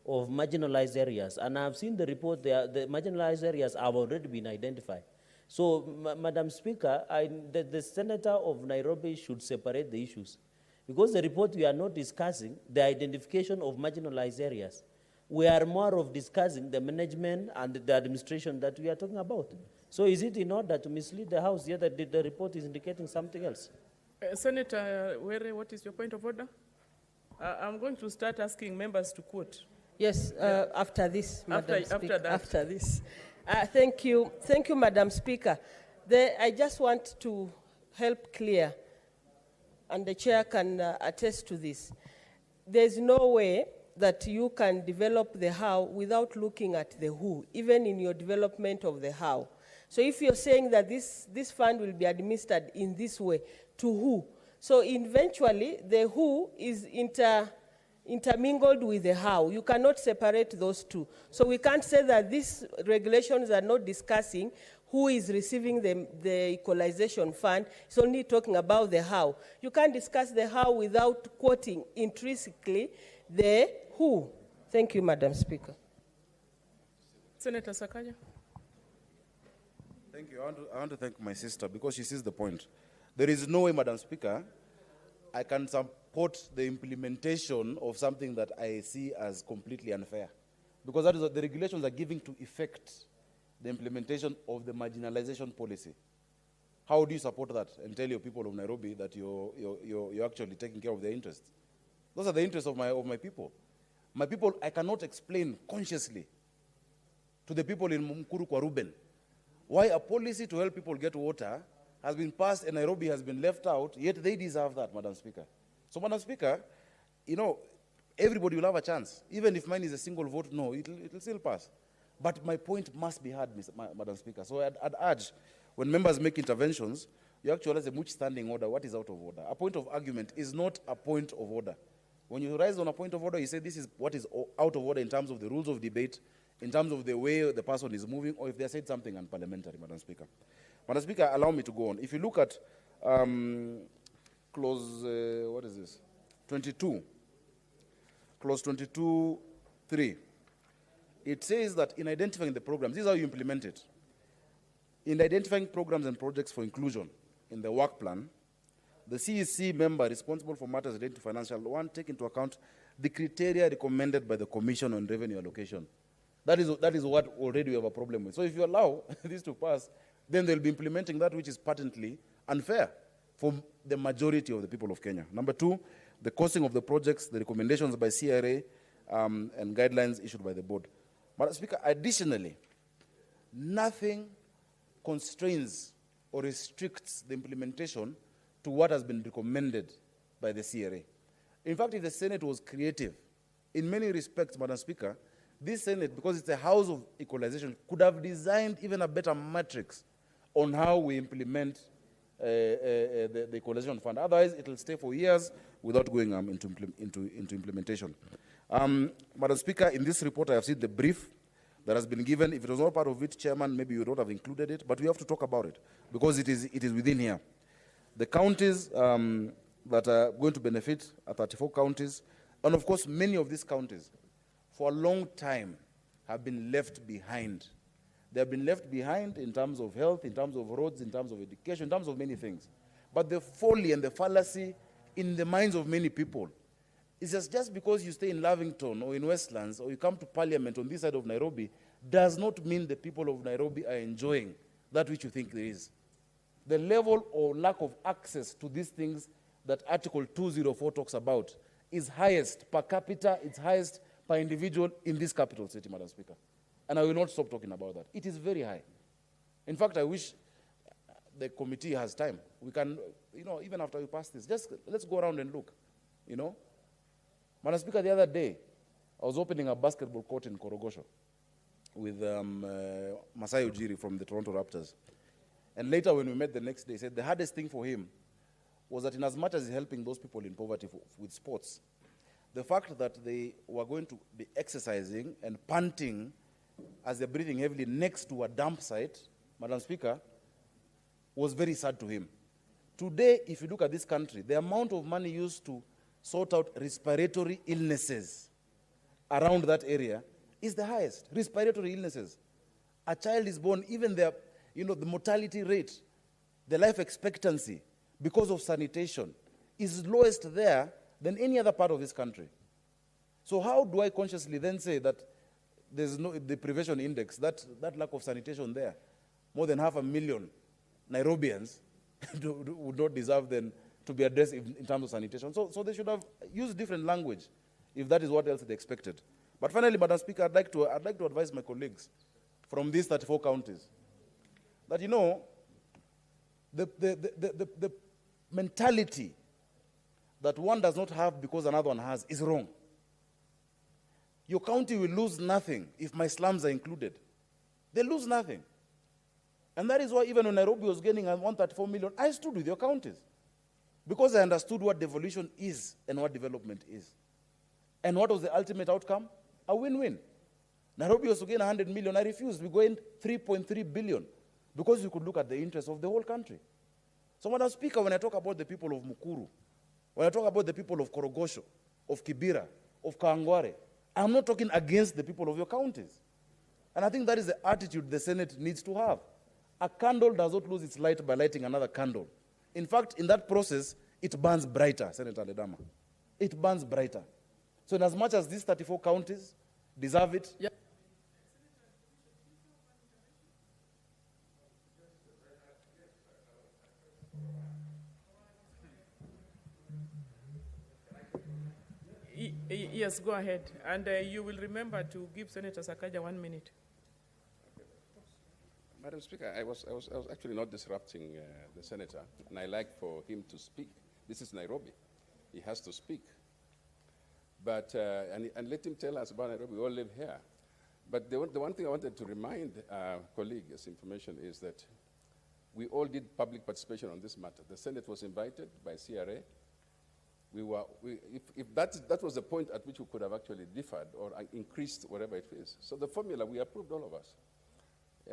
of marginalized areas. And I've seen the report, the marginalized areas have already been identified. So, Madam Speaker, the Senator of Nairobi should separate the issues. Because the report we are not discussing the identification of marginalized areas. We are more of discussing the management and the administration that we are talking about. So is it in order to mislead the House here that the report is indicating something else? Senator Were, what is your point of order? I'm going to start asking members to quote. Yes, after this, Madam Speaker. After this. Thank you, Madam Speaker. I just want to help clear, and the chair can attest to this. There's no way that you can develop the how without looking at the who, even in your development of the how. So if you're saying that this fund will be administered in this way, to who? So eventually, the who is intermingled with the how. You cannot separate those two. So we can't say that these regulations are not discussing who is receiving the equalization fund. It's only talking about the how. You can't discuss the how without quoting intrinsically the who. Thank you, Madam Speaker. Senator Sakaja. Thank you. I want to thank my sister because she sees the point. There is no way, Madam Speaker, I can support the implementation of something that I see as completely unfair. because that is what the regulations are giving to effect the implementation of the marginalization policy. How do you support that and tell your people of Nairobi that you're actually taking care of their interests? Those are the interests of my people. My people, I cannot explain consciously to the people in Mukuru kwa Ruben why a policy to help people get water has been passed and Nairobi has been left out, yet they deserve that, Madam Speaker. So, Madam Speaker, you know, everybody will have a chance. Even if mine is a single vote, no, it'll still pass. But my point must be heard, Madam Speaker. So I'd urge, when members make interventions, you actually have a much standing order. What is out of order? A point of argument is not a point of order. When you rise on a point of order, you say this is what is out of order in terms of the rules of debate, in terms of the way the person is moving, or if they said something unparliamentary, Madam Speaker. Madam Speaker, allow me to go on. If you look at clause, what is this? 22. Clause 22.3. It says that in identifying the programs, this is how you implement it. In identifying programs and projects for inclusion in the work plan, the CEC member responsible for matters related to financial one take into account the criteria recommended by the Commission on Revenue Allocation. That is what already we have a problem with. So if you allow this to pass, then they'll be implementing that which is patently unfair for the majority of the people of Kenya. Number two, the costing of the projects, the recommendations by CRA, and guidelines issued by the board. Madam Speaker, additionally, nothing constrains or restricts the implementation to what has been recommended by the CRA. In fact, if the Senate was creative, in many respects, Madam Speaker, this Senate, because it's a house of equalization, could have designed even a better matrix on how we implement the Equalization Fund. Otherwise, it will stay for years without going into implementation. Madam Speaker, in this report, I have seen the brief that has been given. If it was not part of it, Chairman, maybe you would not have included it, but we have to talk about it because it is within here. The counties that are going to benefit are 34 counties, and of course, many of these counties, for a long time, have been left behind. They have been left behind in terms of health, in terms of roads, in terms of education, in terms of many things. But the folly and the fallacy in the minds of many people is just because you stay in Lavington or in Westlands or you come to Parliament on this side of Nairobi does not mean the people of Nairobi are enjoying that which you think there is. The level or lack of access to these things that Article 204 talks about is highest per capita, it's highest per individual in this capital city, Madam Speaker. And I will not stop talking about that. It is very high. In fact, I wish the committee has time. We can, you know, even after we pass this, just let's go around and look, you know. Madam Speaker, the other day, I was opening a basketball court in Korogosho with Masai Ujiri from the Toronto Raptors. And later when we met the next day, he said the hardest thing for him was that in as much as he's helping those people in poverty with sports, the fact that they were going to be exercising and panting as they're breathing heavily next to a dump site, Madam Speaker, was very sad to him. Today, if you look at this country, the amount of money used to sort out respiratory illnesses around that area is the highest. Respiratory illnesses. A child is born, even the mortality rate, the life expectancy, because of sanitation, is lowest there than any other part of this country. So how do I consciously then say that there's no the prevention index, that lack of sanitation there, more than 500,000 Nairobians would not deserve then to be addressed in terms of sanitation. So they should have used different language if that is what else they expected. But finally, Madam Speaker, I'd like to advise my colleagues from these 34 counties that, you know, the mentality that one does not have because another one has is wrong. Your county will lose nothing if my slums are included. They lose nothing. And that is why even when Nairobi was getting 134 million, I stood with your counties. Because I understood what devolution is and what development is. And what was the ultimate outcome? A win-win. Nairobi was to gain 100 million. I refused. We gained 3.3 billion because we could look at the interests of the whole country. So, Madam Speaker, when I talk about the people of Mukuru, when I talk about the people of Korogosho, of Kibera, of Kawangware, I'm not talking against the people of your counties. And I think that is the attitude the Senate needs to have. A candle does not lose its light by lighting another candle. In fact, in that process, it burns brighter, Senator Ledama. It burns brighter. So in as much as these 34 counties deserve it. Yeah. Yes, go ahead. And you will remember to give Senator Sakaja 1 minute. Madam Speaker, I was actually not disrupting the senator, and I like for him to speak. This is Nairobi. He has to speak. But, and let him tell us about Nairobi. We all live here. But the one thing I wanted to remind our colleague as information is that we all did public participation on this matter. The Senate was invited by CRA. If that was the point at which we could have actually differed or increased whatever it is. So the formula, we approved all of us.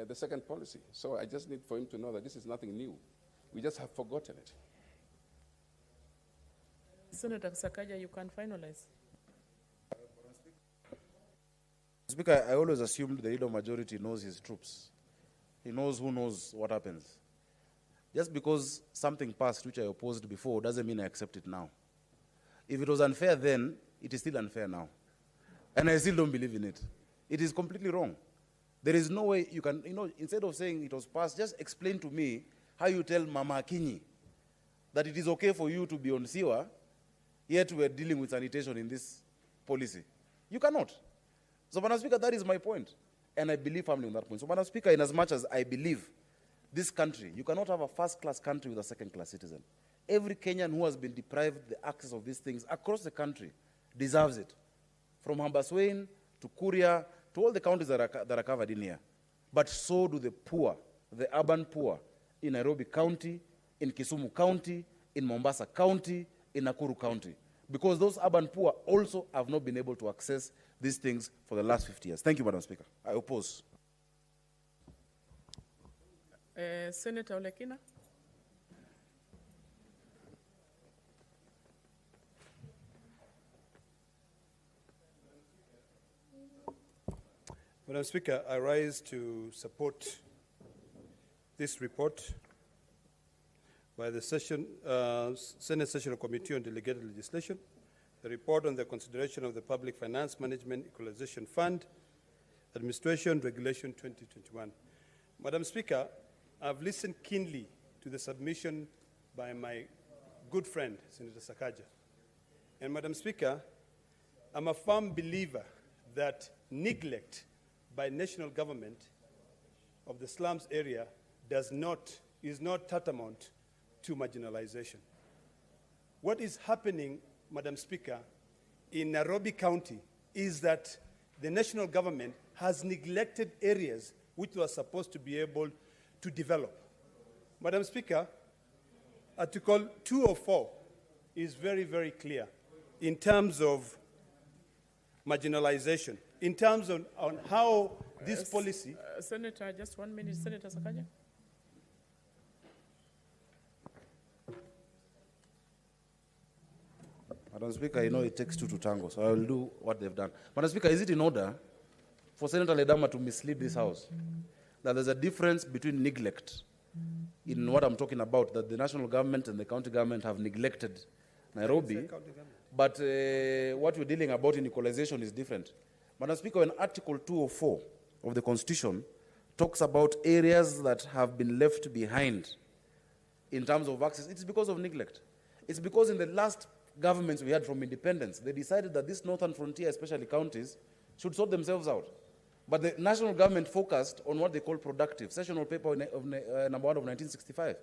The second policy. So I just need for him to know that this is nothing new. We just have forgotten it. Senator Sakaja, you can finalize. Speaker, I always assumed the leader majority knows his troops. He knows who knows what happens. Just because something passed which I opposed before doesn't mean I accept it now. If it was unfair then, it is still unfair now. And I still don't believe in it. It is completely wrong. There is no way you can, instead of saying it was passed, just explain to me how you tell Mama Kinyi that it is okay for you to be on Siwa, yet we are dealing with sanitation in this policy. You cannot. So, Madam Speaker, that is my point. And I believe firmly on that point. So, Madam Speaker, in as much as I believe this country, you cannot have a first-class country with a second-class citizen. Every Kenyan who has been deprived the access of these things across the country deserves it. From Hambaswein to Kuria to all the counties that are covered in here. But so do the poor, the urban poor in Nairobi County, in Kisumu County, in Mombasa County, in Nakuru County. Because those urban poor also have not been able to access these things for the last 50 years. Thank you, Madam Speaker. I oppose. Senator Olekina. Madam Speaker, I rise to support this report by the Senate Sessional Committee on Delegated Legislation, the report on the consideration of the Public Finance Management Equalization Fund, Administration Regulation 2021. Madam Speaker, I've listened keenly to the submission by my good friend, Senator Sakaja. And Madam Speaker, I'm a firm believer that neglect by national government of the slums area is not tantamount to marginalization. What is happening, Madam Speaker, in Nairobi County is that the national government has neglected areas which were supposed to be able to develop. Madam Speaker, Article 204 is very, very clear in terms of marginalization, in terms of on how this policy... Senator, just 1 minute. Senator Sakaja. Madam Speaker, it takes two to tango, so I will do what they've done. Madam Speaker, is it in order for Senator Ledama to mislead this House that there's a difference between neglect in what I'm talking about, that the national government and the county government have neglected Nairobi, but what we're dealing about in equalization is different. Madam Speaker, when Article 204 of the Constitution talks about areas that have been left behind in terms of access, it's because of neglect. It's because in the last governments we had from independence, they decided that this northern frontier, especially counties, should sort themselves out. But the national government focused on what they call productive, sessional paper of number 1 of 1965.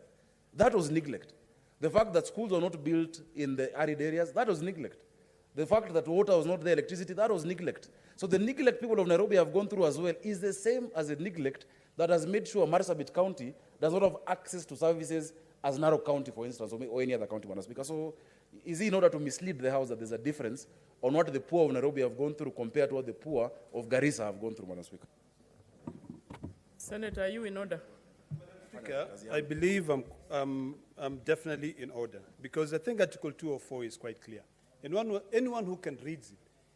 That was neglect. The fact that schools were not built in the arid areas, that was neglect. The fact that water was not there, electricity, that was neglect. So the neglect people of Nairobi have gone through as well is the same as the neglect that has made sure Marsabit County does not have access to services as Narok County, for instance, or any other county, Madam Speaker. So is it in order to mislead the House that there's a difference on what the poor of Nairobi have gone through compared to what the poor of Garissa have gone through, Madam Speaker? Senator, are you in order? Speaker, I believe I'm definitely in order, because I think Article 204 is quite clear. And anyone who can read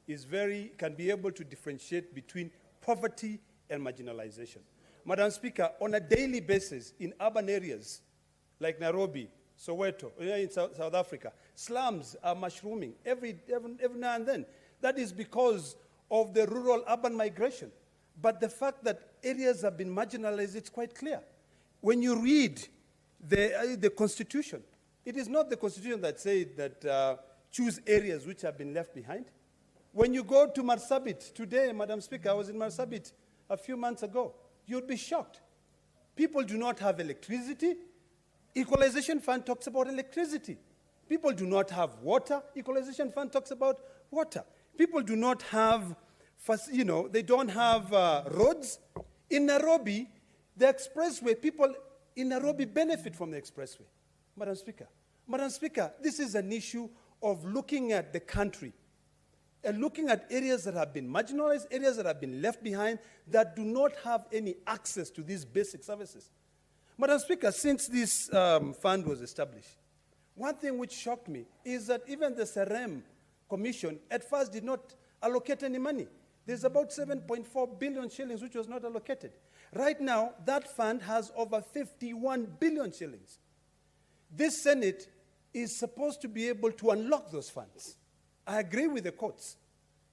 it can be able to differentiate between poverty and marginalization. Madam Speaker, on a daily basis in urban areas like Nairobi, Soweto, in South Africa, slums are mushrooming every now and then. That is because of the rural-urban migration. But the fact that areas have been marginalized, it's quite clear. When you read the Constitution, it is not the Constitution that says that choose areas which have been left behind. When you go to Marsabit today, Madam Speaker, I was in Marsabit a few months ago, you'd be shocked. People do not have electricity. Equalization Fund talks about electricity. People do not have water. Equalization Fund talks about water. People do not have, they don't have roads. In Nairobi, the expressway, people in Nairobi benefit from the expressway. Madam Speaker, this is an issue of looking at the country and looking at areas that have been marginalized, areas that have been left behind, that do not have any access to these basic services. Madam Speaker, since this fund was established, one thing which shocked me is that even the Serem Commission at first did not allocate any money. There's about 7.4 billion shillings which was not allocated. Right now, that fund has over 51 billion shillings. This Senate is supposed to be able to unlock those funds. I agree with the courts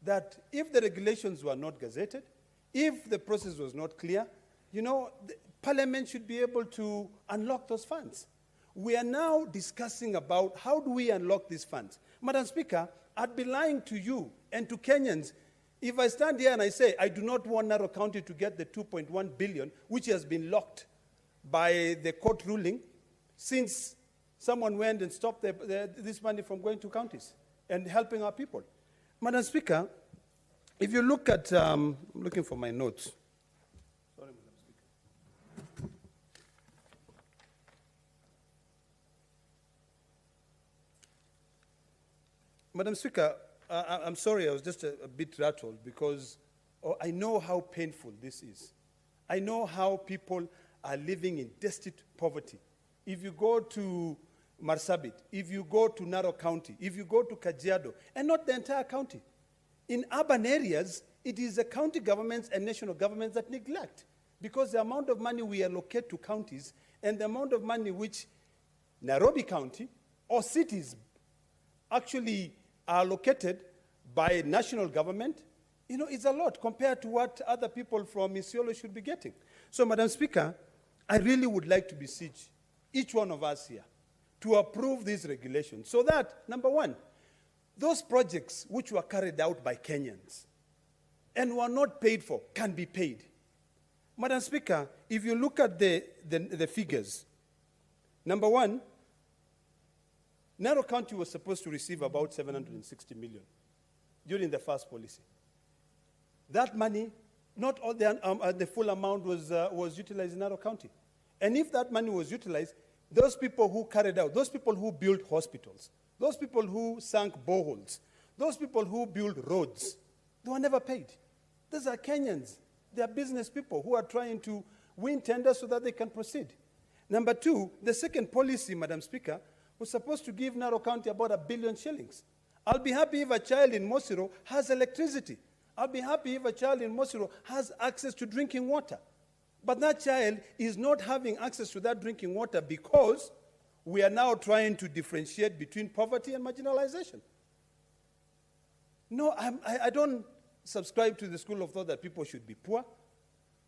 that if the regulations were not gazetted, if the process was not clear, the Parliament should be able to unlock those funds. We are now discussing about how do we unlock these funds. Madam Speaker, I'd be lying to you and to Kenyans if I stand here and I say I do not want Narok County to get the 2.1 billion, which has been locked by the court ruling since someone went and stopped this money from going to counties and helping our people. Madam Speaker, if you look at, I'm looking for my notes. Sorry, Madam Speaker. Madam Speaker, I'm sorry, I was just a bit rattled because I know how painful this is. I know how people are living in destitute poverty. If you go to Marsabit, if you go to Narok County, if you go to Kajiado, and not the entire county. In urban areas, it is the county governments and national governments that neglect, because the amount of money we allocate to counties and the amount of money which Nairobi County or cities actually are allocated by national government, it's a lot compared to what other people from Isiolo should be getting. So, Madam Speaker, I really would like to beseech each one of us here to approve these regulations so that, number one, those projects which were carried out by Kenyans and were not paid for can be paid. Madam Speaker, if you look at the figures, number one, Narok County was supposed to receive about 760 million during the first policy. That money, not all the full amount was utilized in Narok County. And if that money was utilized, those people who carried out, those people who built hospitals, those people who sank boreholes, those people who built roads, they were never paid. These are Kenyans. They are business people who are trying to win tenders so that they can proceed. Number two, the second policy, Madam Speaker, was supposed to give Narok County about 1 billion shillings. I'll be happy if a child in Mosiro has electricity. I'll be happy if a child in Mosiro has access to drinking water. But that child is not having access to that drinking water because we are now trying to differentiate between poverty and marginalization. No, I don't subscribe to the school of thought that people should be poor.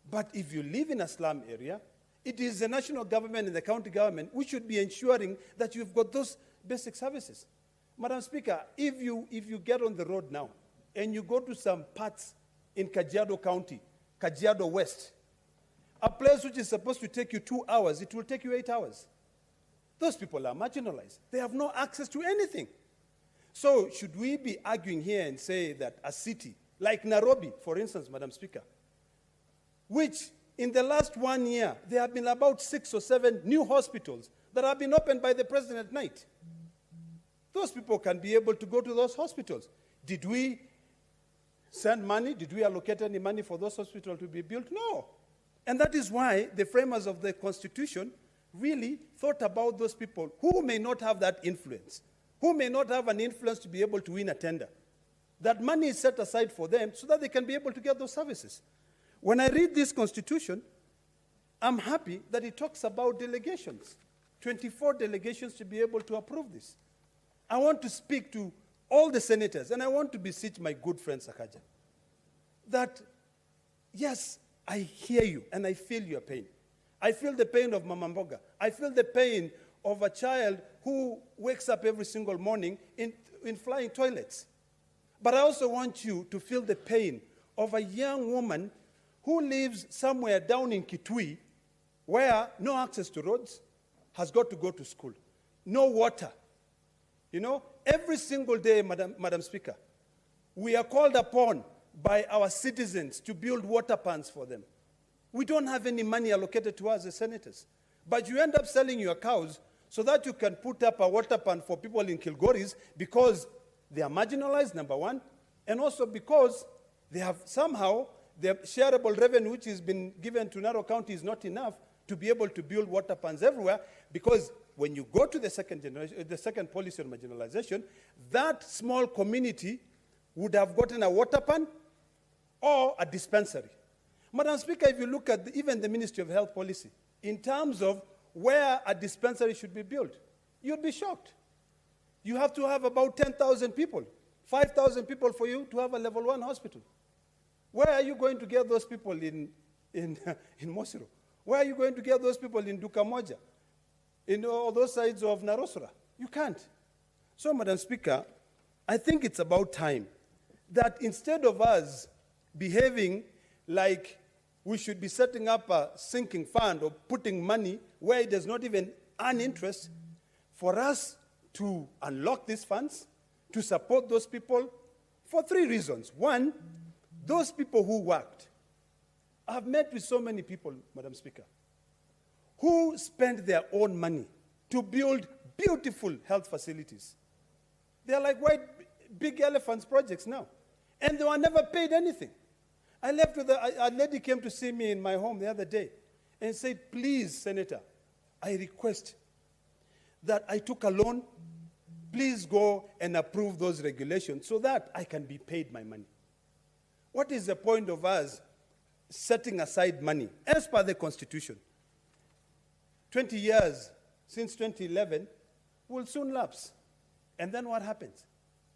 But if you live in a slum area, it is the national government and the county government which should be ensuring that you've got those basic services. Madam Speaker, if you get on the road now and you go to some parts in Kajiado County, Kajiado West, a place which is supposed to take you 2 hours, it will take you 8 hours. Those people are marginalized. They have no access to anything. So should we be arguing here and say that a city like Nairobi, for instance, Madam Speaker, which in the last 1 year, there have been about 6 or 7 new hospitals that have been opened by the president at night. Those people can be able to go to those hospitals. Did we send money? Did we allocate any money for those hospitals to be built? No. And that is why the framers of the Constitution really thought about those people who may not have that influence, who may not have an influence to be able to win a tender. That money is set aside for them so that they can be able to get those services. When I read this Constitution, I'm happy that it talks about delegations, 24 delegations to be able to approve this. I want to speak to all the senators, and I want to beseech my good friend Sakaja. that, yes, I hear you and I feel your pain. I feel the pain of Mama Mboga. I feel the pain of a child who wakes up every single morning in flying toilets. But I also want you to feel the pain of a young woman who lives somewhere down in Kitui where no access to roads, has got to go to school, no water. You know, every single day, Madam Speaker, we are called upon by our citizens to build water pans for them. We don't have any money allocated to us as senators. But you end up selling your cows so that you can put up a water pan for people in Kilgoris because they are marginalized, number one, and also because they have somehow, the shareable revenue which has been given to Narok County is not enough to be able to build water pans everywhere, because when you go to the second policy on marginalization, that small community would have gotten a water pan or a dispensary. Madam Speaker, if you look at even the Ministry of Health policy, in terms of where a dispensary should be built, you'd be shocked. You have to have about 10,000 people, 5,000 people for you to have a level 1 hospital. Where are you going to get those people in Mosiro? Where are you going to get those people in Dukamoja? In all those sides of Narosura? You can't. So, Madam Speaker, I think it's about time that instead of us behaving like we should be setting up a sinking fund or putting money where it does not even earn interest, for us to unlock these funds, to support those people for 3 reasons. One, those people who worked. I've met with so many people, Madam Speaker, who spent their own money to build beautiful health facilities. They're like white big elephants projects now. And they were never paid anything. I left with a lady came to see me in my home the other day and said, please, Senator, I request that I took a loan. Please go and approve those regulations so that I can be paid my money. What is the point of us setting aside money as per the Constitution? 20 years since 2011 will soon lapse. And then what happens?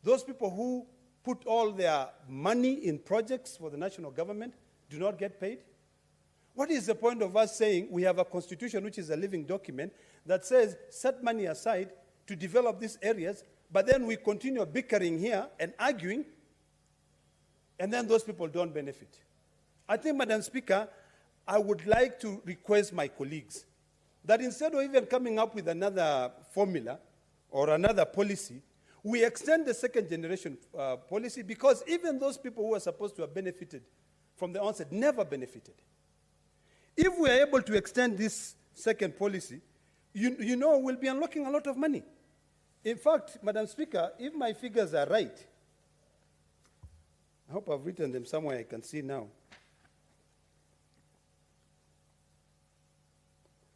Those people who put all their money in projects for the national government do not get paid? What is the point of us saying we have a constitution which is a living document that says set money aside to develop these areas, but then we continue bickering here and arguing, and then those people don't benefit? I think, Madam Speaker, I would like to request my colleagues that instead of even coming up with another formula or another policy, we extend the second generation policy, because even those people who are supposed to have benefited from the onset never benefited. If we are able to extend this second policy, you know we'll be unlocking a lot of money. In fact, Madam Speaker, if my figures are right, I hope I've written them somewhere I can see now.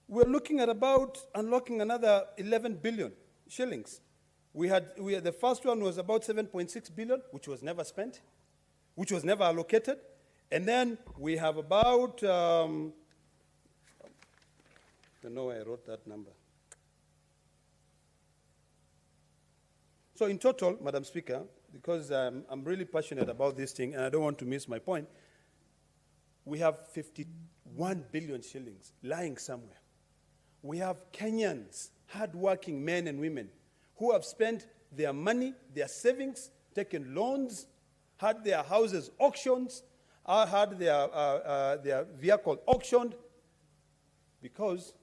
We're looking at about unlocking another 11 billion shillings. We had the first one was about 7.6 billion, which was never spent, which was never allocated. And then we have about, I don't know where I wrote that number. So in total, Madam Speaker, because I'm really passionate about this thing and I don't want to miss my point, we have 51 billion shillings lying somewhere. We have Kenyans, hardworking men and women, who have spent their money, their savings, taken loans, had their houses auctioned, had their vehicle auctioned, because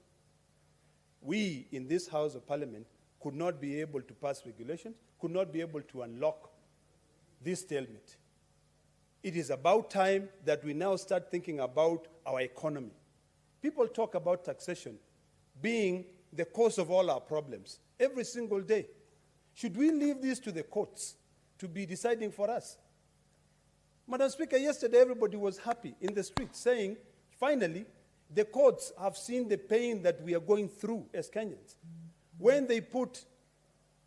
we in this House of Parliament could not be able to pass regulations, could not be able to unlock this stalemate. It is about time that we now start thinking about our economy. People talk about taxation being the cause of all our problems every single day. Should we leave this to the courts to be deciding for us? Madam Speaker, yesterday everybody was happy in the streets saying, finally, the courts have seen the pain that we are going through as Kenyans. When they put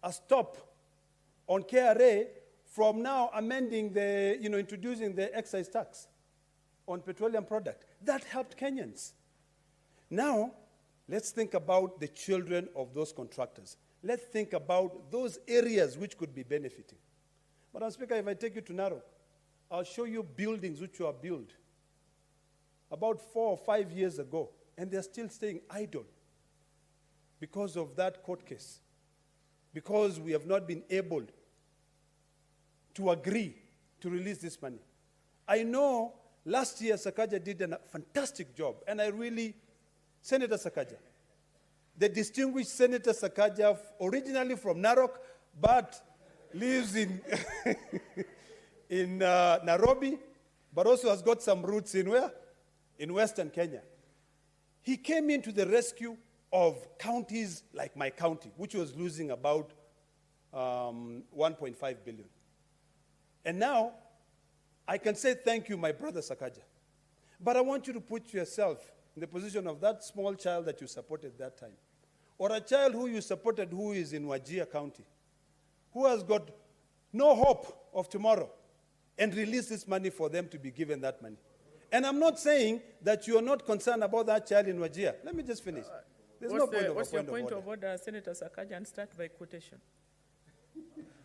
a stop on KRA from now amending introducing the excise tax on petroleum product, that helped Kenyans. Now, let's think about the children of those contractors. Let's think about those areas which could be benefiting. Madam Speaker, if I take you to Narok, I'll show you buildings which were built about 4 or 5 years ago, and they're still staying idle because of that court case, because we have not been able to agree to release this money. I know last year Sakaja did a fantastic job, and I really, Senator Sakaja, the distinguished Senator Sakaja, originally from Narok, but lives in, in Nairobi, but also has got some roots in where? In Western Kenya. He came into the rescue of counties like my county, which was losing about 1.5 billion. And now, I can say thank you, my brother Sakaja. But I want you to put yourself in the position of that small child that you supported that time, or a child who you supported who is in Wajir County, who has got no hope of tomorrow, and release this money for them to be given that money. And I'm not saying that you are not concerned about that child in Wajir. Let me just finish. There's no point of What's your point order. of order, Senator Sakaja, and start by quotation?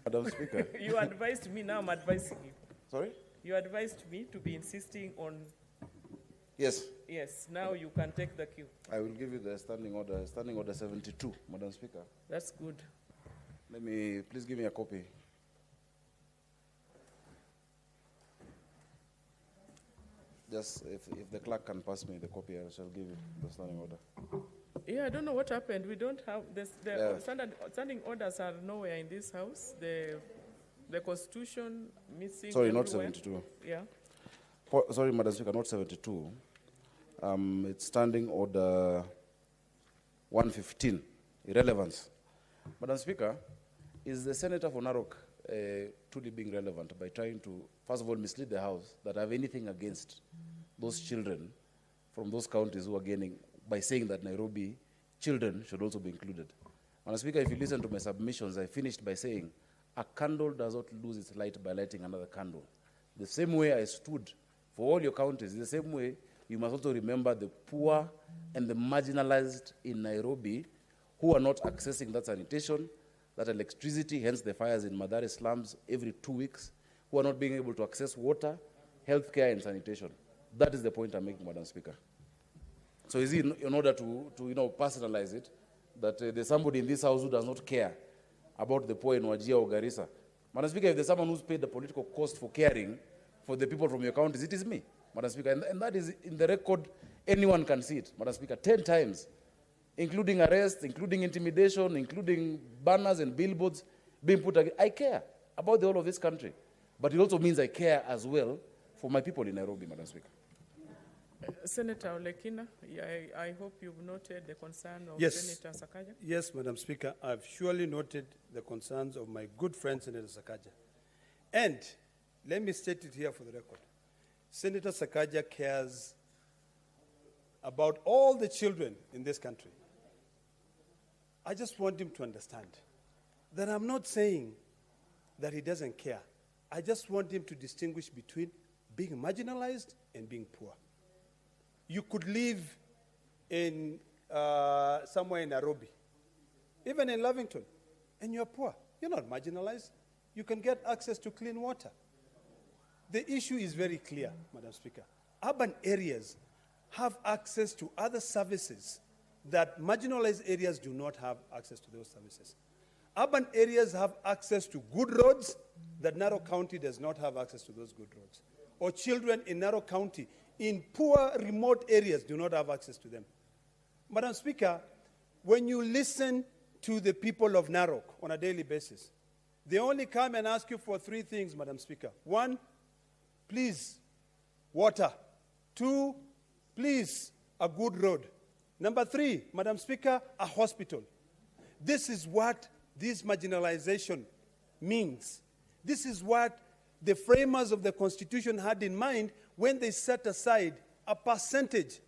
Madam Speaker. You advised me, now I'm advising you. Sorry? You advised me to be insisting on... Yes. Yes, now you can take the cue. I will give you the standing order 72, Madam Speaker. That's good. Please give me a copy. Just if the clerk can pass me the copy, I shall give you the standing order. Yeah, I don't know what happened. We don't have this. Yeah. Standing orders are nowhere in this house. The Constitution missing. Sorry, not everywhere. 72. Yeah. Sorry, Madam Speaker, not 72. It's standing order 115, irrelevance. Madam Speaker, is the Senator for Narok truly being relevant by trying to, first of all, mislead the House that I have anything against those children from those counties who are gaining, by saying that Nairobi children should also be included? Madam Speaker, if you listen to my submissions, I finished by saying a candle does not lose its light by lighting another candle. The same way I stood for all your counties, the same way you must also remember the poor and the marginalized in Nairobi who are not accessing that sanitation, that electricity, hence the fires in Mathare slums every 2 weeks, who are not being able to access water, healthcare, and sanitation. That is the point I'm making, Madam Speaker. So is it in order to personalize it, that there's somebody in this house who does not care about the poor in Wajir or Garissa? Madam Speaker, if there's someone who's paid the political cost for caring for the people from your counties, it is me, Madam Speaker. And that is in the record, anyone can see it, Madam Speaker, 10 times, including arrests, including intimidation, including banners and billboards being put against. I care about the whole of this country. But it also means I care as well for my people in Nairobi, Madam Speaker. Senator Olekina, I hope you've noted the concern of Yes. Senator Sakaja. Yes, Madam Speaker, I've surely noted the concerns of my good friend, Senator Sakaja. And let me state it here for the record. Senator Sakaja cares about all the children in this country. I just want him to understand that I'm not saying that he doesn't care. I just want him to distinguish between being marginalized and being poor. You could live in somewhere in Nairobi, even in Lavington, and you're poor. You're not marginalized. You can get access to clean water. The issue is very clear, Madam Speaker. Urban areas have access to other services that marginalized areas do not have access to those services. Urban areas have access to good roads that Narok County does not have access to those good roads. Or children in Narok County in poor, remote areas do not have access to them. Madam Speaker, when you listen to the people of Narok on a daily basis, they only come and ask you for 3 things, Madam Speaker. 1, please, water. 2, please, a good road. Number 3, Madam Speaker, a hospital. This is what this marginalization means. This is what the framers of the Constitution had in mind when they set aside a percentage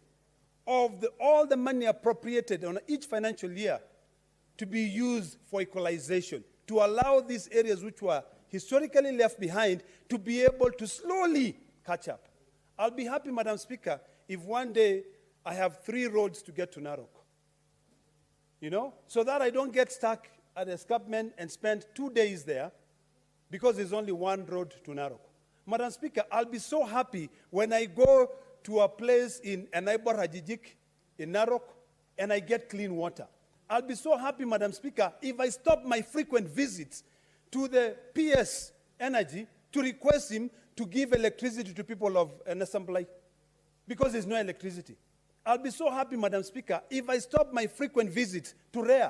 of all the money appropriated on each financial year to be used for equalization, to allow these areas which were historically left behind to be able to slowly catch up. I'll be happy, Madam Speaker, if one day I have 3 roads to get to Narok, so that I don't get stuck at the escarpment and spend 2 days there because there's only 1 road to Narok. Madam Speaker, I'll be so happy when I go to a place in Anaibor Hajijik, in Narok, and I get clean water. I'll be so happy, Madam Speaker, if I stop my frequent visits to the PS Energy to request him to give electricity to people of Nasamblai, because there's no electricity. I'll be so happy, Madam Speaker, if I stop my frequent visits to REA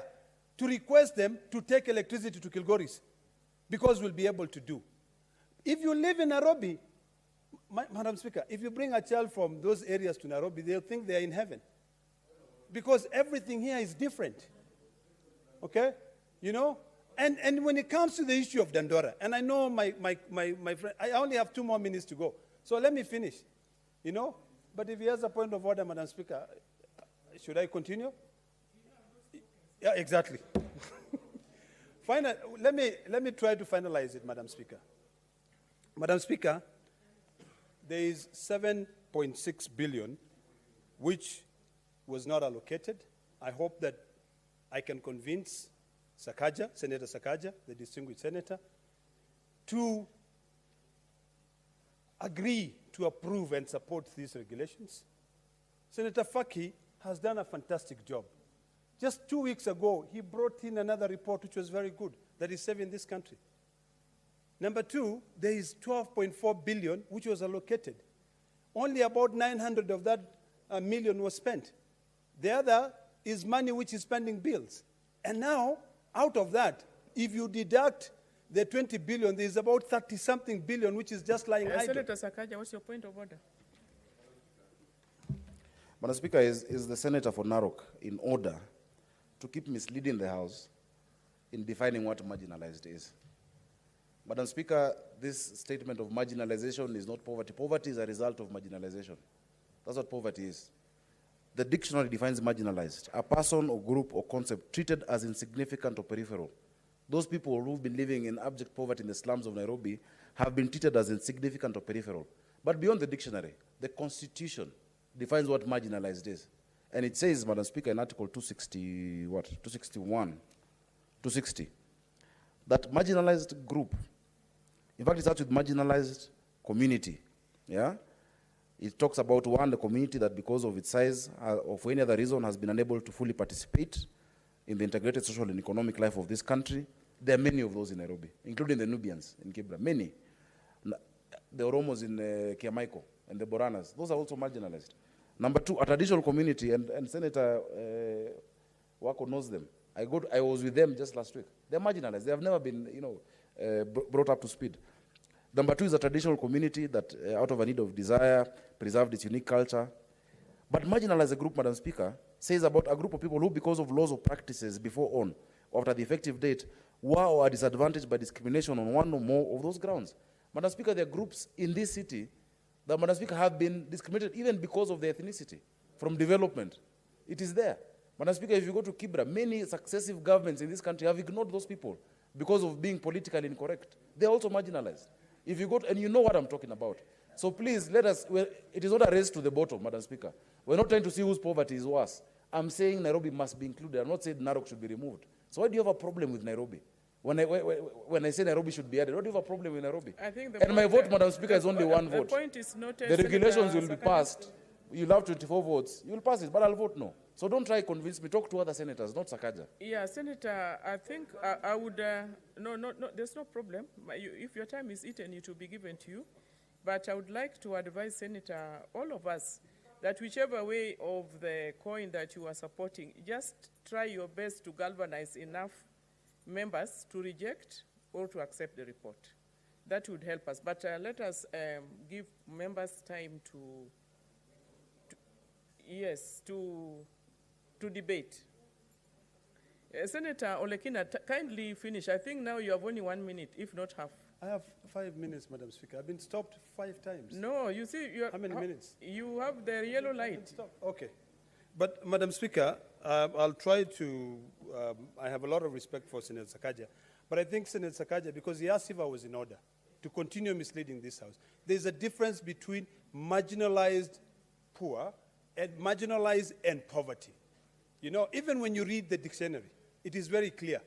to request them to take electricity to Kilgoris, because we'll be able to do. If you live in Nairobi, Madam Speaker, if you bring a child from those areas to Nairobi, they'll think they're in heaven. Because everything here is different. Okay? You know? And when it comes to the issue of Dandora, and I know my friend, I only have 2 more minutes to go. So let me finish. You know? But if he has a point of order, Madam Speaker, should I continue? Yeah, exactly. Let me try to finalize it, Madam Speaker. Madam Speaker, there is 7.6 billion which was not allocated. I hope that I can convince Sakaja, Senator Sakaja, the distinguished senator, to agree to approve and support these regulations. Senator Faki has done a fantastic job. Just 2 weeks ago, he brought in another report which was very good, that is saving this country. Number 2, there is 12.4 billion which was allocated. Only about 900 of that million was spent. The other is money which is spending bills. And now, out of that, if you deduct the 20 billion, there is about 30-something billion which is just lying idle. Senator Sakaja, what's your point of order? Madam Speaker, is the Senator for Narok in order to keep misleading the House in defining what marginalized is? Madam Speaker, this statement of marginalization is not poverty. Poverty is a result of marginalization. That's what poverty is. The dictionary defines marginalized: a person or group or concept treated as insignificant or peripheral. Those people who've been living in abject poverty in the slums of Nairobi have been treated as insignificant or peripheral. But beyond the dictionary, the Constitution defines what marginalized is. And it says, Madam Speaker, in Article 260, that marginalized group, in fact, it starts with marginalized community, yeah? It talks about, 1, the community that because of its size or for any other reason has been unable to fully participate in the integrated social and economic life of this country. There are many of those in Nairobi, including the Nubians in Kibra, many. The Oromos in Kiamaiko and the Boranas, those are also marginalized. Number 2, a traditional community, and Senator Wako knows them. I was with them just last week. They're marginalized. They have never been, brought up to speed. Number 2 is a traditional community that, out of a need of desire, preserved its unique culture. But marginalized a group, Madam Speaker, says about a group of people who, because of laws or practices before on, or after the effective date, were or are disadvantaged by discrimination on one or more of those grounds. Madam Speaker, there are groups in this city that, Madam Speaker, have been discriminated even because of their ethnicity, from development. It is there. Madam Speaker, if you go to Kibra, many successive governments in this country have ignored those people because of being politically incorrect. They're also marginalized. If you go to, and you know what I'm talking about. So please, let us, it is not a race to the bottom, Madam Speaker. We're not trying to see whose poverty is worse. I'm saying Nairobi must be included. I'm not saying Narok should be removed. So why do you have a problem with Nairobi? When I say Nairobi should be added, what do you have a problem with Nairobi? I think and my vote, Madam Speaker, is only one vote. The point is not the regulations will be passed. You'll have 24 votes. You'll pass it, but I'll vote no. So don't try to convince me. Talk to other senators, not Sakaja. Yeah, Senator, I think I would, no, there's no problem. If your time is eaten, it will be given to you. But I would like to advise, Senator, all of us, that whichever way of the coin that you are supporting, just try your best to galvanize enough members to reject or to accept the report. That would help us. But let us give members time to debate. Senator Olekina, kindly finish. I think now you have only 1 minute, if not half. I have 5 minutes, Madam Speaker. I've been stopped 5 times. No, you see, how many minutes? You have the yellow light. Okay. But, Madam Speaker, I'll try to, I have a lot of respect for Senator Sakaja, but I think Senator Sakaja, because he asked if I was in order to continue misleading this House, there's a difference between marginalized poor and marginalized and poverty. You know, even when you read the dictionary, it is very clear.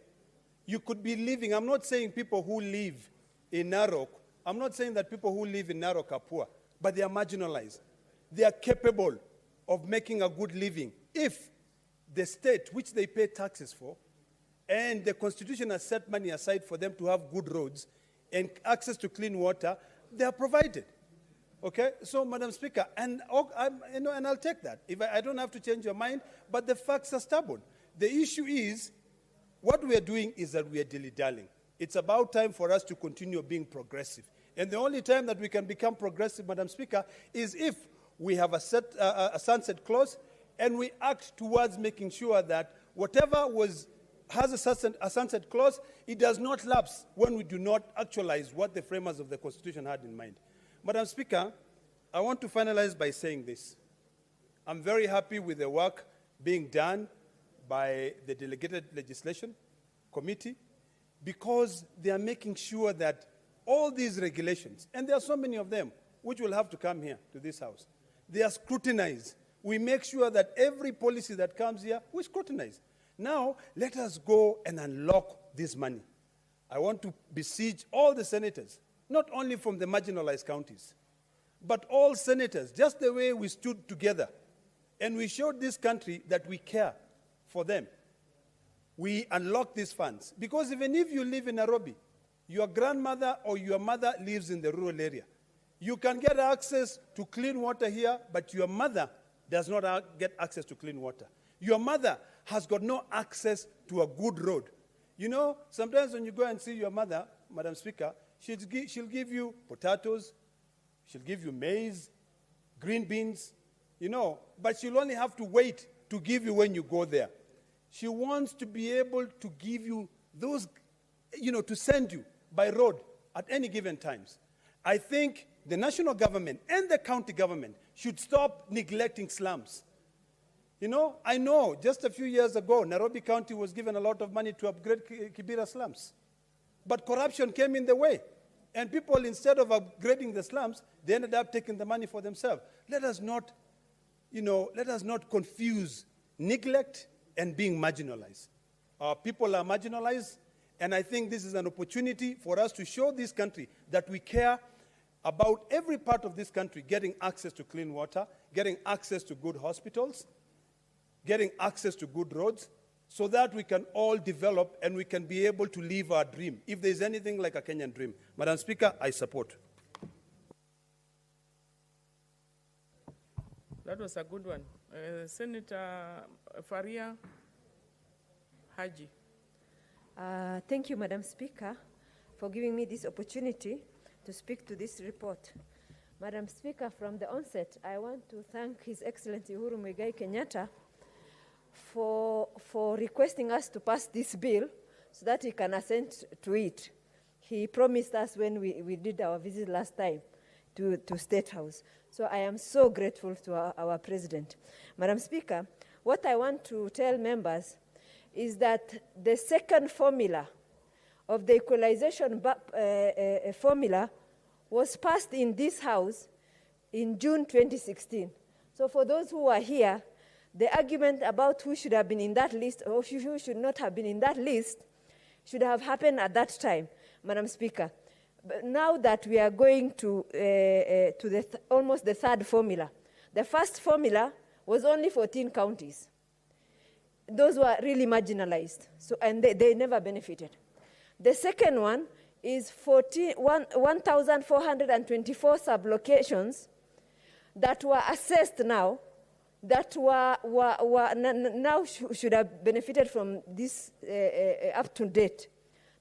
You could be living, I'm not saying people who live in Narok I'm not saying that people who live in Narok are poor, but they are marginalized. They are capable of making a good living if the state, which they pay taxes for, and the Constitution has set money aside for them to have good roads and access to clean water, they are provided. Okay, so Madam Speaker, and I'll take that. If I don't have to change your mind, but the facts are stubborn. The issue is, what we are doing is that we are dilly-dallying. It's about time for us to continue being progressive. And the only time that we can become progressive, Madam Speaker, is if we have a sunset clause and we act towards making sure that whatever has a sunset clause, it does not lapse when we do not actualize what the framers of the Constitution had in mind. Madam Speaker, I want to finalize by saying this. I'm very happy with the work being done by the Delegated Legislation Committee because they are making sure that all these regulations, and there are so many of them, which will have to come here to this House, they are scrutinized. We make sure that every policy that comes here, we scrutinize. Now, let us go and unlock this money. I want to beseech all the senators, not only from the marginalized counties, but all senators, just the way we stood together and we showed this country that we care for them. We unlock these funds. Because even if you live in Nairobi, your grandmother or your mother lives in the rural area, you can get access to clean water here, but your mother does not get access to clean water. Your mother has got no access to a good road. You know, sometimes when you go and see your mother, Madam Speaker, she'll give you potatoes, she'll give you maize, green beans, you know, but she'll only have to wait to give you when you go there. She wants to be able to give you those, you know, to send you by road at any given times. I think the national government and the county government should stop neglecting slums. You know, I know just a few years ago, Nairobi County was given a lot of money to upgrade Kibera slums. But corruption came in the way. And people, instead of upgrading the slums, they ended up taking the money for themselves. Let us not, you know, let us not confuse neglect and being marginalized. Our people are marginalized, and I think this is an opportunity for us to show this country that we care about every part of this country getting access to clean water, getting access to good hospitals, getting access to good roads, so that we can all develop and we can be able to live our dream. If there's anything like a Kenyan dream. Madam Speaker, I support. That was a good one. Senator Faria Haji. Thank you, Madam Speaker, for giving me this opportunity to speak to this report. Madam Speaker, from the onset, I want to thank His Excellency Uhuru Kenyatta for requesting us to pass this bill so that he can assent to it. He promised us when we did our visit last time to State House. So I am so grateful to our President. Madam Speaker, what I want to tell members is that the second formula of the equalization formula was passed in this House in June 2016. So for those who are here, the argument about who should have been in that list or who should not have been in that list should have happened at that time, Madam Speaker. But now that we are going to almost the third formula, the first formula was only 14 counties. Those were really marginalized, and they never benefited. The second one is 1,424 sublocations that were assessed now, that now should have benefited from this up to date.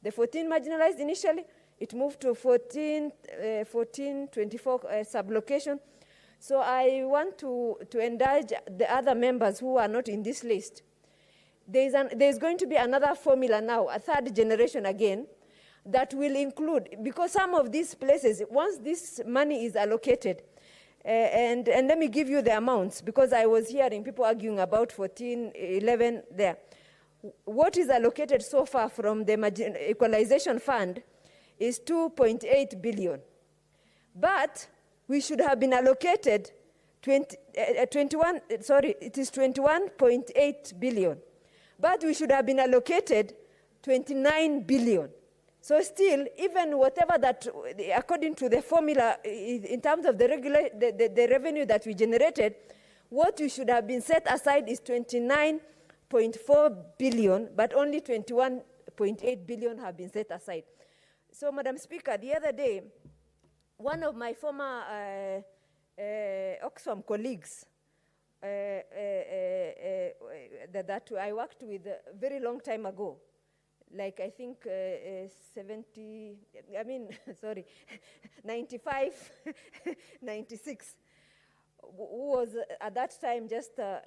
The 14 marginalized initially, it moved to 24 sublocation. So I want to encourage the other members who are not in this list. There's going to be another formula now, a third generation again, that will include, because some of these places, once this money is allocated, and let me give you the amounts, because I was hearing people arguing about 14, 11 there. What is allocated so far from the Equalization Fund is 2.8 billion. But we should have been allocated 21.8 billion. But we should have been allocated 29 billion. So still, even whatever that, according to the formula, in terms of the revenue that we generated, what we should have been set aside is 29.4 billion, but only 21.8 billion have been set aside. So, Madam Speaker, the other day, one of my former Oxfam colleagues that I worked with a very long time ago, like I think 95, 96, who was at that time just, a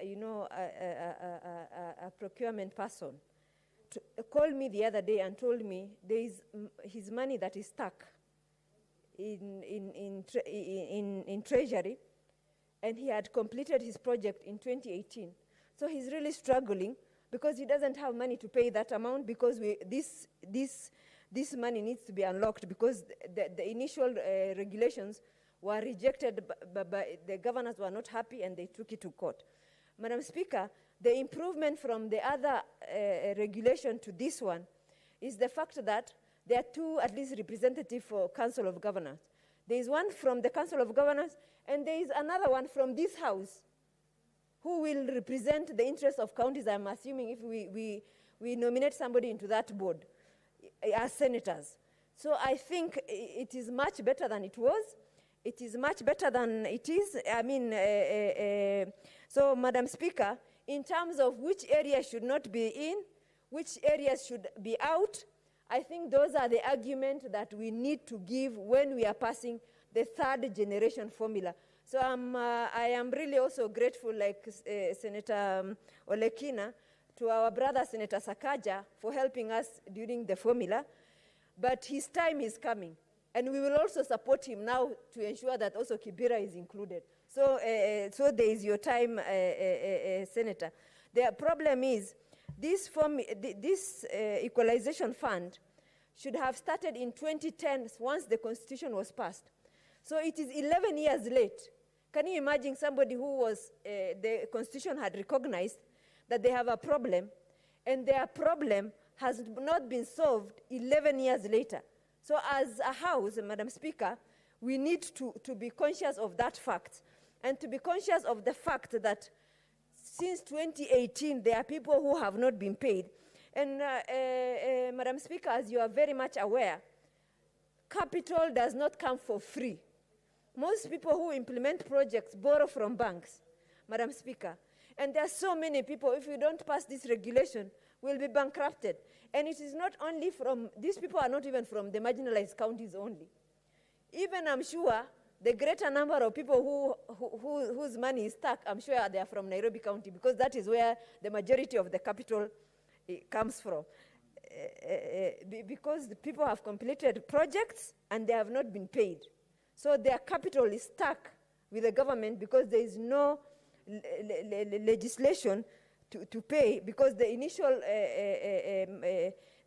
procurement person, called me the other day and told me there is his money that is stuck in Treasury, and he had completed his project in 2018. So he's really struggling because he doesn't have money to pay that amount, because this money needs to be unlocked, because the initial regulations were rejected, but the governors were not happy and they took it to court. Madam Speaker, the improvement from the other regulation to this one is the fact that there are two, at least, representatives for Council of Governors. There is one from the Council of Governors, and there is another one from this House who will represent the interests of counties, I'm assuming, if we nominate somebody into that board as senators. So I think it is much better than it was. It is much better than it is. So, Madam Speaker, in terms of which areas should not be in, which areas should be out, I think those are the arguments that we need to give when we are passing the third generation formula. So I am really also grateful, like Senator Olekina, to our brother Senator Sakaja for helping us during the formula. But his time is coming, and we will also support him now to ensure that also Kibera is included. So, so there is your time, Senator. The problem is, this equalization fund should have started in 2010 once the Constitution was passed. So it is 11 years late. Can you imagine somebody who was, the Constitution had recognized that they have a problem, and their problem has not been solved 11 years later? So as a House, Madam Speaker, we need to be conscious of that fact, and to be conscious of the fact that since 2018, there are people who have not been paid. And Madam Speaker, as you are very much aware, capital does not come for free. Most people who implement projects borrow from banks, Madam Speaker. And there are so many people, if we don't pass this regulation, will be bankrupted. And it is not only from, these people are not even from the marginalized counties only. Even, I'm sure, the greater number of people whose money is stuck, I'm sure they are from Nairobi County, because that is where the majority of the capital comes from. Because the people have completed projects and they have not been paid. So their capital is stuck with the government because there is no legislation to pay, because the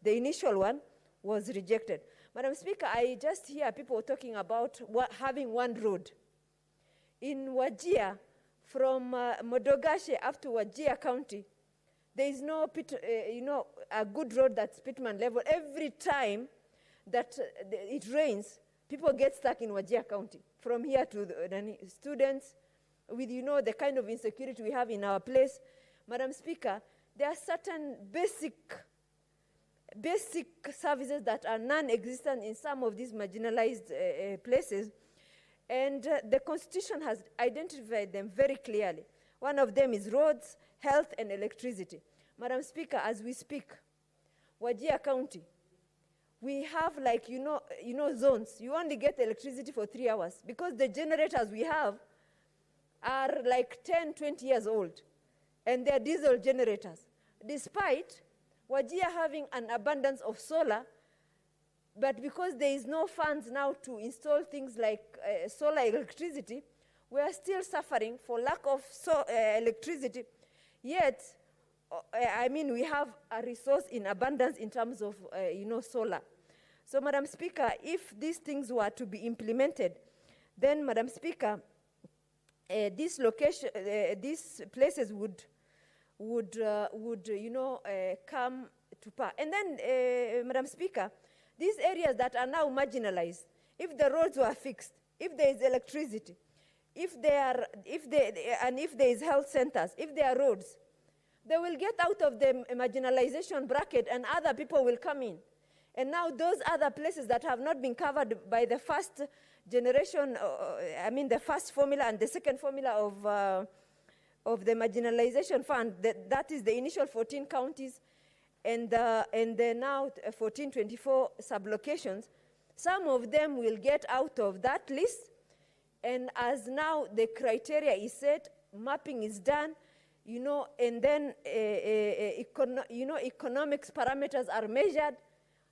initial one was rejected. Madam Speaker, I just hear people talking about having one road. In Wajir, from Modogashe up to Wajir County, there is no, a good road that's Pitman level. Every time that it rains, people get stuck in Wajir County. From here to the students, with, the kind of insecurity we have in our place. Madam Speaker, there are certain basic services that are non-existent in some of these marginalized places, and the Constitution has identified them very clearly. One of them is roads, health, and electricity. Madam Speaker, as we speak, Wajir County, we have zones. You only get electricity for 3 hours because the generators we have are like 10, 20 years old, and they're diesel generators. Despite Wajir having an abundance of solar, but because there is no funds now to install things like solar electricity, we are still suffering for lack of electricity. Yet, we have a resource in abundance in terms of, solar. So, Madam Speaker, if these things were to be implemented, then, Madam Speaker, these places would come to pass. And then, Madam Speaker, These areas that are now marginalized, if the roads were fixed, if there is electricity, if there is health centers, if there are roads, they will get out of the marginalization bracket and other people will come in. And now those other places that have not been covered by the first generation, the first formula and the second formula of the marginalization fund, that is the initial 14 counties and the now 1424 sublocations, some of them will get out of that list. And as now the criteria is set, mapping is done, and then economics parameters are measured,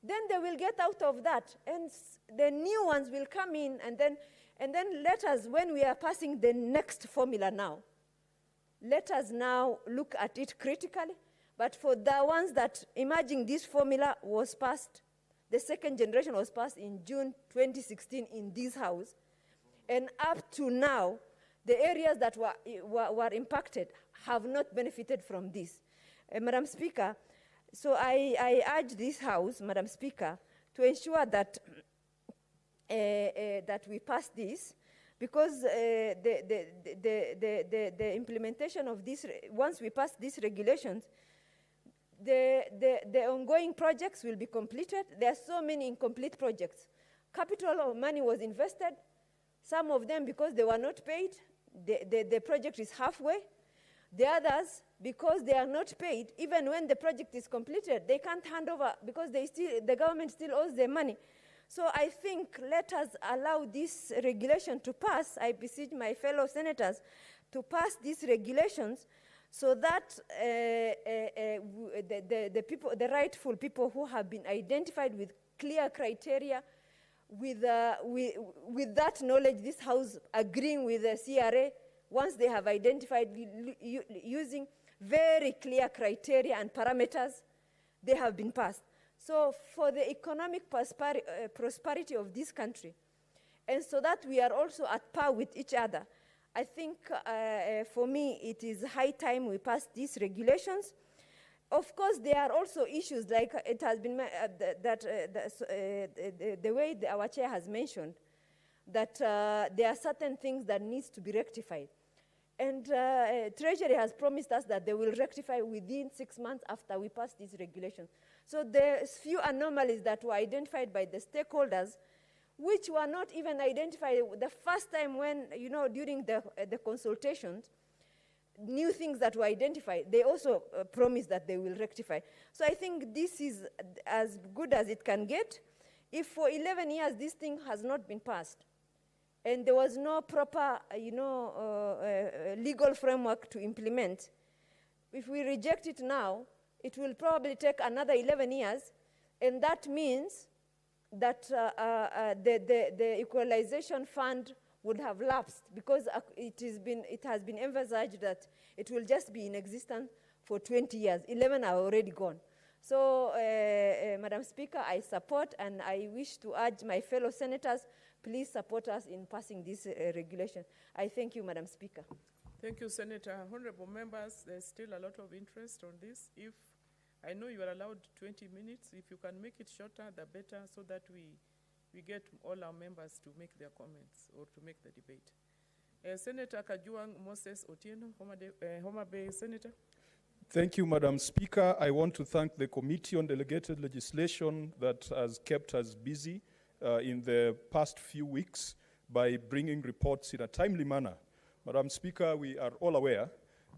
then they will get out of that, and the new ones will come in, and then let us, when we are passing the next formula now, let us now look at it critically. But for the ones that, imagine this formula was passed, the second generation was passed in June 2016 in this house, and up to now, the areas that were impacted have not benefited from this. Madam Speaker, so I urge this House, Madam Speaker, to ensure that that we pass this, because the implementation of this, once we pass these regulations, the ongoing projects will be completed. There are so many incomplete projects. Capital money was invested. Some of them, because they were not paid, the project is halfway. The others, because they are not paid, even when the project is completed, they can't hand over because the government still owes them money. So I think let us allow this regulation to pass. I beseech my fellow senators to pass these regulations so that the rightful people who have been identified with clear criteria, with that knowledge, this House agreeing with the CRA, once they have identified using very clear criteria and parameters, they have been passed. So for the economic prosperity of this country, and so that we are also at par with each other, I think for me it is high time we pass these regulations. Of course, there are also issues like it has been the way our chair has mentioned, that there are certain things that needs to be rectified. And Treasury has promised us that they will rectify within 6 months after we pass these regulations. So there's few anomalies that were identified by the stakeholders, which were not even identified the first time when, during the consultations, new things that were identified, they also promised that they will rectify. So I think this is as good as it can get. If for 11 years this thing has not been passed, and there was no proper, legal framework to implement, if we reject it now, it will probably take another 11 years, and that means that the Equalization Fund would have lapsed, because it has been emphasized that it will just be in existence for 20 years. 11 are already gone. So, Madam Speaker, I support, and I wish to urge my fellow senators, please support us in passing this regulation. I thank you, Madam Speaker. Thank you, Senator. Honorable members, there's still a lot of interest on this. If I know you are allowed 20 minutes, if you can make it shorter, the better, so that we get all our members to make their comments or to make the debate. Senator Kajuang Moses Otieno, Homa Bay Senator. Thank you, Madam Speaker. I want to thank the Committee on Delegated Legislation that has kept us busy in the past few weeks by bringing reports in a timely manner. Madam Speaker, we are all aware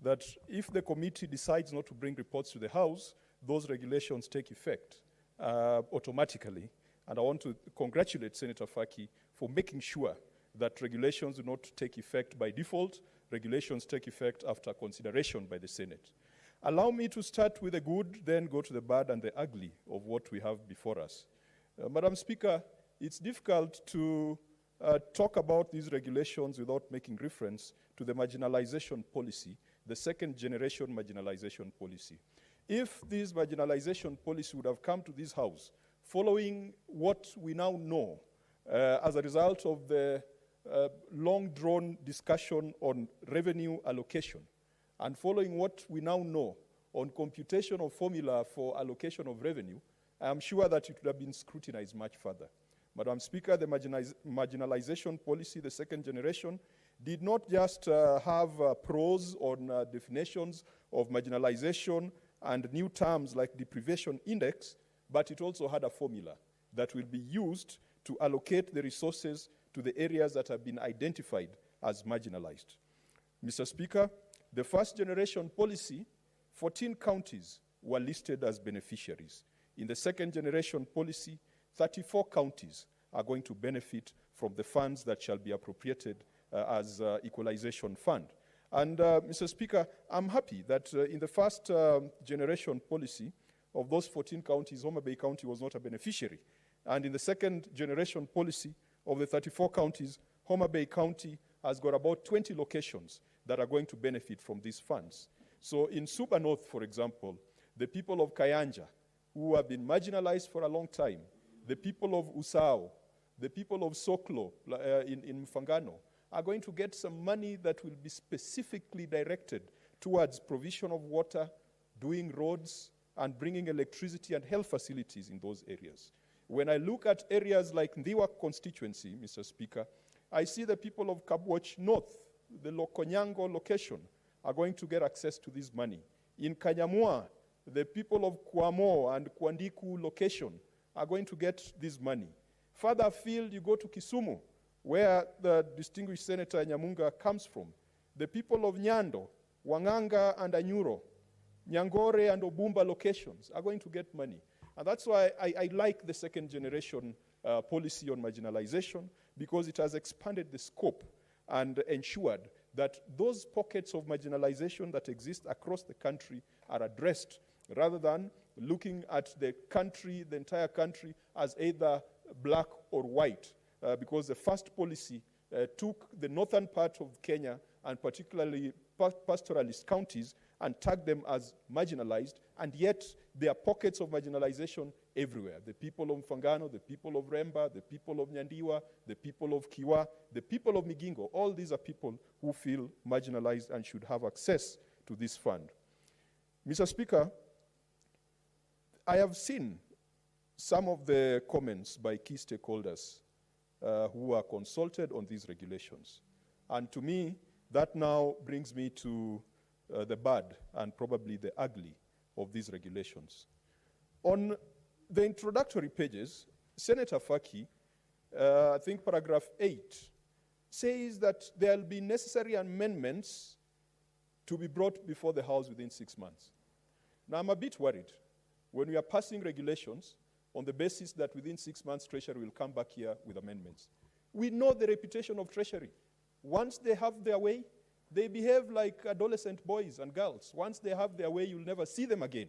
that if the committee decides not to bring reports to the House, those regulations take effect automatically. And I want to congratulate Senator Faki for making sure that regulations do not take effect by default. Regulations take effect after consideration by the Senate. Allow me to start with the good, then go to the bad and the ugly of what we have before us. Madam Speaker, it's difficult to talk about these regulations without making reference to the marginalization policy, the second generation marginalization policy. If this marginalization policy would have come to this House following what we now know as a result of the long-drawn discussion on revenue allocation, and following what we now know on computation of formula for allocation of revenue, I am sure that it would have been scrutinized much further. Madam Speaker, the marginalization policy, the second generation, did not just have prose on definitions of marginalization and new terms like deprivation index, but it also had a formula that will be used to allocate the resources to the areas that have been identified as marginalized. Mr. Speaker, the first generation policy, 14 counties were listed as beneficiaries. In the second generation policy, 34 counties are going to benefit from the funds that shall be appropriated as Equalization Fund. And Mr. Speaker, I'm happy that in the first generation policy of those 14 counties, Bay County was not a beneficiary. And in the second generation policy of the 34 counties, Bay County has got about 20 locations that are going to benefit from these funds. So in Suba North, for example, the people of Kayanja, who have been marginalized for a long time, the people of Usao, the people of Soklo in Mfangano, are going to get some money that will be specifically directed towards provision of water, doing roads, and bringing electricity and health facilities in those areas. When I look at areas like Ndiwa constituency, Mr. Speaker, I see the people of Kabwoch North, the Lokonyango location, are going to get access to this money. In Kanyamua, the people of Kwamo and Kwandiku location are going to get this money. Further afield, you go to Kisumu, where the distinguished Senator Nyamunga comes from. The people of Nyando, Wanganga and Anyuro, Nyangore and Obumba locations are going to get money. And that's why I like the second generation policy on marginalization, because it has expanded the scope and ensured that those pockets of marginalization that exist across the country are addressed, rather than looking at the country, the entire country, as either black or white. Because the first policy took the northern part of Kenya, and particularly pastoralist counties, and tagged them as marginalized, and yet there are pockets of marginalization everywhere. The people of Mfangano, the people of Remba, the people of Nyandiwa, the people of Kiwa, the people of Migingo, all these are people who feel marginalized and should have access to this fund. Mr. Speaker, I have seen some of the comments by key stakeholders who are consulted on these regulations. And to me, that now brings me to the bad and probably the ugly of these regulations. On the introductory pages, Senator Faki, I think paragraph 8, says that there will be necessary amendments to be brought before the House within 6 months. Now, I'm a bit worried when we are passing regulations on the basis that within 6 months, Treasury will come back here with amendments. We know the reputation of Treasury. Once they have their way, they behave like adolescent boys and girls. Once they have their way, you'll never see them again.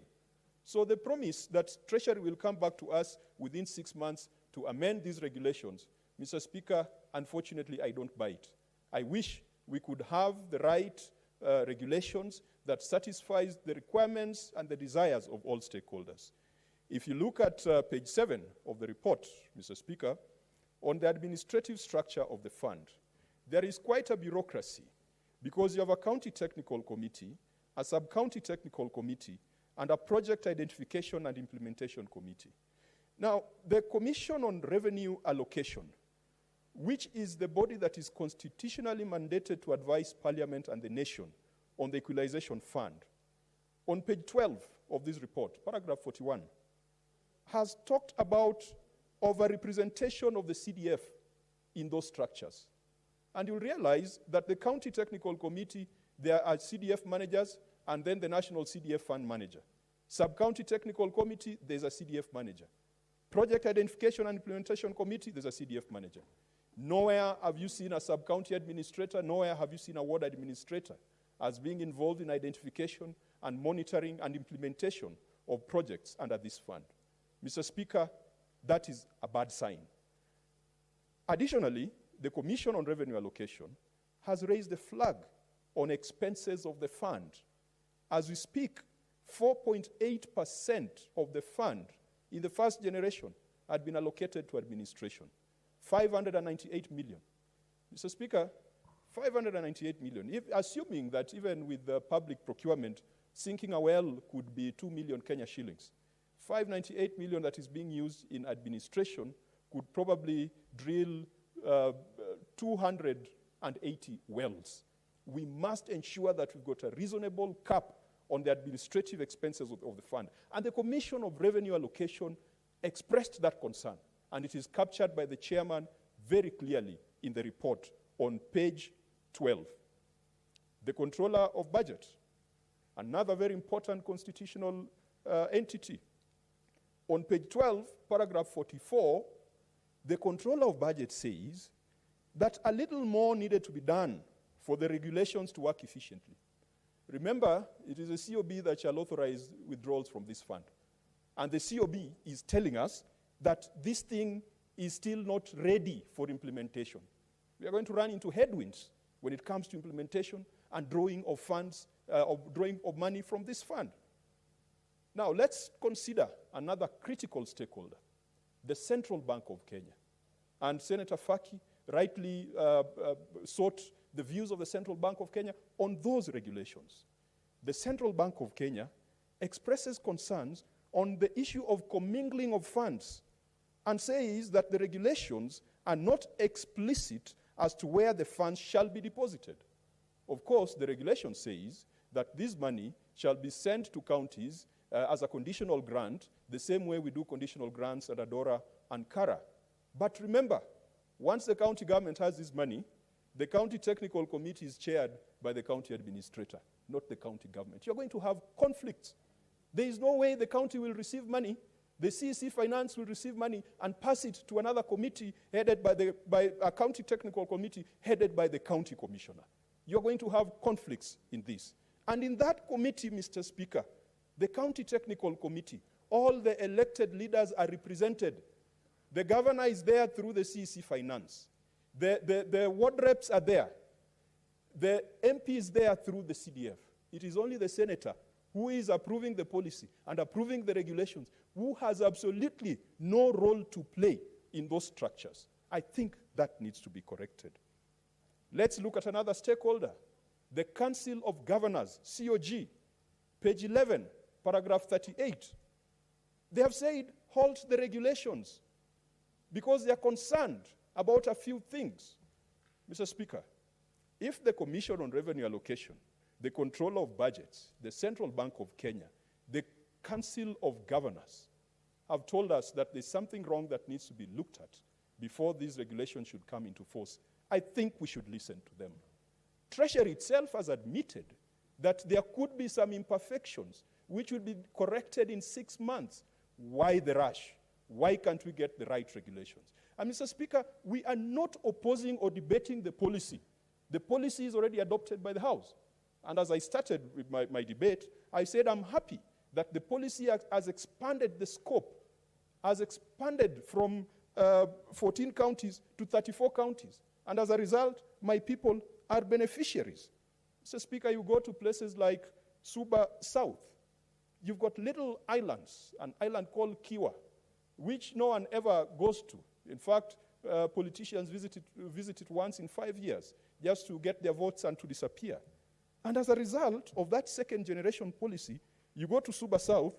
So the promise that Treasury will come back to us within 6 months to amend these regulations, Mr. Speaker, unfortunately, I don't buy it. I wish we could have the right regulations that satisfies the requirements and the desires of all stakeholders. If you look at page 7 of the report, Mr. Speaker, on the administrative structure of the fund, there is quite a bureaucracy, because you have a county technical committee, a sub-county technical committee, and a project identification and implementation committee. Now, the Commission on Revenue Allocation, which is the body that is constitutionally mandated to advise Parliament and the nation on the Equalization Fund, on page 12 of this report, paragraph 41, has talked about over-representation of the CDF in those structures. And you'll realize that the County Technical Committee, there are CDF managers, and then the National CDF Fund Manager. Sub-County Technical Committee, there's a CDF manager. Project Identification and Implementation Committee, there's a CDF manager. Nowhere have you seen a sub-county administrator, nowhere have you seen a ward administrator as being involved in identification and monitoring and implementation of projects under this fund. Mr. Speaker, that is a bad sign. Additionally, the Commission on Revenue Allocation has raised a flag on expenses of the fund. As we speak, 4.8% of the fund in the first generation had been allocated to administration, 598 million. Mr. Speaker, 598 million, assuming that even with the public procurement, sinking a well could be 2 million Kenya shillings. 598 million that is being used in administration could probably drill 280 wells. We must ensure that we've got a reasonable cap on the administrative expenses of the fund. And the Commission of Revenue Allocation expressed that concern, and it is captured by the chairman very clearly in the report on page 12. The Controller of Budget, another very important constitutional entity. On page 12, paragraph 44, the Controller of Budget says that a little more needed to be done for the regulations to work efficiently. Remember, it is a COB that shall authorize withdrawals from this fund. And the COB is telling us that this thing is still not ready for implementation. We are going to run into headwinds when it comes to implementation and drawing of funds, drawing of money from this fund. Now, let's consider another critical stakeholder, the Central Bank of Kenya. And Senator Faki rightly sought the views of the Central Bank of Kenya on those regulations. The Central Bank of Kenya expresses concerns on the issue of commingling of funds and says that the regulations are not explicit as to where the funds shall be deposited. Of course, the regulation says that this money shall be sent to counties as a conditional grant, the same way we do conditional grants at Adora and Kara. But remember, once the county government has this money, the county technical committee is chaired by the county administrator, not the county government. You're going to have conflicts. There is no way the county will receive money, the CEC Finance will receive money and pass it to another committee headed by a county technical committee headed by the county commissioner. You're going to have conflicts in this. And in that committee, Mr. Speaker, the county technical committee, all the elected leaders are represented. The governor is there through the CEC Finance. The ward reps are there. The MP is there through the CDF. It is only the senator who is approving the policy and approving the regulations, who has absolutely no role to play in those structures. I think that needs to be corrected. Let's look at another stakeholder, the Council of Governors, COG, page 11, paragraph 38. They have said, halt the regulations, because they are concerned about a few things. Mr. Speaker, if the Commission on Revenue Allocation, the Controller of Budgets, the Central Bank of Kenya, the Council of Governors have told us that there's something wrong that needs to be looked at before these regulations should come into force, I think we should listen to them. Treasury itself has admitted that there could be some imperfections which will be corrected in 6 months. Why the rush? Why can't we get the right regulations? And Mr. Speaker, we are not opposing or debating the policy. The policy is already adopted by the House. And as I started with my debate, I said I'm happy that the policy has expanded the scope, has expanded from 14 counties to 34 counties. And as a result, my people are beneficiaries. Mr. Speaker, you go to places like Suba South. You've got little islands, an island called Kiwa, which no one ever goes to. In fact, politicians visit it once in 5 years just to get their votes and to disappear. And as a result of that second generation policy, you go to Suba South,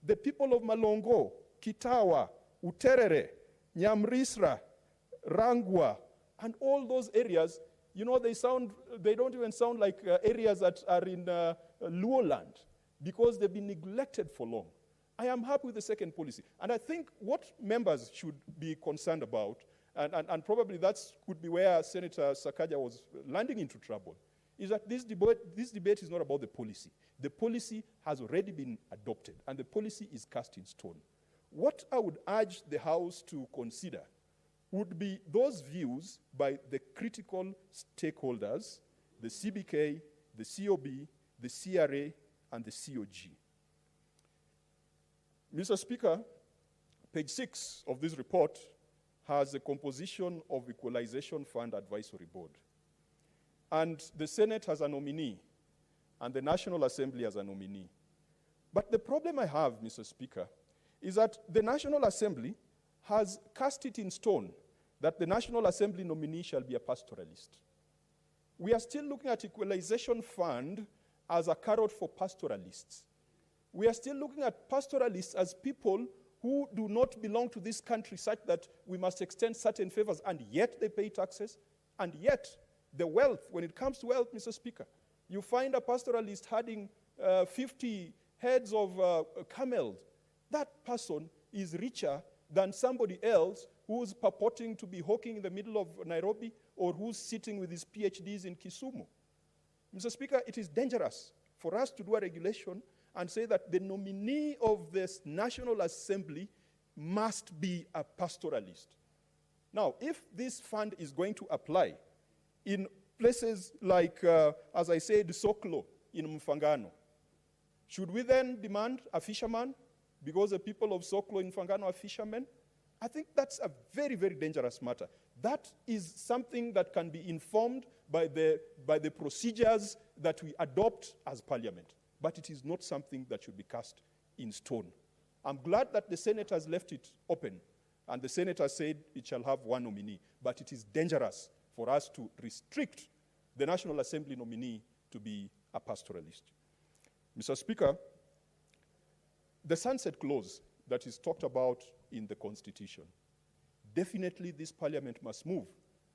the people of Malongo, Kitawa, Uterere, Nyamrisra, Rangwa, and all those areas, you know, they don't even sound like areas that are in Luo land because they've been neglected for long. I am happy with the second policy. And I think what members should be concerned about, and probably that could be where Senator Sakaja was landing into trouble, is that this debate is not about the policy. The policy has already been adopted, and the policy is cast in stone. What I would urge the House to consider would be those views by the critical stakeholders, the CBK, the COB, the CRA, and the COG. Mr. Speaker, page 6 of this report has the composition of Equalization Fund Advisory Board. And the Senate has a nominee, and the National Assembly has a nominee. But the problem I have, Mr. Speaker, is that the National Assembly has cast it in stone that the National Assembly nominee shall be a pastoralist. We are still looking at Equalization Fund as a carrot for pastoralists. We are still looking at pastoralists as people who do not belong to this country, such that we must extend certain favors, and yet they pay taxes, and yet the wealth, when it comes to wealth, Mr. Speaker, you find a pastoralist having 50 heads of camels. That person is richer than somebody else who's purporting to be hawking in the middle of Nairobi or who's sitting with his PhDs in Kisumu. Mr. Speaker, it is dangerous for us to do a regulation and say that the nominee of this National Assembly must be a pastoralist. Now, if this fund is going to apply in places like, as I said, Soklo in Mfangano, should we then demand a fisherman because the people of Soklo in Mfangano are fishermen? I think that's a very, very dangerous matter. That is something that can be informed by the procedures that we adopt as Parliament. But it is not something that should be cast in stone. I'm glad that the Senate has left it open, and the Senate has said it shall have one nominee. But it is dangerous for us to restrict the National Assembly nominee to be a pastoralist. Mr. Speaker, the sunset clause that is talked about in the Constitution, definitely this Parliament must move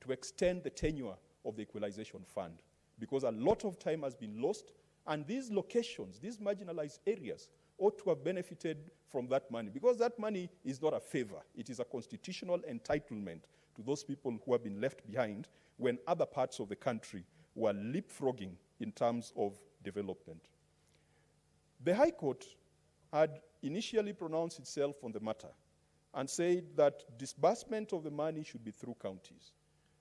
to extend the tenure of the Equalization Fund, because a lot of time has been lost, and these locations, these marginalized areas, ought to have benefited from that money, because that money is not a favor. It is a constitutional entitlement to those people who have been left behind when other parts of the country were leapfrogging in terms of development. The High Court had initially pronounced itself on the matter and said that disbursement of the money should be through counties.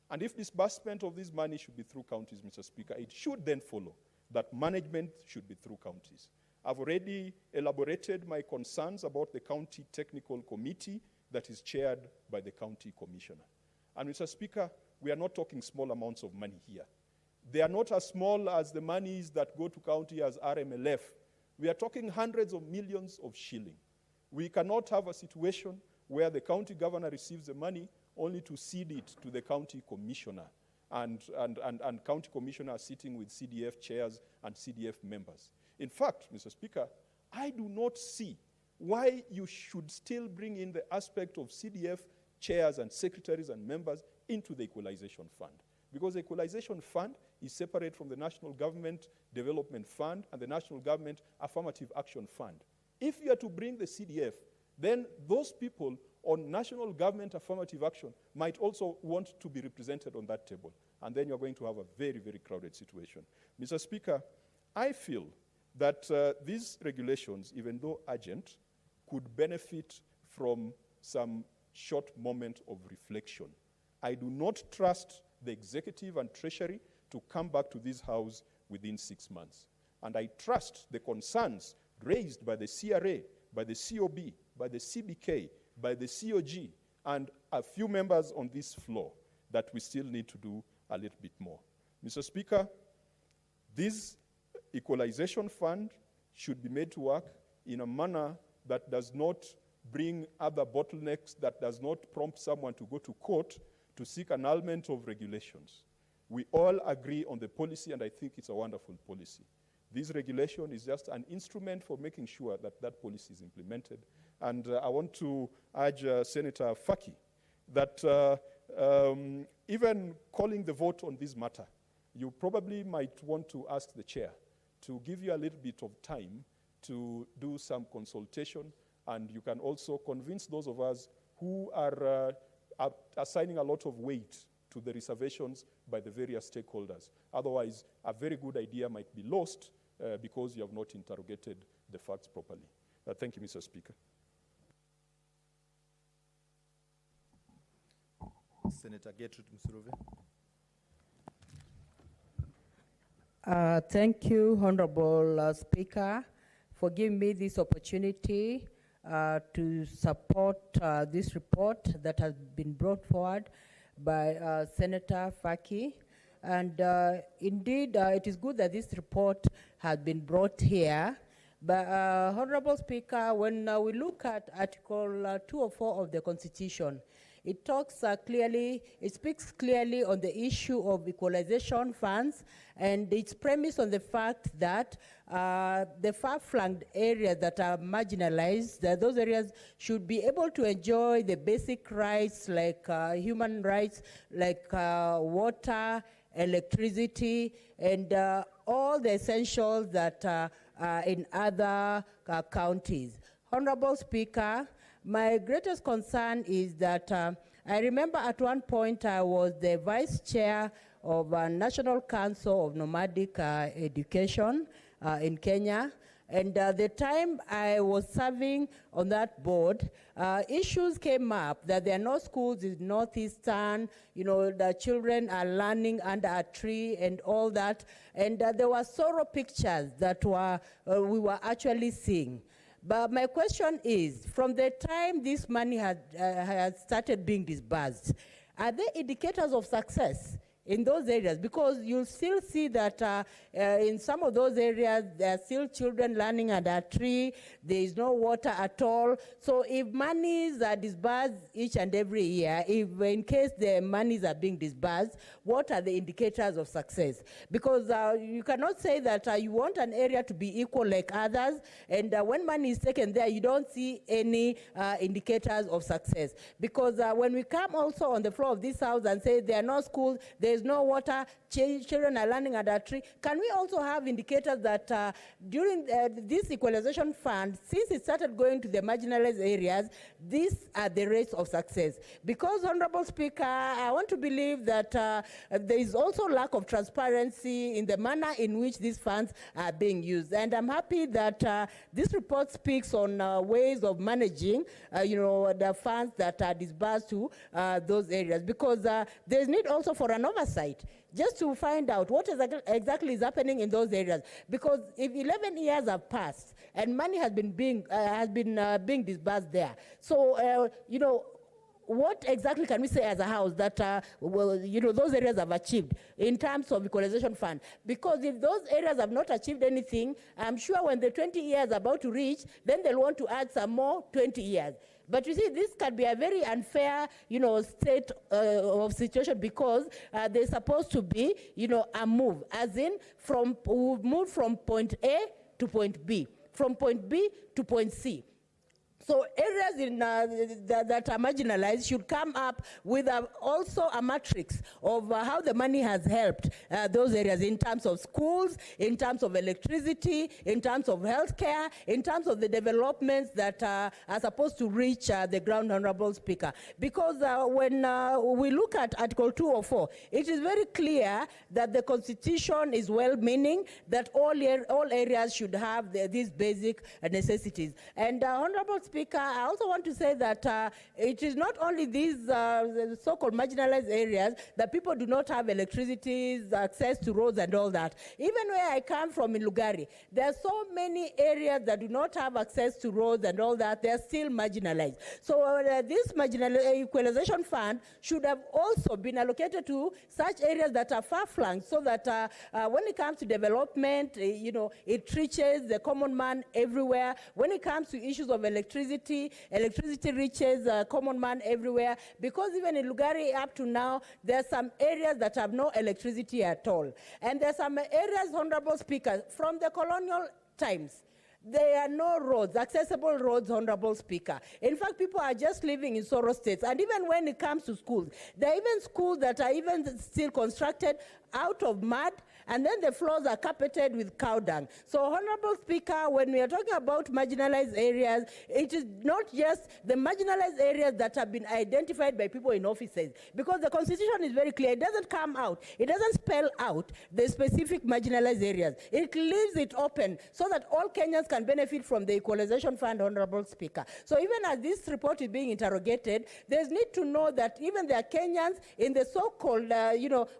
And if disbursement of this money should be through counties, Mr. Speaker, it should then follow that management should be through counties. I've already elaborated my concerns about the County Technical Committee that is chaired by the County Commissioner. And Mr. Speaker, we are not talking small amounts of money here. They are not as small as the monies that go to county as RMLF. We are talking hundreds of millions of shillings. We cannot have a situation where the county governor receives the money only to cede it to the county commissioner, and county commissioners sitting with CDF chairs and CDF members. In fact, Mr. Speaker, I do not see why you should still bring in the aspect of CDF chairs and secretaries and members into the Equalization Fund. Because the Equalization Fund is separate from the National Government Development Fund and the National Government Affirmative Action Fund. If you are to bring the CDF, then those people on National Government Affirmative Action might also want to be represented on that table. And then you're going to have a very, very crowded situation. Mr. Speaker, I feel that these regulations, even though urgent, could benefit from some short moment of reflection. I do not trust the executive and treasury to come back to this house within 6 months. And I trust the concerns raised by the CRA, by the COB, by the CBK, by the COG, and a few members on this floor, that we still need to do a little bit more. Mr. Speaker, this Equalization Fund should be made to work in a manner that does not bring other bottlenecks, that does not prompt someone to go to court to seek annulment of regulations. We all agree on the policy, and I think it's a wonderful policy. This regulation is just an instrument for making sure that that policy is implemented. And I want to urge Senator Faki that even calling the vote on this matter, you probably might want to ask the chair to give you a little bit of time to do some consultation, and you can also convince those of us who are assigning a lot of weight to the reservations by the various stakeholders. Otherwise, a very good idea might be lost because you have not interrogated the facts properly. Thank you, Mr. Speaker. Senator Gertrude Musurove. Thank you, Honorable Speaker, for giving me this opportunity to support this report that has been brought forward by Senator Faki. And indeed, it is good that this report has been brought here. But Honorable Speaker, when we look at Article 204 of the Constitution, it talks clearly, it speaks clearly on the issue of equalization funds, and it's premised on the fact that the far-flanked areas that are marginalized, that those areas should be able to enjoy the basic rights like human rights, like water, electricity, and all the essentials that are in other counties. Honorable Speaker, my greatest concern is that I remember at one point I was the vice chair of a National Council of Nomadic Education in Kenya. And the time I was serving on that board, issues came up that there are no schools in Northeastern, the children are learning under a tree and all that. And there were sorrow pictures that we were actually seeing. But my question is, from the time this money has started being disbursed, are there indicators of success in those areas? Because you'll still see that in some of those areas, there are still children learning under a tree, there is no water at all. So if monies are disbursed each and every year, if in case the monies are being disbursed, what are the indicators of success? Because you cannot say that you want an area to be equal like others, and when money is taken there, you don't see any indicators of success. Because when we come also on the floor of this house and say there are no schools, there is no water, children are learning under a tree, can we also have indicators that during this equalization fund, since it started going to the marginalized areas, these are the rates of success? Because, Honorable Speaker, I want to believe that there is also lack of transparency in the manner in which these funds are being used. And I'm happy that this report speaks on ways of managing, the funds that are disbursed to those areas, because there's need also for an oversight, just to find out what exactly is happening in those areas. Because if 11 years have passed and money has been being disbursed there, so what exactly can we say as a house that those areas have achieved in terms of equalization fund? Because if those areas have not achieved anything, I'm sure when the 20 years are about to reach, then they'll want to add some more 20 years. But you see, this can be a very unfair, state of situation, because there's supposed to be, a move, as in we've moved from point A to point B, from point B to point C. So areas that are marginalized should come up with also a matrix of how the money has helped those areas in terms of schools, in terms of electricity, in terms of healthcare, in terms of the developments that are supposed to reach the ground, Honorable Speaker. Because when we look at Article 204, it is very clear that the Constitution is well-meaning, that all areas should have these basic necessities. And Honorable Speaker, I also want to say that it is not only these so-called marginalized areas that people do not have electricity, access to roads and all that. Even where I come from in Lugari, there are so many areas that do not have access to roads and all that. They are still marginalized. So this equalization fund should have also been allocated to such areas that are far-flung, so that when it comes to development, it reaches the common man everywhere. When it comes to issues of electricity reaches common man everywhere, because even in Lugari up to now, there are some areas that have no electricity at all. And there are some areas, Honorable Speaker, from the colonial times, there are no roads, accessible roads, Honorable Speaker. In fact, people are just living in sorrow states. And even when it comes to schools, there are even schools that are even still constructed out of mud, and then the floors are carpeted with cow dung. So, Honorable Speaker, when we are talking about marginalized areas, it is not just the marginalized areas that have been identified by people in offices, because the Constitution is very clear. It doesn't come out. It doesn't spell out the specific marginalized areas. It leaves it open so that all Kenyans can benefit from the Equalization Fund, Honorable Speaker. So even as this report is being interrogated, there's need to know that even there are Kenyans in the so-called,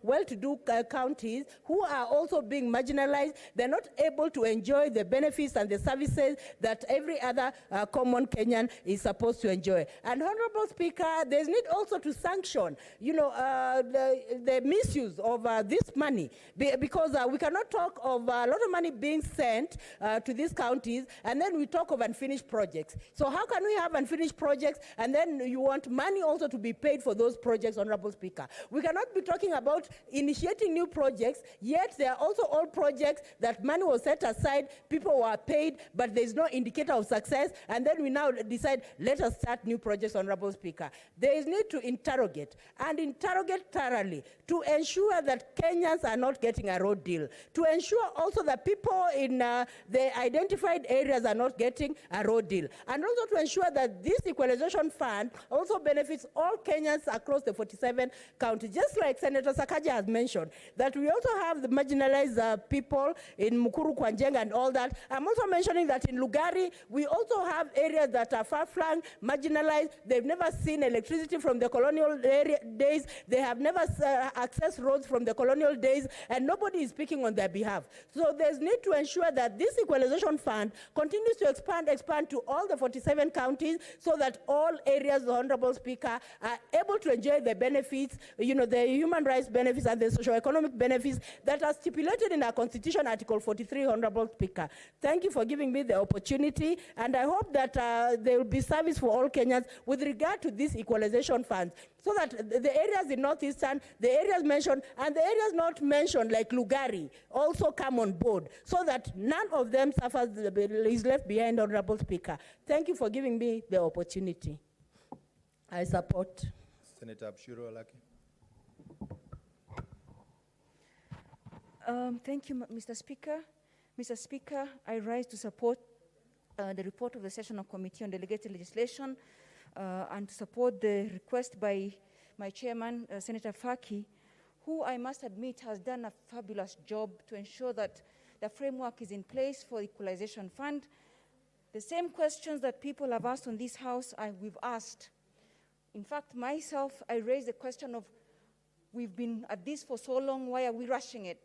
well-to-do counties who are also being marginalized. They're not able to enjoy the benefits and the services that every other common Kenyan is supposed to enjoy. And Honorable Speaker, there's need also to sanction, the misuse of this money, because we cannot talk of a lot of money being sent to these counties, and then we talk of unfinished projects. So how can we have unfinished projects, and then you want money also to be paid for those projects, Honorable Speaker? We cannot be talking about initiating new projects, yet there are also old projects that money was set aside, people were paid, but there's no indicator of success, and then we now decide, let us start new projects, Honorable Speaker. There is need to interrogate, and interrogate thoroughly, to ensure that Kenyans are not getting a road deal, to ensure also that people in the identified areas are not getting a road deal, and also to ensure that this Equalization Fund also benefits all Kenyans across the 47 counties, just like Senator Sakaja has mentioned, that we also have the marginalized people in Mukuru, Kwanjenga, and all that. I'm also mentioning that in Lugari, we also have areas that are far-flung, marginalized. They've never seen electricity from the colonial days. They have never accessed roads from the colonial days, and nobody is speaking on their behalf. So there's need to ensure that this Equalization Fund continues to expand to all the 47 counties, so that all areas, the Honorable Speaker, are able to enjoy the benefits, the human rights benefits and the socio-economic benefits that are stipulated in our Constitution, Article 43, Honorable Speaker. Thank you for giving me the opportunity, and I hope that there will be service for all Kenyans with regard to this Equalization Fund, so that the areas in Northeastern, the areas mentioned, and the areas not mentioned, like Lugari, also come on board, so that none of them is left behind, Honorable Speaker. Thank you for giving me the opportunity. I support. Senator Abshiro Alaki. Thank you, Mr. Speaker. Mr. Speaker, I rise to support the report of the Sessional Committee on Delegated Legislation and to support the request by my chairman, Senator Faki, who I must admit has done a fabulous job to ensure that the framework is in place for the Equalization Fund. The same questions that people have asked on this House, we've asked. In fact, myself, I raised the question of, we've been at this for so long, why are we rushing it?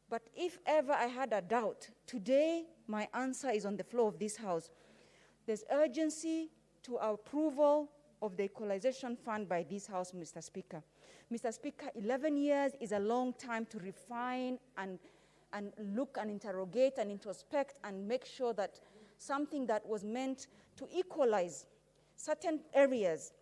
But if ever I had a doubt, today my answer is on the floor of this House. There's urgency to our approval of the Equalization Fund by this House, Mr. Speaker. Mr. Speaker, 11 years is a long time to refine and look and interrogate and introspect and make sure that something that was meant to equalize certain areas,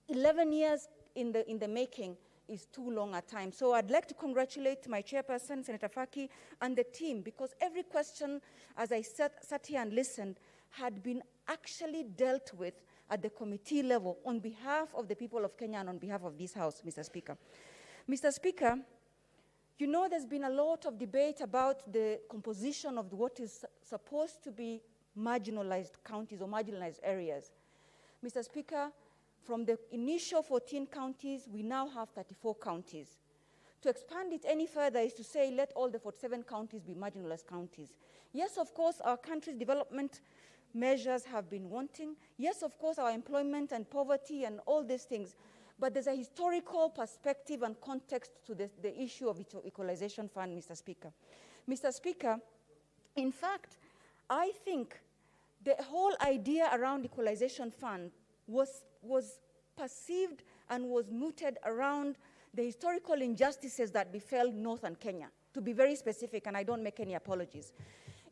11 years in the making is too long a time. So I'd like to congratulate my chairperson, Senator Faki, and the team, because every question, as I sat here and listened, had been actually dealt with at the committee level on behalf of the people of Kenya and on behalf of this House, Mr. Speaker. Mr. Speaker, there's been a lot of debate about the composition of what is supposed to be marginalized counties or marginalized areas. Mr. Speaker, from the initial 14 counties, we now have 34 counties. To expand it any further is to say, let all the 47 counties be marginalized counties. Yes, of course, our country's development measures have been wanting. Yes, of course, our employment and poverty and all these things. But there's a historical perspective and context to the issue of Equalization Fund, Mr. Speaker. Mr. Speaker, in fact, I think the whole idea around Equalization Fund was perceived and was mooted around the historical injustices that befell northern Kenya, to be very specific, and I don't make any apologies.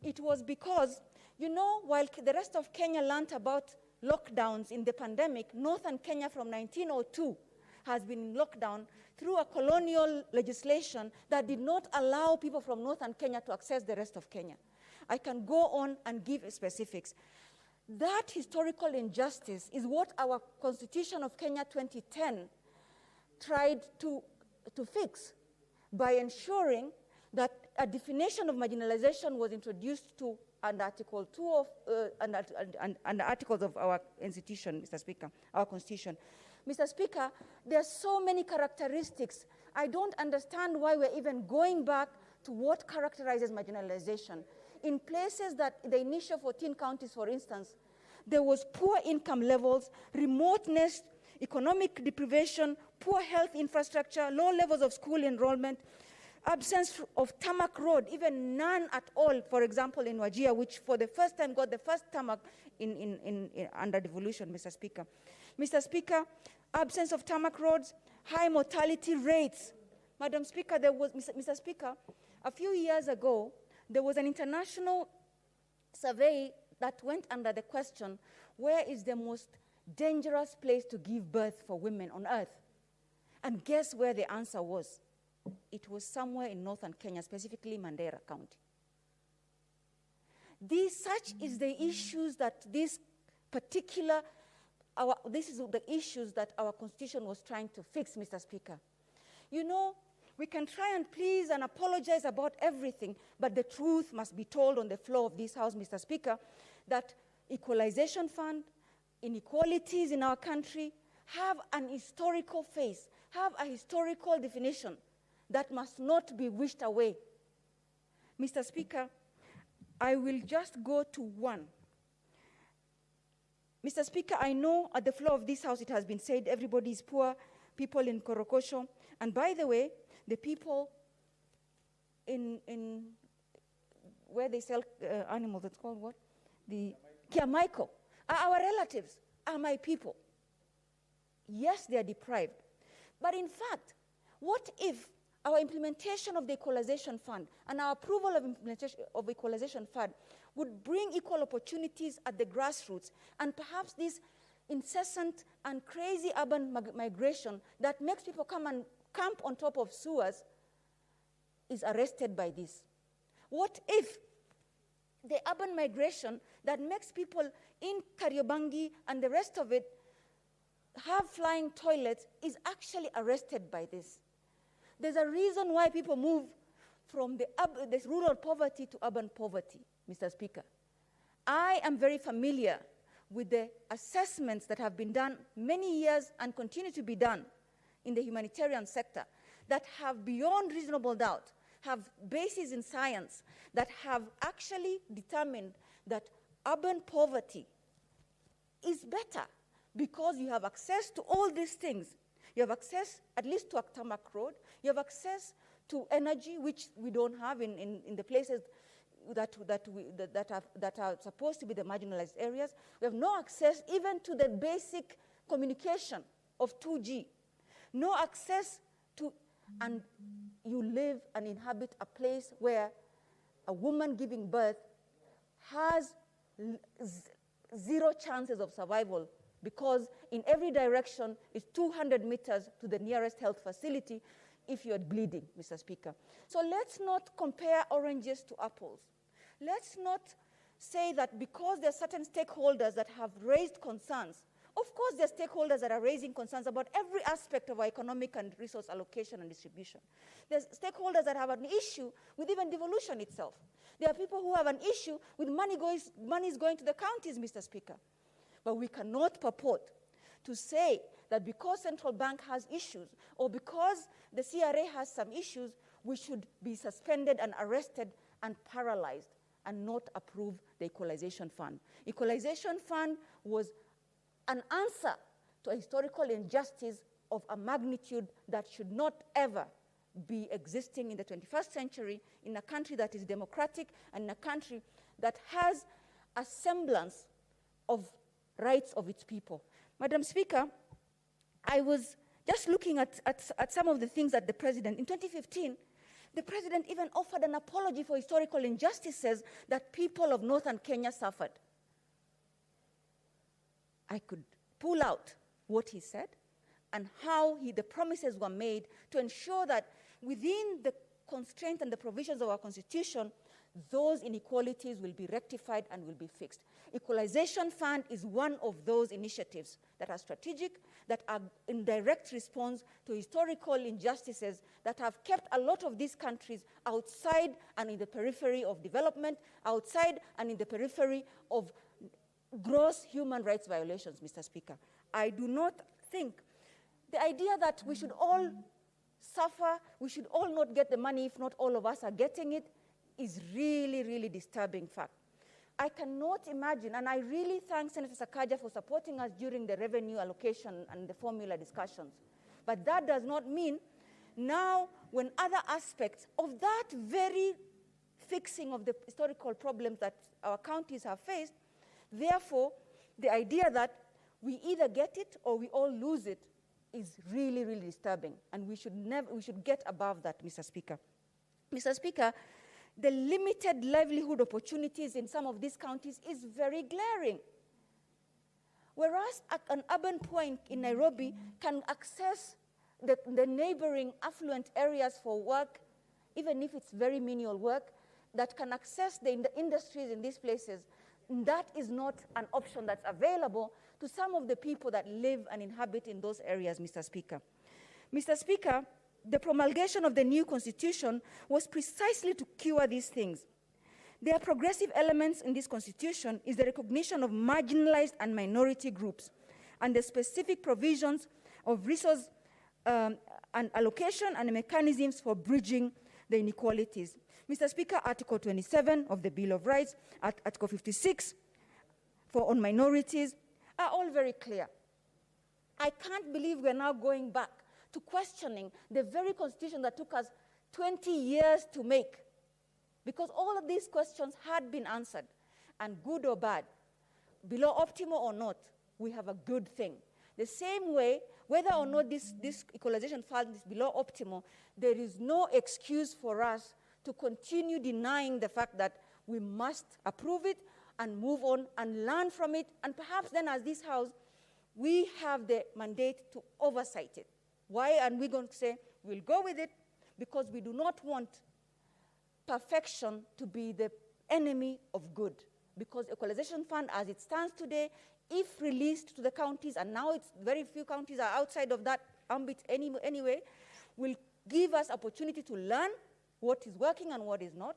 It was because, while the rest of Kenya learned about lockdowns in the pandemic, northern Kenya from 1902 has been in lockdown through a colonial legislation that did not allow people from northern Kenya to access the rest of Kenya. I can go on and give specifics. That historical injustice is what our Constitution of Kenya 2010 tried to fix by ensuring that a definition of marginalization was introduced to under Article 2 of under articles of our institution, Mr. Speaker, our Constitution. Mr. Speaker, there are so many characteristics. I don't understand why we're even going back to what characterizes marginalization. In places that the initial 14 counties, for instance, there was poor income levels, remoteness, economic deprivation, poor health infrastructure, low levels of school enrollment, absence of tarmac road, even none at all, for example, in Wajir, which for the first time got the first tarmac under devolution, Mr. Speaker. Mr. Speaker, absence of tarmac roads, high mortality rates. Madam Speaker, Mr. Speaker, a few years ago, there was an international survey that went under the question, where is the most dangerous place to give birth for women on earth? And guess where the answer was? It was somewhere in northern Kenya, specifically Mandera County. Such is the issues that this is the issues that our constitution was trying to fix, Mr. Speaker. You know, we can try and please and apologize about everything, but the truth must be told on the floor of this House, Mr. Speaker, that Equalization Fund, inequalities in our country have an historical face, have a historical definition that must not be wished away. Mr. Speaker, I will just go to one. Mr. Speaker, I know at the floor of this House it has been said everybody is poor, people in Korokosho, and by the way, the people in where they sell animals, it's called what? The Kiamaiko, are our relatives, are my people. Yes, they are deprived. But in fact, what if our implementation of the Equalization Fund and our approval of implementation of Equalization Fund would bring equal opportunities at the grassroots, and perhaps this incessant and crazy urban migration that makes people come and camp on top of sewers is arrested by this? What if the urban migration that makes people in Kariobangi and the rest of it have flying toilets is actually arrested by this? There's a reason why people move from this rural poverty to urban poverty, Mr. Speaker. I am very familiar with the assessments that have been done many years and continue to be done in the humanitarian sector that have beyond reasonable doubt, have basis in science, that have actually determined that urban poverty is better because you have access to all these things. You have access at least to a tarmac road. You have access to energy, which we don't have in the places that are supposed to be the marginalized areas. We have no access even to the basic communication of 2G. No access to, and you live and inhabit a place where a woman giving birth has zero chances of survival, because in every direction is 200 meters to the nearest health facility if you're bleeding, Mr. Speaker. So let's not compare oranges to apples. Let's not say that because there are certain stakeholders that have raised concerns. Of course, there are stakeholders that are raising concerns about every aspect of our economic and resource allocation and distribution. There's stakeholders that have an issue with even devolution itself. There are people who have an issue with money going to the counties, Mr. Speaker. But we cannot purport to say that because central bank has issues or because the CRA has some issues, we should be suspended and arrested and paralyzed and not approve the Equalization Fund. Equalization Fund was an answer to a historical injustice of a magnitude that should not ever be existing in the 21st century in a country that is democratic and in a country that has a semblance of rights of its people. Madam Speaker, I was just looking at some of the things that the president, in 2015, the president even offered an apology for historical injustices that people of northern Kenya suffered. I could pull out what he said and how the promises were made to ensure that within the constraints and the provisions of our constitution, those inequalities will be rectified and will be fixed. Equalization Fund is one of those initiatives that are strategic, that are in direct response to historical injustices that have kept a lot of these countries outside and in the periphery of development, outside and in the periphery of gross human rights violations, Mr. Speaker. I do not think the idea that we should all suffer, we should all not get the money if not all of us are getting it, is really, really disturbing fact. I cannot imagine, and I really thank Senator Sakaja for supporting us during the revenue allocation and the formula discussions, But that does not mean now when other aspects of that very fixing of the historical problems that our counties have faced, therefore, the idea that we either get it or we all lose it is really, really disturbing. And we should get above that, Mr. Speaker. Mr. Speaker, the limited livelihood opportunities in some of these counties is very glaring. Whereas at an urban point in Nairobi can access the neighboring affluent areas for work, even if it's very menial work, that can access the industries in these places, that is not an option that's available to some of the people that live and inhabit in those areas, Mr. Speaker. Mr. Speaker, the promulgation of the new constitution was precisely to cure these things. There are progressive elements in this constitution is the recognition of marginalized and minority groups and the specific provisions of resource and allocation and mechanisms for bridging the inequalities. Mr. Speaker, Article 27 of the Bill of Rights, Article 56 on minorities are all very clear. I can't believe we're now going back to questioning the very constitution that took us 20 years to make, because all of these questions had been answered, and good or bad, below optimal or not, we have a good thing. The same way, whether or not this equalization fund is below optimal, there is no excuse for us to continue denying the fact that we must approve it and move on and learn from it, and perhaps then as this House, we have the mandate to oversight it. Why are we going to say we'll go with it? Because we do not want perfection to be the enemy of good. Because Equalization Fund, as it stands today, if released to the counties, and now it's very few counties are outside of that ambit anyway, will give us opportunity to learn what is working and what is not.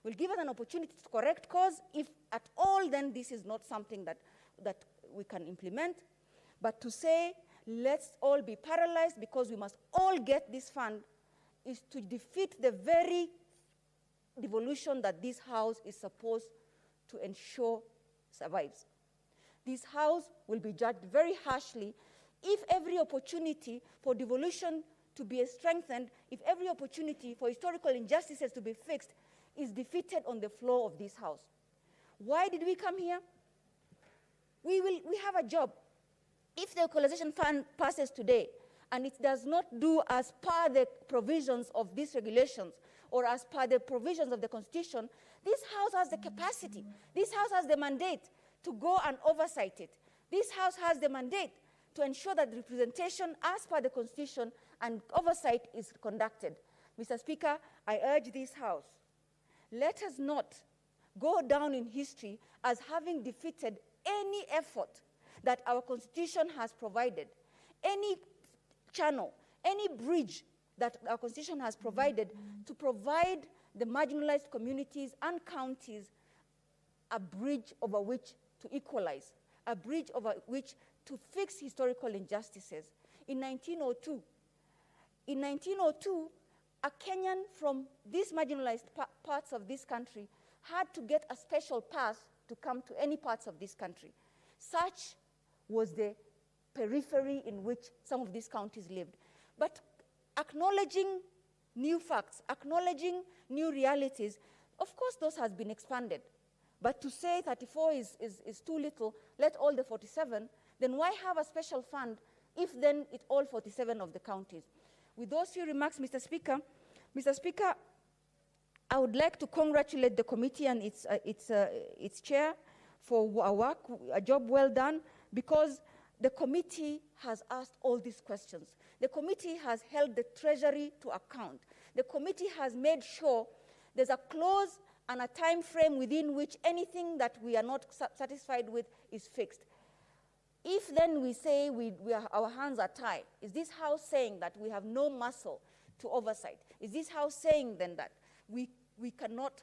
Will give us an opportunity to correct course. If at all, then this is not something that we can implement. But to say, let's all be paralyzed because we must all get this fund is to defeat the very devolution that this House is supposed to ensure survives. This House will be judged very harshly if every opportunity for devolution to be strengthened, if every opportunity for historical injustices to be fixed is defeated on the floor of this House. Why did we come here? We have a job. If the Equalization Fund passes today and it does not do as per the provisions of these regulations or as per the provisions of the Constitution, this House has the capacity, this House has the mandate to go and oversight it. This House has the mandate to ensure that the representation as per the Constitution and oversight is conducted. Mr. Speaker, I urge this House, let us not go down in history as having defeated any effort that our Constitution has provided, any channel, any bridge that our Constitution has provided to provide the marginalized communities and counties a bridge over which to equalize, a bridge over which to fix historical injustices. In 1902, a Kenyan from these marginalized parts of this country had to get a special pass to come to any parts of this country. Such was the periphery in which some of these counties lived. But acknowledging new facts, acknowledging new realities, of course those has been expanded. But to say 34 is too little, let all the 47, then why have a special fund if then it's all 47 of the counties? With those few remarks, Mr. Speaker, I would like to congratulate the committee and its chair for a work, a job well done, because the committee has asked all these questions. The committee has held the Treasury to account. The committee has made sure there's a clause and a time frame within which anything that we are not satisfied with is fixed. If then we say our hands are tied, is this House saying that we have no muscle to oversight? Is this House saying then that we cannot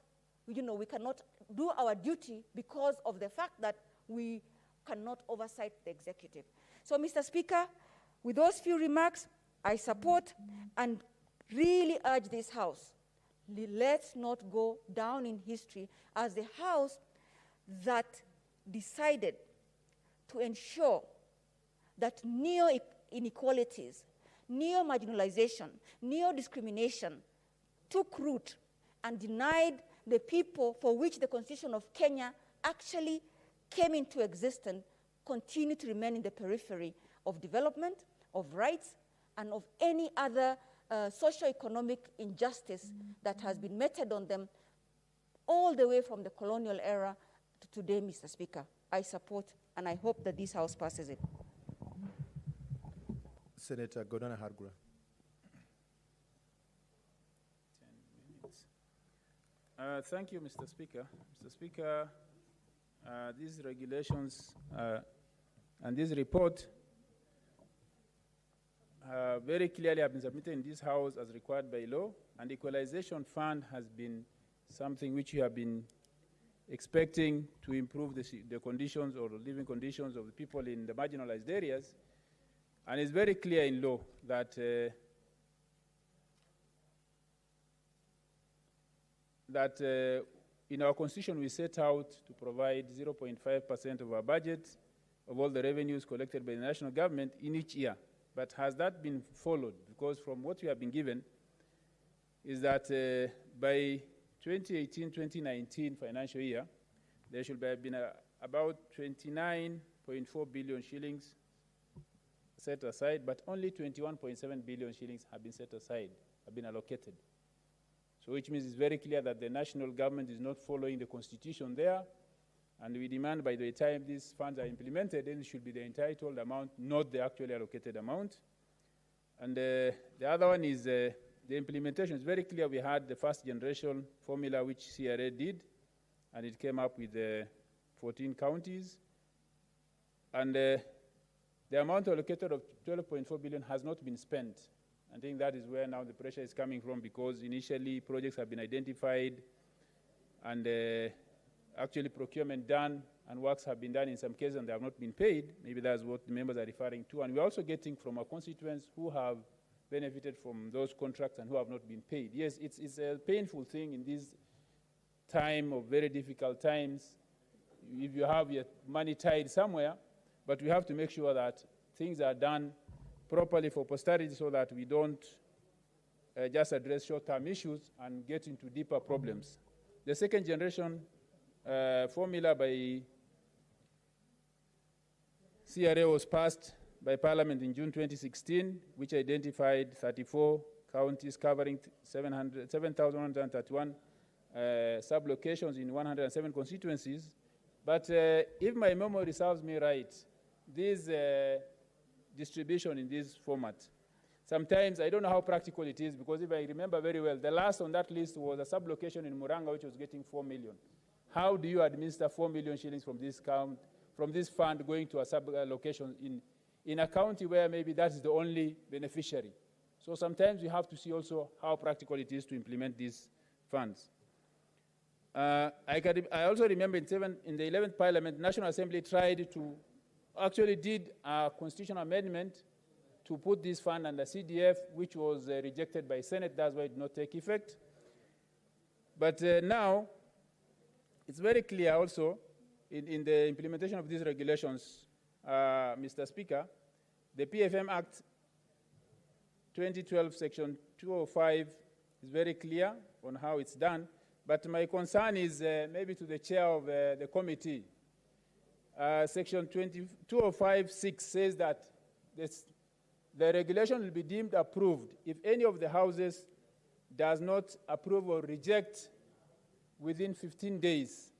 do our duty because of the fact that we cannot oversight the executive? So, Mr. Speaker, with those few remarks, I support and really urge this House, let's not go down in history as the House that decided to ensure that neo-inequalities, neo-marginalization, neo-discrimination took root and denied the people for which the Constitution of Kenya actually came into existence continue to remain in the periphery of development, of rights, and of any other socio-economic injustice that has been meted on them all the way from the colonial era to today, Mr. Speaker. I support and I hope that this House passes it. Senator Godana Hargura. 10 minutes. Thank you, Mr. Speaker. Mr. Speaker, these regulations and this report very clearly have been submitted in this House as required by law, and the Equalization Fund has been something which you have been expecting to improve the conditions or living conditions of the people in the marginalized areas. And it's very clear in law that in our Constitution we set out to provide 0.5% of our budget of all the revenues collected by the national government in each year. But has that been followed? Because from what we have been given is that by 2018-2019 financial year, there should have been about 29.4 billion shillings set aside, but only 21.7 billion shillings have been set aside, have been allocated. So which means it's very clear that the national government is not following the Constitution there, and we demand by the time these funds are implemented, then it should be the entitled amount, not the actually allocated amount. And the other one is the implementation. It's very clear we had the first generation formula which CRA did, and it came up with 14 counties. And the amount allocated of 12.4 billion has not been spent. I think that is where now the pressure is coming from, because initially projects have been identified and actually procurement done and works have been done in some cases and they have not been paid. Maybe that's what the members are referring to. And we're also getting from our constituents who have benefited from those contracts and who have not been paid. Yes, it's a painful thing in this time of very difficult times if you have your money tied somewhere, but we have to make sure that things are done properly for posterity so that we don't just address short-term issues and get into deeper problems. The second generation formula by CRA was passed by Parliament in June 2016, which identified 34 counties covering 7,131 sub-locations in 107 constituencies. But if my memory serves me right, this distribution in this format, sometimes I don't know how practical it is, because if I remember very well, the last on that list was a sub-location in Muranga, which was getting 4 million. How do you administer 4 million shillings from this fund going to a sub-location in a county where maybe that is the only beneficiary? So sometimes you have to see also how practical it is to implement these funds. I also remember in the 11th Parliament, National Assembly actually did a constitutional amendment to put this fund under CDF, which was rejected by Senate. That's why it did not take effect. But now, it's very clear also in the implementation of these regulations, Mr. Speaker, the PFM Act 2012, Section 205 is very clear on how it's done. But my concern is maybe to the chair of the committee. Section 205(6) says that the regulation will be deemed approved if any of the houses does not approve or reject within 15 days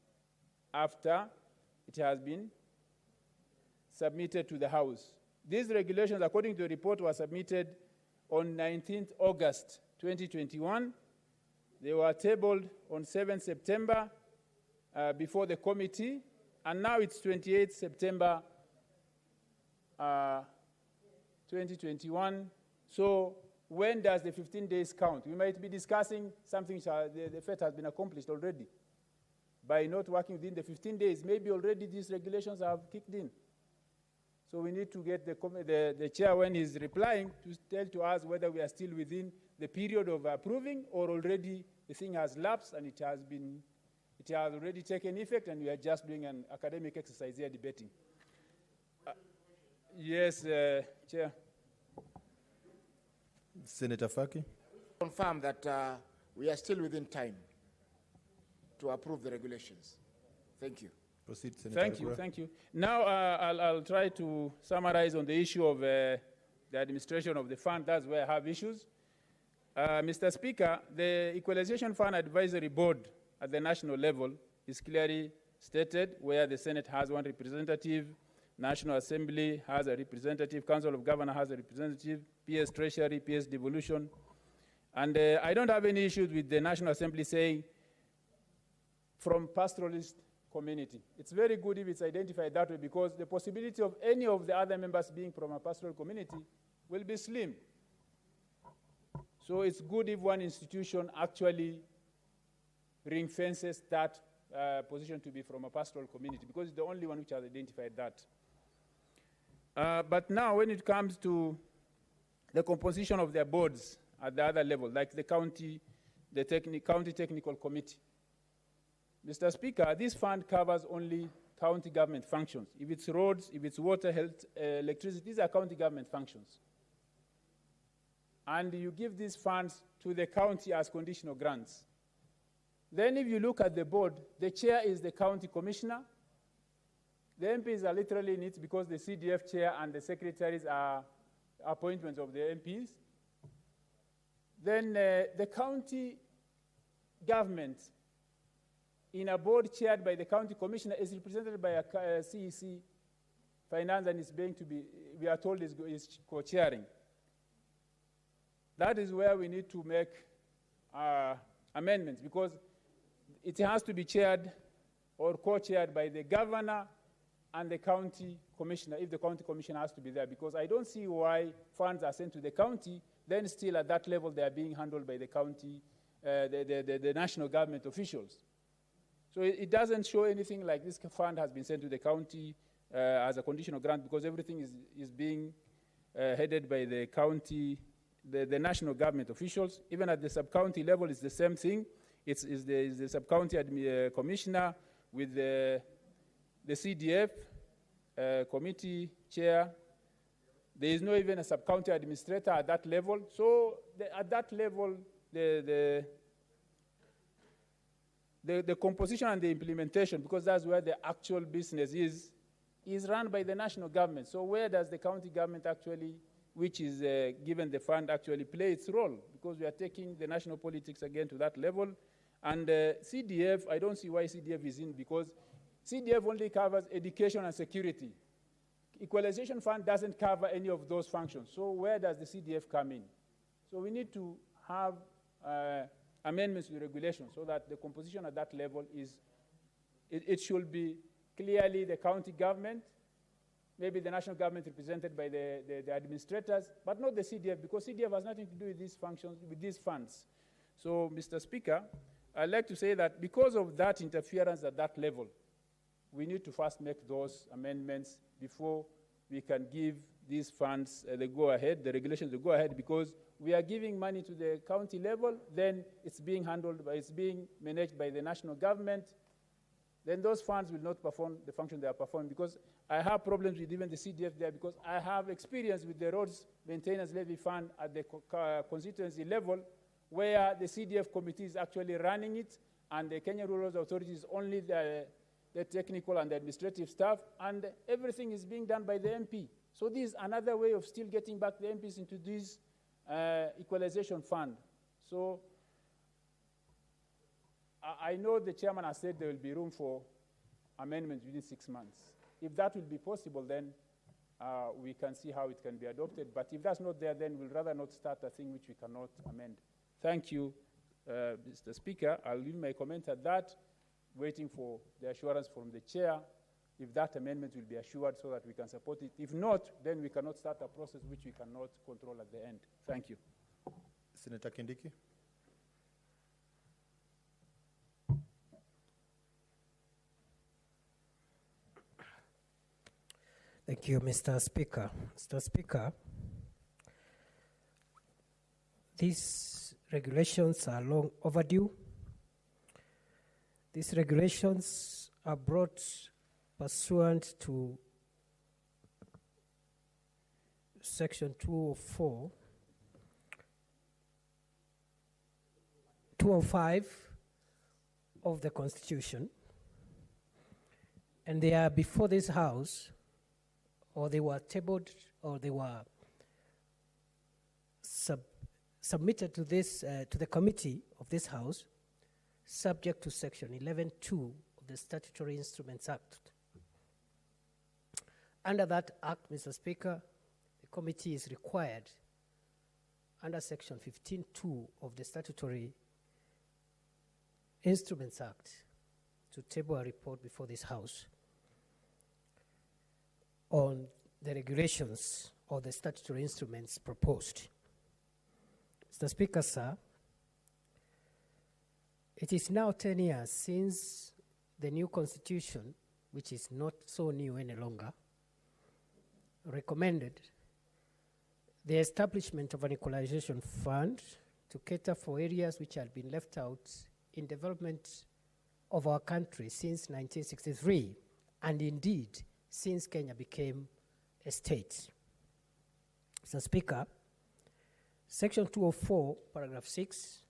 after it has been submitted to the House. These regulations, according to the report, were submitted on 19th August 2021. They were tabled on 7th September before the committee, and now it's 28th September 2021. So when does the 15 days count? We might be discussing something which the effect has been accomplished already. By not working within the 15 days, maybe already these regulations have kicked in. So we need to get the chair, when he's replying, to tell to us whether we are still within the period of approving or already the thing has lapsed and it has already taken effect and we are just doing an academic exercise here debating. Yes, Chair. Senator Faki. Confirm that we are still within time to approve the regulations. Thank you. Proceed, Senator Thank you, Agura. thank you. Now I'll try to summarize on the issue of the administration of the fund. That's where I have issues. Mr. Speaker, the Equalization Fund Advisory Board at the national level is clearly stated, where the Senate has one representative, National Assembly has a representative, Council of Governors has a representative, PS Treasury, PS Devolution. And I don't have any issues with the National Assembly saying from pastoralist community. It's very good if it's identified that way, because the possibility of any of the other members being from a pastoral community will be slim. So it's good if one institution actually ring fences that position to be from a pastoral community, because it's the only one which has identified that. But now when it comes to the composition of their boards at the other level, like the county, county technical committee, Mr. Speaker, this fund covers only county government functions. If it's roads, if it's water, health, electricity, these are county government functions. And you give these funds to the county as conditional grants. Then if you look at the board, the chair is the county commissioner. The MPs are literally in it because the CDF chair and the secretaries are appointments of the MPs. Then the county government in a board chaired by the county commissioner is represented by a CEC finance, and is going to be, we are told, is co-chairing. That is where we need to make amendments, because it has to be chaired or co-chaired by the governor and the county commissioner, if the county commissioner has to be there, because I don't see why funds are sent to the county, then still at that level they are being handled by the county, the national government officials. So it doesn't show anything like this fund has been sent to the county as a conditional grant, because everything is being headed by the county, the national government officials. Even at the sub-county level, it's the same thing. It's the sub-county commissioner with the CDF committee chair. There is no even a sub-county administrator at that level. So at that level, the composition and the implementation, because that's where the actual business is run by the national government. So where does the county government actually, which is given the fund, actually play its role? Because we are taking the national politics again to that level. And CDF, I don't see why CDF is in, because CDF only covers education and security. Equalization fund doesn't cover any of those functions. So where does the CDF come in? So we need to have amendments to the regulation so that the composition at that level is, it should be clearly the county government, maybe the national government represented by the administrators, but not the CDF, because CDF has nothing to do with these functions, with these funds. So, Mr. Speaker, I'd like to say that because of that interference at that level, we need to first make those amendments before we can give these funds the go-ahead, the regulations the go-ahead, because we are giving money to the county level, then it's being handled, it's being managed by the national government, then those funds will not perform the function they are performing, because I have problems with even the CDF there, because I have experience with the roads maintenance levy fund at the constituency level, where the CDF committee is actually running it, and the Kenya Rural Roads Authority is only the technical and the administrative staff, and everything is being done by the MP. So this is another way of still getting back the MPs into this equalization fund. So I know the chairman has said there will be room for amendments within 6 months. If that will be possible, then we can see how it can be adopted. But if that's not there, then we'll rather not start a thing which we cannot amend. Thank you, Mr. Speaker. I'll leave my comment at that, waiting for the assurance from the chair if that amendment will be assured so that we can support it. If not, then we cannot start a process which we cannot control at the end. Thank you. Senator Kindiki. Thank you, Mr. Speaker. Mr. Speaker, these regulations are long overdue. These regulations are brought pursuant to Section 204 205 of the Constitution, and they are before this House, or they were tabled, or they were submitted to this to the committee of this House, subject to Section 11(2) of the Statutory Instruments Act. Under that Act, Mr. Speaker, the committee is required, under Section 15(2) of the Statutory Instruments Act, to table a report before this House on the regulations or the statutory instruments proposed. Mr. Speaker, sir, it is now 10 years since the new constitution, which is not so new any longer, recommended the establishment of an equalization fund to cater for areas which had been left out in development of our country since 1963, and indeed since Kenya became a state. Mr. Speaker, Section 204, paragraph 6,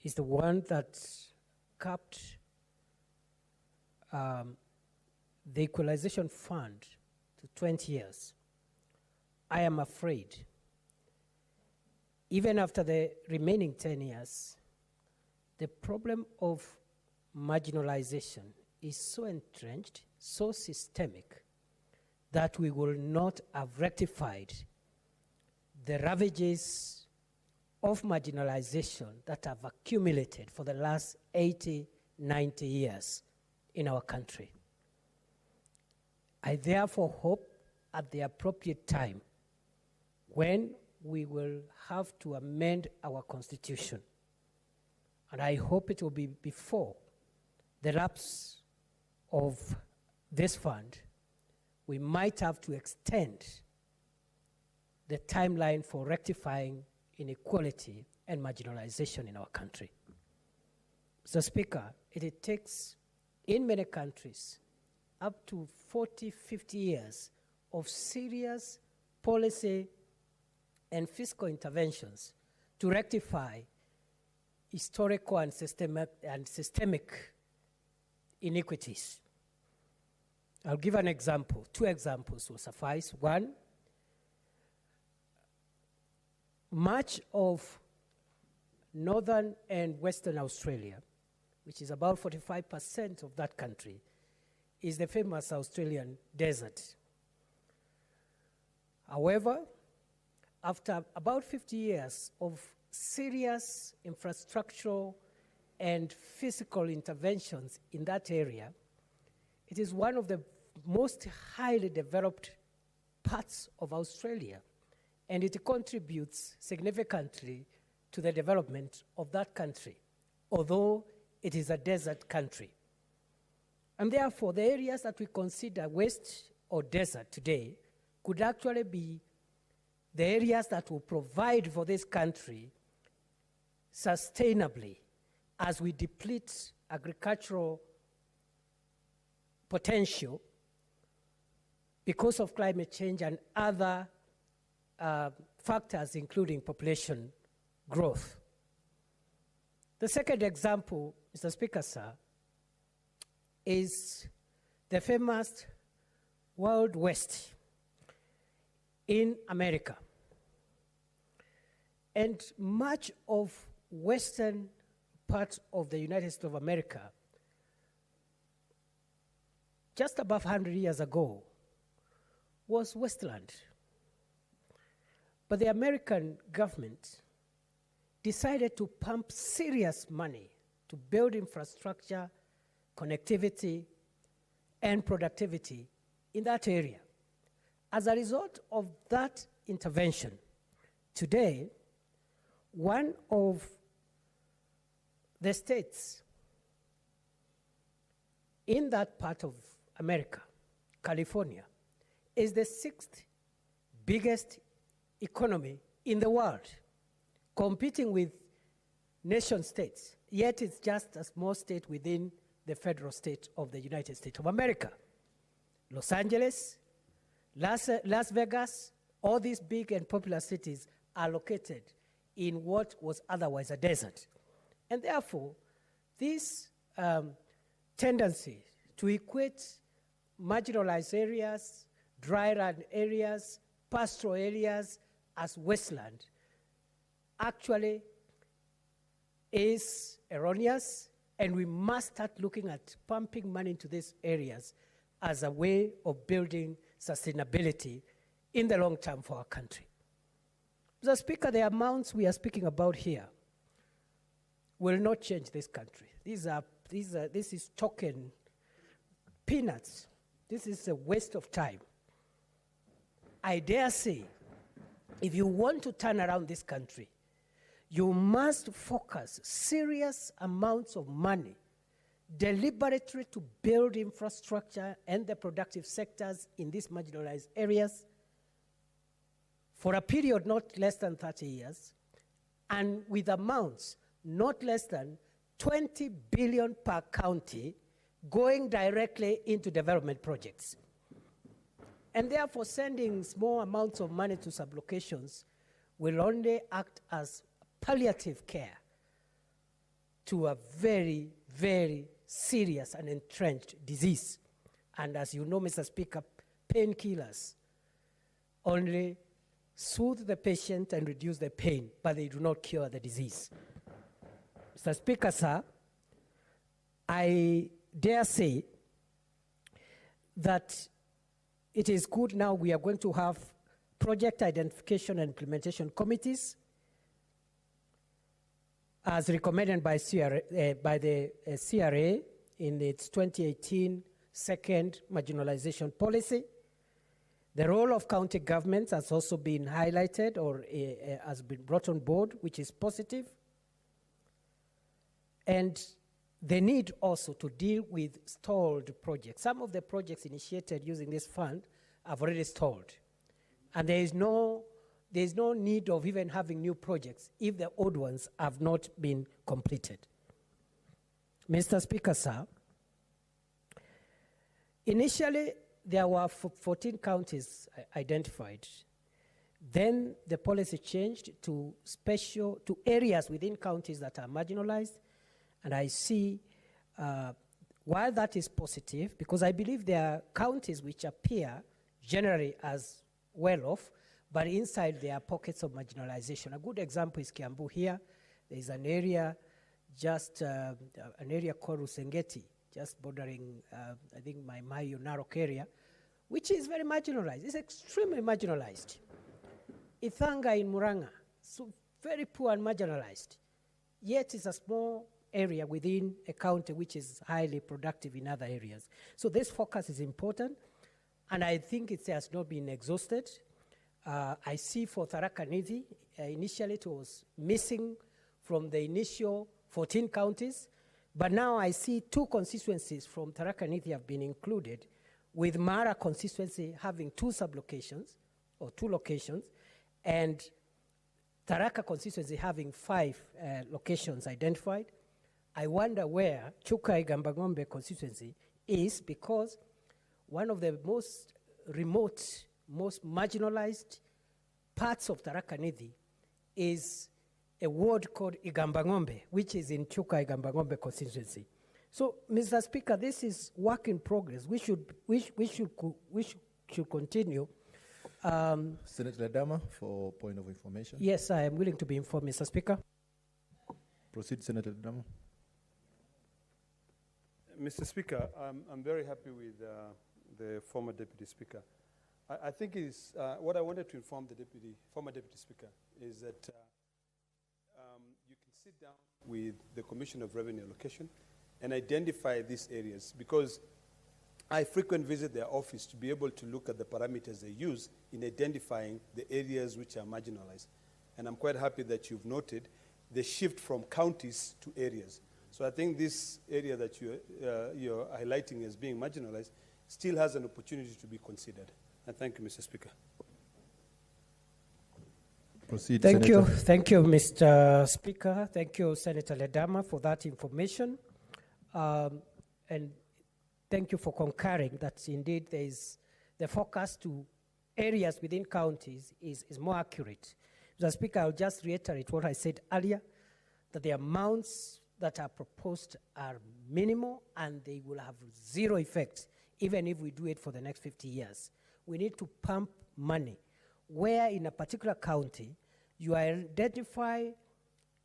is the one that capped the equalization fund to 20 years. I am afraid, even after the remaining 10 years, the problem of marginalization is so entrenched, so systemic, that we will not have rectified the ravages of marginalization that have accumulated for the last 80, 90 years in our country. I therefore hope at the appropriate time, when we will have to amend our constitution, and I hope it will be before the lapse of this fund, we might have to extend the timeline for rectifying inequality and marginalization in our country. Mr. Speaker, it takes, in many countries, up to 40, 50 years of serious policy and fiscal interventions to rectify historical and systemic iniquities. I'll give an example. 2 examples will suffice. One, much of northern and western Australia, which is about 45% of that country, is the famous Australian desert. However, after about 50 years of serious infrastructural and physical interventions in that area, it is one of the most highly developed parts of Australia, and it contributes significantly to the development of that country, although it is a desert country. And therefore, the areas that we consider waste or desert today could actually be the areas that will provide for this country sustainably as we deplete agricultural potential because of climate change and other factors, including population growth. The second example, Mr. Speaker, sir, is the famous Wild West in America. And much of western parts of the United States of America, just above 100 years ago, was wasteland. But the American government decided to pump serious money to build infrastructure, connectivity, and productivity in that area. As a result of that intervention, today, one of the states in that part of America, California, is the 6th biggest economy in the world, competing with nation states, yet it's just a small state within the federal state of the United States of America. Los Angeles, Las Vegas, all these big and popular cities are located in what was otherwise a desert. And therefore, this tendency to equate marginalized areas, dry land areas, pastoral areas as wasteland actually is erroneous, and we must start looking at pumping money into these areas as a way of building sustainability in the long term for our country. Mr. Speaker, the amounts we are speaking about here will not change this country. This is token peanuts. This is a waste of time. I dare say, if you want to turn around this country, you must focus serious amounts of money deliberately to build infrastructure and the productive sectors in these marginalized areas for a period not less than 30 years, and with amounts not less than 20 billion per county going directly into development projects. And therefore, sending small amounts of money to sublocations will only act as palliative care to a very, very serious and entrenched disease. And as you know, Mr. Speaker, painkillers only soothe the patient and reduce the pain, but they do not cure the disease. Mr. Speaker, sir, I dare say that it is good now we are going to have project identification and implementation committees as recommended by the CRA in its 2018 second marginalization policy. The role of county governments has also been highlighted or has been brought on board, which is positive. And the need also to deal with stalled projects. Some of the projects initiated using this fund have already stalled. And there is no need of even having new projects if the old ones have not been completed. Mr. Speaker, sir, initially there were 14 counties identified. Then the policy changed to areas within counties that are marginalized. And I see, while that is positive, because I believe there are counties which appear generally as well off, but inside there are pockets of marginalization. A good example is Kiambu here. There is an area called Rusengeti, just bordering, I think, my Mayo Narok area, which is very marginalized. It's extremely marginalized. Ithanga in Muranga, so very poor and marginalized. Yet it's a small area within a county which is highly productive in other areas. So this focus is important, and I think it has not been exhausted. I see for Tharaka Nithi, initially it was missing from the initial 14 counties, but now I see 2 constituencies from Tharaka Nithi have been included, with Mara constituency having 2 sublocations, or 2 locations, and Tharaka constituency having 5 locations identified. I wonder where Chuka Igambangombe constituency is, because one of the most remote, most marginalized parts of Tharaka Nithi is a ward called Igambangombe, which is in Chuka Igambangombe constituency. So, Mr. Speaker, this is work in progress. We should continue. Senator Ledama, for point of information. Yes, I am willing to be informed, Mr. Speaker. Proceed, Senator Ledama. Mr. Speaker, I'm very happy with the former Deputy Speaker. I think is what I wanted to inform the former Deputy Speaker is that you can sit down with the Commission of Revenue Allocation and identify these areas, because I frequently visit their office to be able to look at the parameters they use in identifying the areas which are marginalized. And I'm quite happy that you've noted the shift from counties to areas. So I think this area that you're highlighting as being marginalized still has an opportunity to be considered. And thank you, Mr. Speaker. Proceed, Thank Senator. you. Thank you, Mr. Speaker. Thank you, Senator Ledama, for that information. And thank you for concurring that indeed there is the focus to areas within counties is more accurate. Mr. Speaker, I'll just reiterate what I said earlier, that the amounts that are proposed are minimal and they will have zero effect, even if we do it for the next 50 years. We need to pump money where in a particular county you identify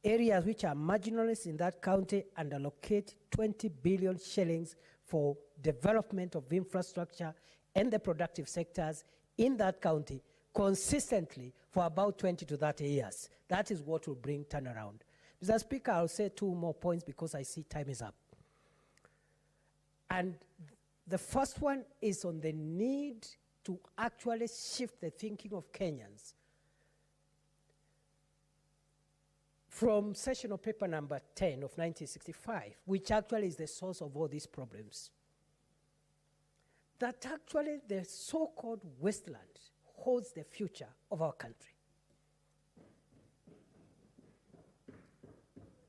areas which are marginalized in that county and allocate 20 billion shillings for development of infrastructure and the productive sectors in that county consistently for about 20 to 30 years. That is what will bring turnaround. Mr. Speaker, I'll say two more points because I see time is up. And the first one is on the need to actually shift the thinking of Kenyans from sessional paper number 10 of 1965, which actually is the source of all these problems, that actually the so-called wasteland holds the future of our country.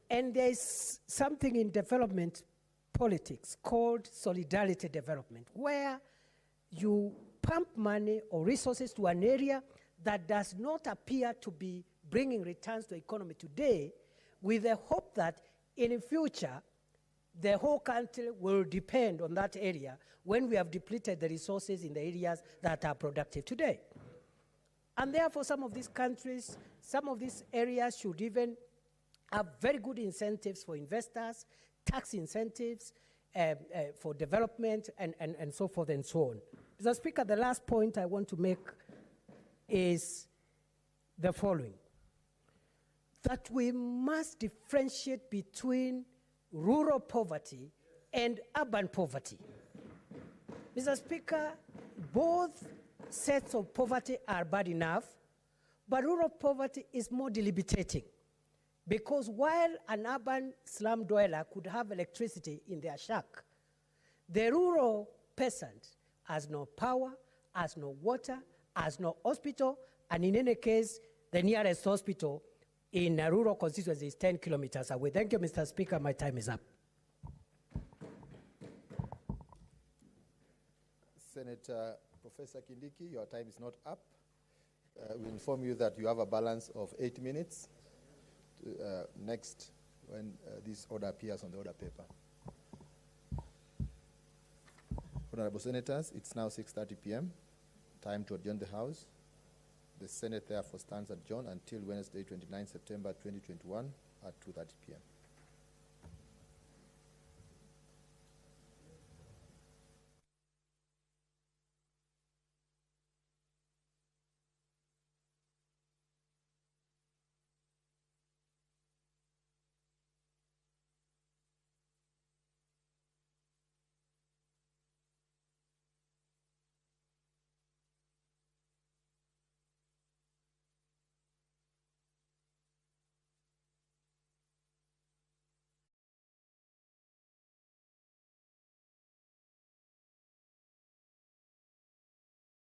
And there is something in development politics called solidarity development, where you pump money or resources to an area that does not appear to be bringing returns to the economy today, with the hope that in the future, the whole country will depend on that area when we have depleted the resources in the areas that are productive today. And therefore, some of these countries, some of these areas should even have very good incentives for investors, tax incentives for development, and so forth and so on. Mr. Speaker, the last point I want to make is the following: that we must differentiate between rural poverty and urban poverty. Mr. Speaker, both sets of poverty are bad enough, but rural poverty is more debilitating. Because while an urban slum dweller could have electricity in their shack, the rural peasant has no power, has no water, has no hospital, and in any case, the nearest hospital in a rural constituency is 10 kilometers away. Thank you, Mr. Speaker. My time is up. Senator Professor Kindiki, your time is not up. We inform you that you have a balance of 8 minutes. Next, when this order appears on the order paper. Honorable Senators, it's now 6:30 p.m. Time to adjourn the House. The Senate therefore stands adjourned until Wednesday, 29 September 2021 at 2:30 p.m.